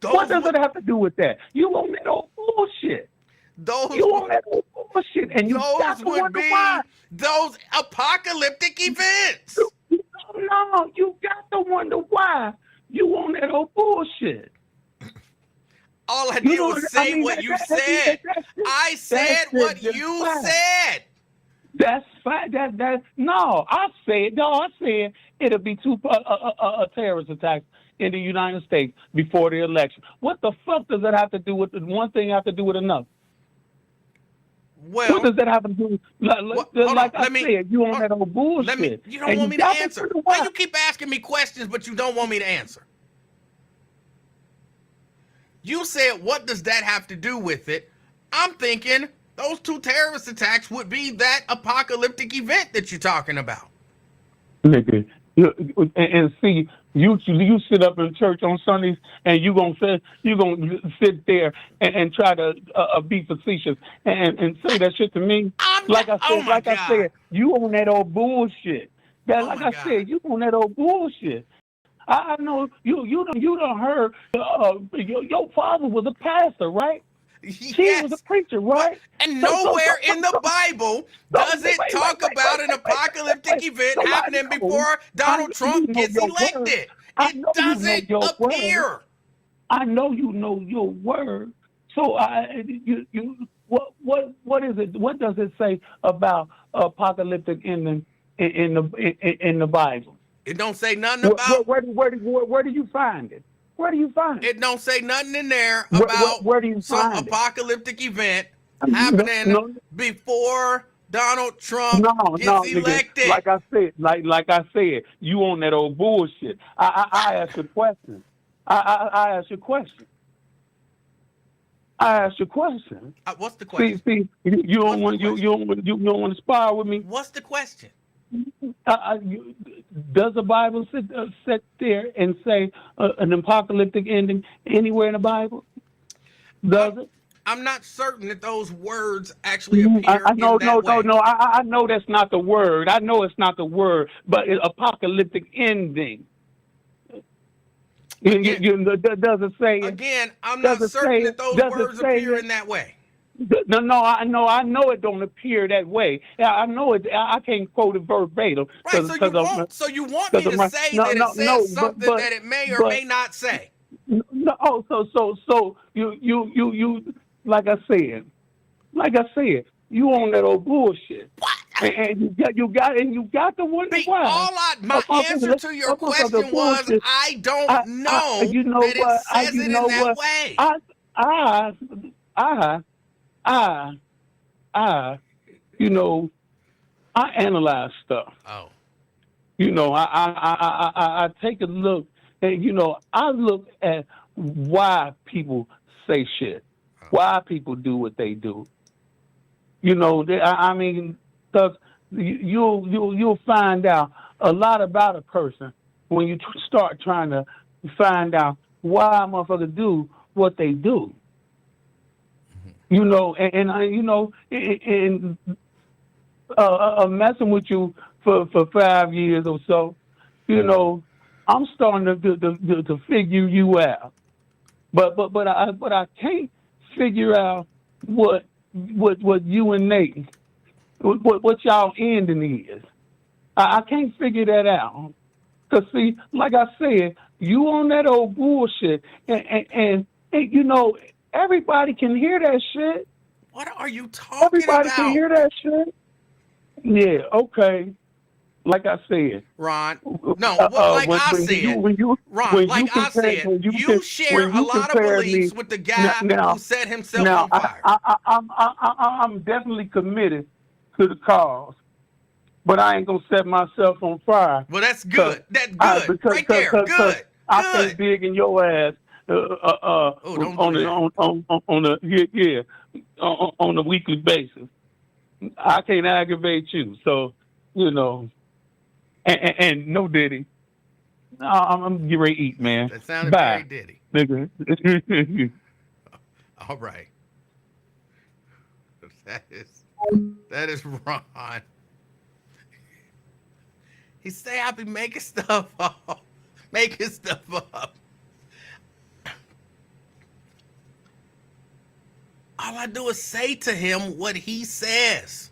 What does it have to do with that? You on that old bullshit. You on that old bullshit, and you got to wonder why. Those apocalyptic events. No, you got to wonder why you on that old bullshit. All I did was say what you said. I said what you said. That's fine. I said it'll be two terrorist attacks in the United States before the election. What the fuck does that have to do with one thing? Have to do with another? Well, what does that have to do? Like I said, you on that old bullshit. You don't want me to answer. Why you keep asking me questions, but you don't want me to answer? You said, what does that have to do with it? I'm thinking those two terrorist attacks would be that apocalyptic event that you're talking about. Nigga, and see, you sit up in church on Sundays and you gonna sit there and try to be facetious and say that shit to me. I said, you on that old bullshit. I said, you on that old bullshit. I know you done heard your father was a pastor, right? Yes. He was a preacher, right? And nowhere in the Bible does it talk about an apocalyptic event happening before Donald Trump gets elected. It doesn't appear. I know you know your word. So what is it? What does it say about apocalyptic ending in the Bible? It don't say nothing about. Where do you find it? Where do you find it? It don't say nothing in there about where do you some find apocalyptic event happening before Donald Trump gets elected. Nigga, like I said, you on that old bullshit. I ask you a question. I ask you a question. What's the question? See, you don't want to spar with me. What's the question? Does the Bible sit there and say an apocalyptic ending anywhere in the Bible? Does it? I'm not certain that those words actually appear I know that's not the word. I know it's not the word, but it's apocalyptic ending. Does it say? Again, I'm not certain that those words appear in that way. No, I know it don't appear that way. I know it. I can't quote it verbatim. Right. So you want me to say that it says something that it may or may not say. No. So you like I said, you on that old bullshit. What? And you got to wonder why. My answer to your question was I don't know that it says it in that way. I analyze stuff. Oh. I take a look and, I look at why people say shit, why people do what they do. Because you'll find out a lot about a person when you start trying to find out why motherfuckers do what they do. Messing with you for 5 years or so, I'm starting to figure you out. But I can't figure out what you and Nate, what y'all ending is. I can't figure that out. Cause see, like I said, you on that old bullshit, and everybody can hear that shit. What are you talking Everybody about? can hear that shit. Yeah, okay. Like I said, Ron. No, you share a lot of beliefs with the guy who set himself on fire. I'm definitely committed to the cause, but I ain't gonna set myself on fire. Well, that's good. That's good. Right there. Good. I can't dig in your ass on a weekly basis. I can't aggravate you, so and no Diddy. I'm getting ready to eat, man. That sounded Bye, very Diddy. Nigga. All right. That is Ron. He say I be making stuff up. all I do is say to him what he says.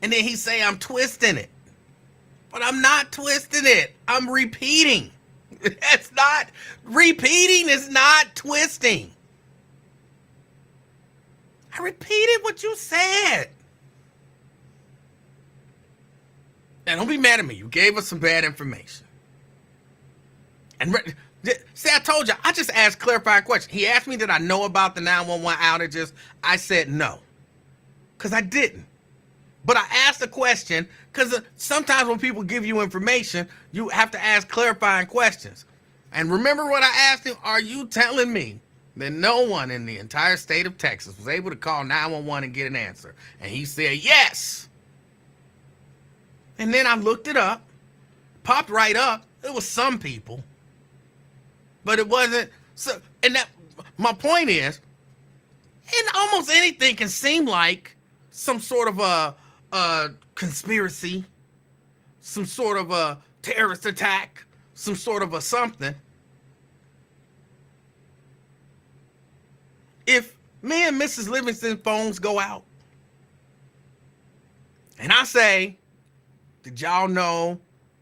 And then he say I'm twisting it. But I'm not twisting it. I'm repeating. That's not, repeating is not twisting. I repeated what you said. Now, don't be mad at me. You gave us some bad information. And see, I told you, I just asked clarifying questions. He asked me, did I know about the 911 outages? I said no, because I didn't. But I asked a question, because sometimes when people give you information, you have to ask clarifying questions. And remember what I asked him? Are you telling me that no one in the entire state of Texas was able to call 911 and get an answer? And he said, yes. And then I looked it up, popped right up. It was some people, but it wasn't. So, and that, my point is, and almost anything can seem like some sort of a conspiracy, some sort of a terrorist attack, some sort of a something. If me and Mrs. Livingston's phones go out, and I say, did y'all know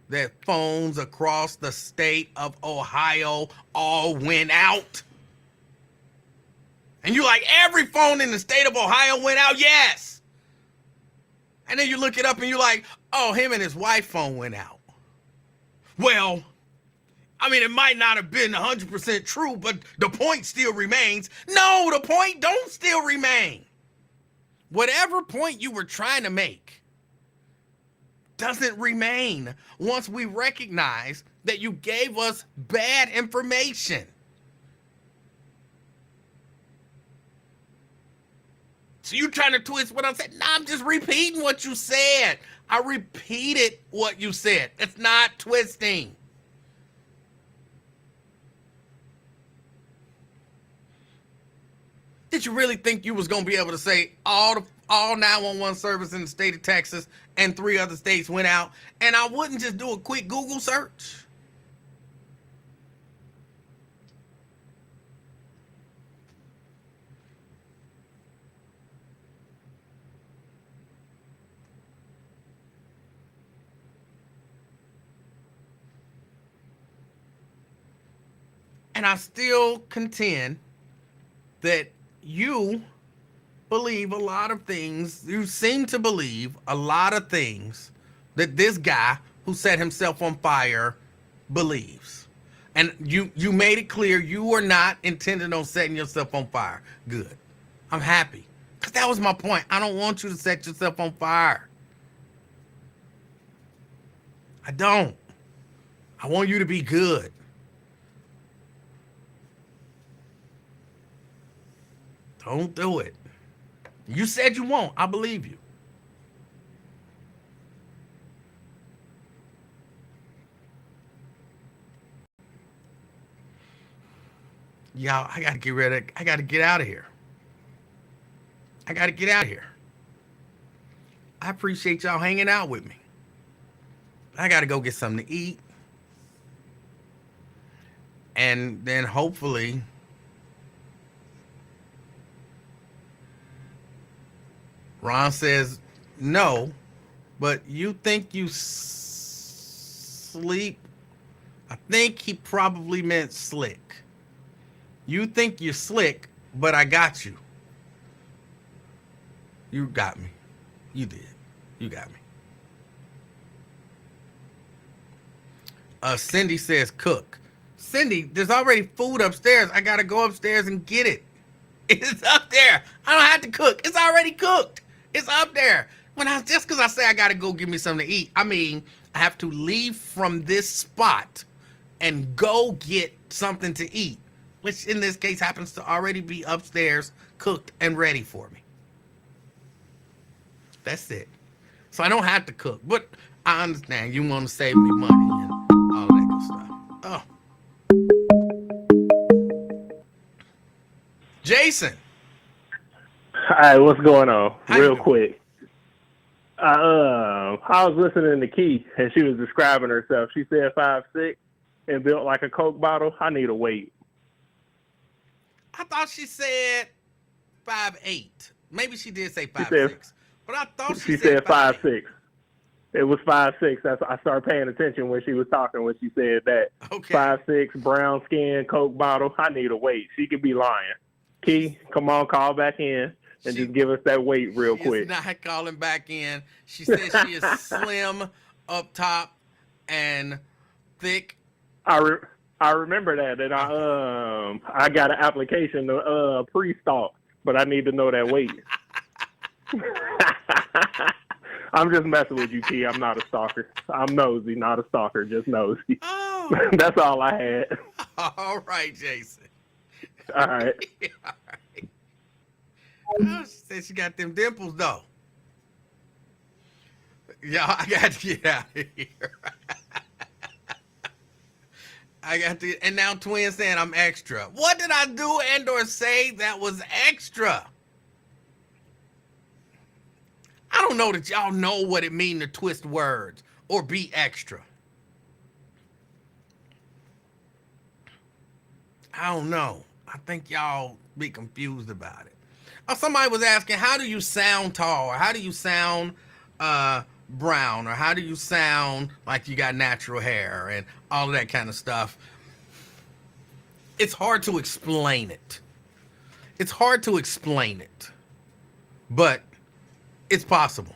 that phones across the state of Ohio all went out? And you're like, every phone in the state of Ohio went out? Yes. And then you look it up and you're like, oh, him and his wife's phone went out. Well, I mean, it might not have been 100% true, but the point still remains. No, the point don't still remain. Whatever point you were trying to make doesn't remain once we recognize that you gave us bad information. So you trying to twist what I said? No, I'm just repeating what you said. I repeated what you said. It's not twisting. Did you really think you was going to be able to say all 911 service in the state of Texas and 3 other states went out, and I wouldn't just do a quick Google search? And I still contend that you believe a lot of things. You seem to believe a lot of things that this guy who set himself on fire believes. And you made it clear you were not intending on setting yourself on fire. Good. I'm happy. Because that was my point. I don't want you to set yourself on fire. I don't. I want you to be good. Don't do it. You said you won't. I believe you. Y'all, I gotta get out of here. I gotta get out of here. I appreciate y'all hanging out with me. I gotta go get something to eat. And then hopefully Ron says no, but you think you sleep? I think he probably meant slick. You think you're slick, but I got you. You got me. You did. You got me. Cindy says cook. Cindy, there's already food upstairs. I gotta go upstairs and get it. It's up there. I don't have to cook. It's already cooked. It's up there. Just because I say I gotta go get me something to eat, I mean I have to leave from this spot and go get something to eat, which in this case happens to already be upstairs, cooked and ready for me. That's it. So I don't have to cook, but I understand you want to save me money and all that good stuff. Oh. Jason. Hi, what's going on? How Real you quick. I was listening to Keith, and she was describing herself. She said 5'6" and built like a Coke bottle. I need a weight. I thought she said 5'8". Maybe she did say 5'6", said- but I thought She said said 5'6". It was 5'6". I started paying attention when she was talking when she said that. Okay. 5'6", brown skin, Coke bottle. I need a weight. She could be lying. Key, come on, call back in and just give us that weight real quick. She's not calling back in. She says she is slim up top and thick. I remember that, and I got an application to pre-stalk, but I need to know that weight. I'm just messing with you, Key. I'm not a stalker. I'm nosy, not a stalker, just nosy. Oh. That's all I had. All right, Jason. All right. All right. Oh, she said she got them dimples, though. Y'all, I got to get out of here. I got to, and now Twin saying I'm extra. What did I do and or say that was extra? I don't know that y'all know what it means to twist words or be extra. I don't know. I think y'all be confused about it. Somebody was asking, how do you sound tall? Or how do you sound brown? Or how do you sound like you got natural hair and all of that kind of stuff? It's hard to explain it. It's hard to explain it. But it's possible.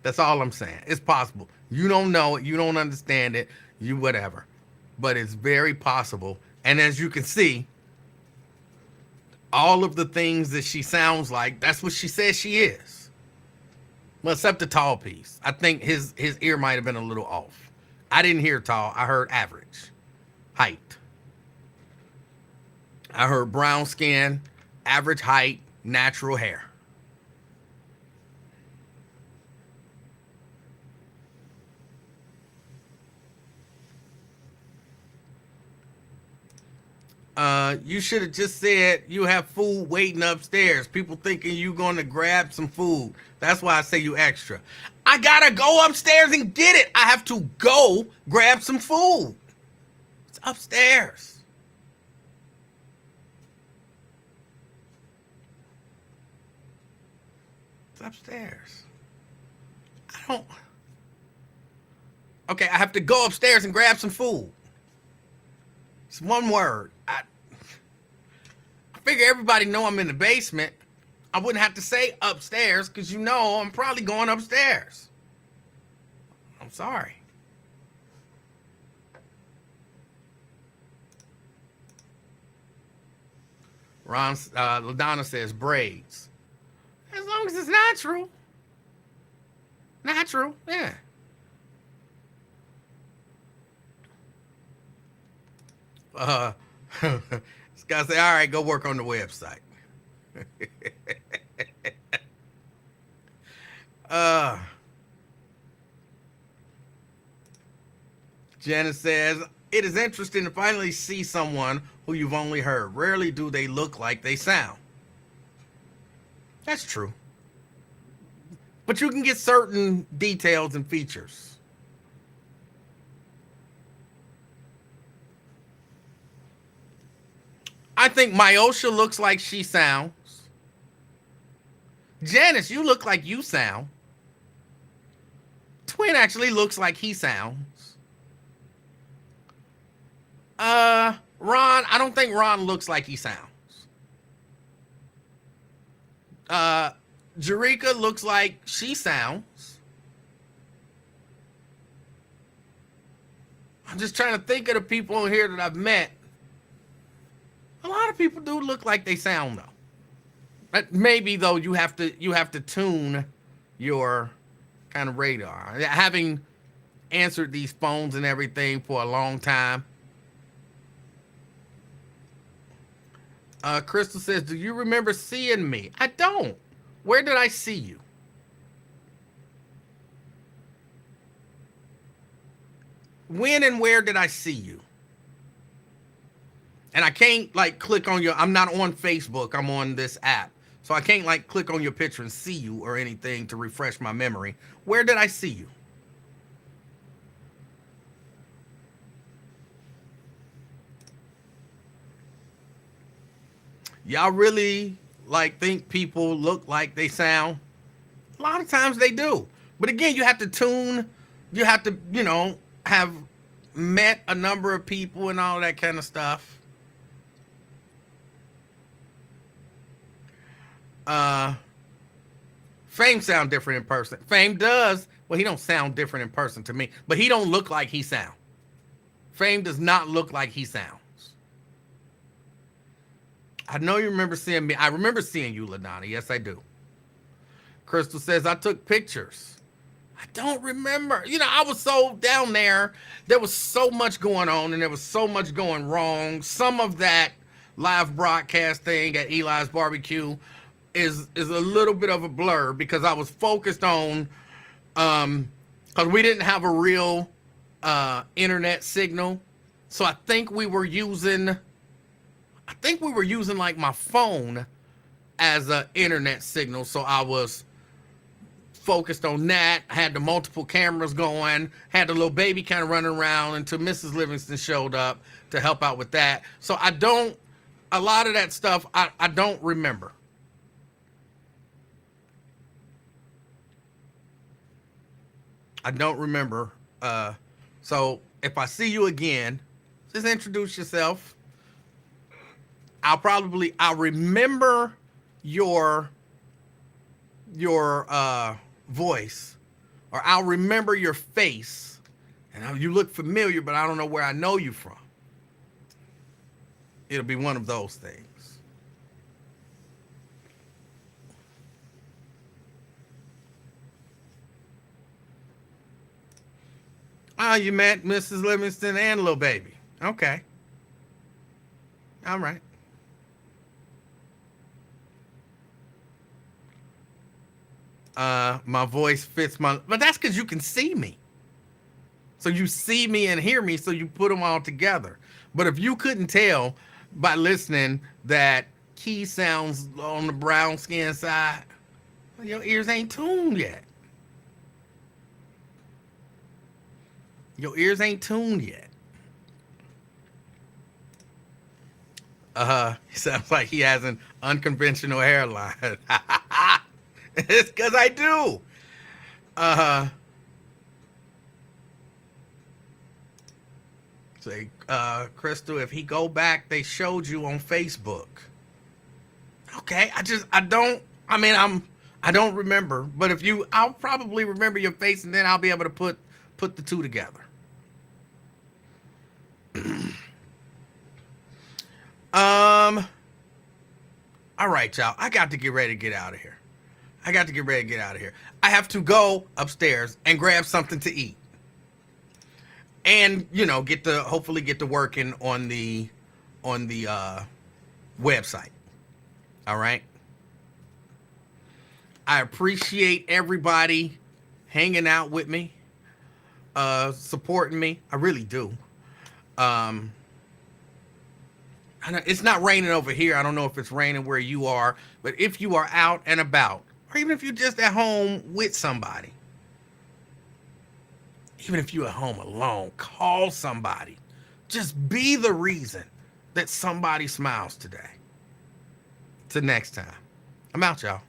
That's all I'm saying. It's possible. You don't know it. You don't understand it. You whatever. But it's very possible. And as you can see, all of the things that she sounds like, that's what she says she is. Well, except the tall piece. I think his ear might have been a little off. I didn't hear tall. I heard average height. I heard brown skin, average height, natural hair. You should have just said you have food waiting upstairs. People thinking you going to grab some food. That's why I say you extra. I gotta go upstairs and get it. I have to go grab some food. It's upstairs. It's upstairs. I don't. Okay, I have to go upstairs and grab some food. It's one word. I figure everybody know I'm in the basement. I wouldn't have to say upstairs because you know I'm probably going upstairs. I'm sorry. Ron LaDonna says braids. As long as it's natural. Natural, yeah. This guy say, all right, go work on the website. Janice says, it is interesting to finally see someone who you've only heard. Rarely do they look like they sound. That's true. But you can get certain details and features. I think Myosha looks like she sounds. Janice, you look like you sound. Twin actually looks like he sounds. Ron, I don't think Ron looks like he sounds. Jerika looks like she sounds. I'm just trying to think of the people in here that I've met. A lot of people do look like they sound though. But maybe though you have to tune your kind of radar. Having answered these phones and everything for a long time. Crystal says, do you remember seeing me? I don't. Where did I see you? When and where did I see you? And I can't like click on your, I'm not on Facebook, I'm on this app. So I can't like click on your picture and see you or anything to refresh my memory. Where did I see you? Y'all really like think people look like they sound? A lot of times they do. But again, you have to tune, you have to, have met a number of people and all that kind of stuff. Fame sound different in person. Fame does. Well, he don't sound different in person to me, but he don't look like he sound. Fame does not look like he sounds. I know you remember seeing me. I remember seeing you, LaDonna. Yes, I do. Crystal says, I took pictures. I don't remember. I was so down there. There was so much going on and there was so much going wrong. Some of that live broadcast thing at Eli's barbecue is a little bit of a blur because I was focused on, because we didn't have a real internet signal. So I think we were using like my phone as an internet signal. So I was focused on that. I had the multiple cameras going, had the little baby kind of running around until Mrs. Livingston showed up to help out with that. So a lot of that stuff, I don't remember. I don't remember. So if I see you again, just introduce yourself. I'll remember your voice, or I'll remember your face, and you look familiar, but I don't know where I know you from. It'll be one of those things. Oh, you met Mrs. Livingston and Lil Baby. Okay. All right. My voice fits but that's because you can see me. So you see me and hear me, so you put them all together. But if you couldn't tell by listening that Key sounds on the brown skin side, your ears ain't tuned yet. Your ears ain't tuned yet. He sounds like he has an unconventional hairline. It's because I do. Say, Crystal, if he go back, they showed you on Facebook. Okay, I don't remember. But I'll probably remember your face, and then I'll be able to put the two together. All right, y'all. I got to get ready to get out of here. I have to go upstairs and grab something to eat. And, hopefully get to working on the website. All right. I appreciate everybody hanging out with me, supporting me. I really do. It's not raining over here. I don't know if it's raining where you are, but if you are out and about, or even if you're just at home with somebody, even if you're at home alone, call somebody. Just be the reason that somebody smiles today. Till next time. I'm out, y'all.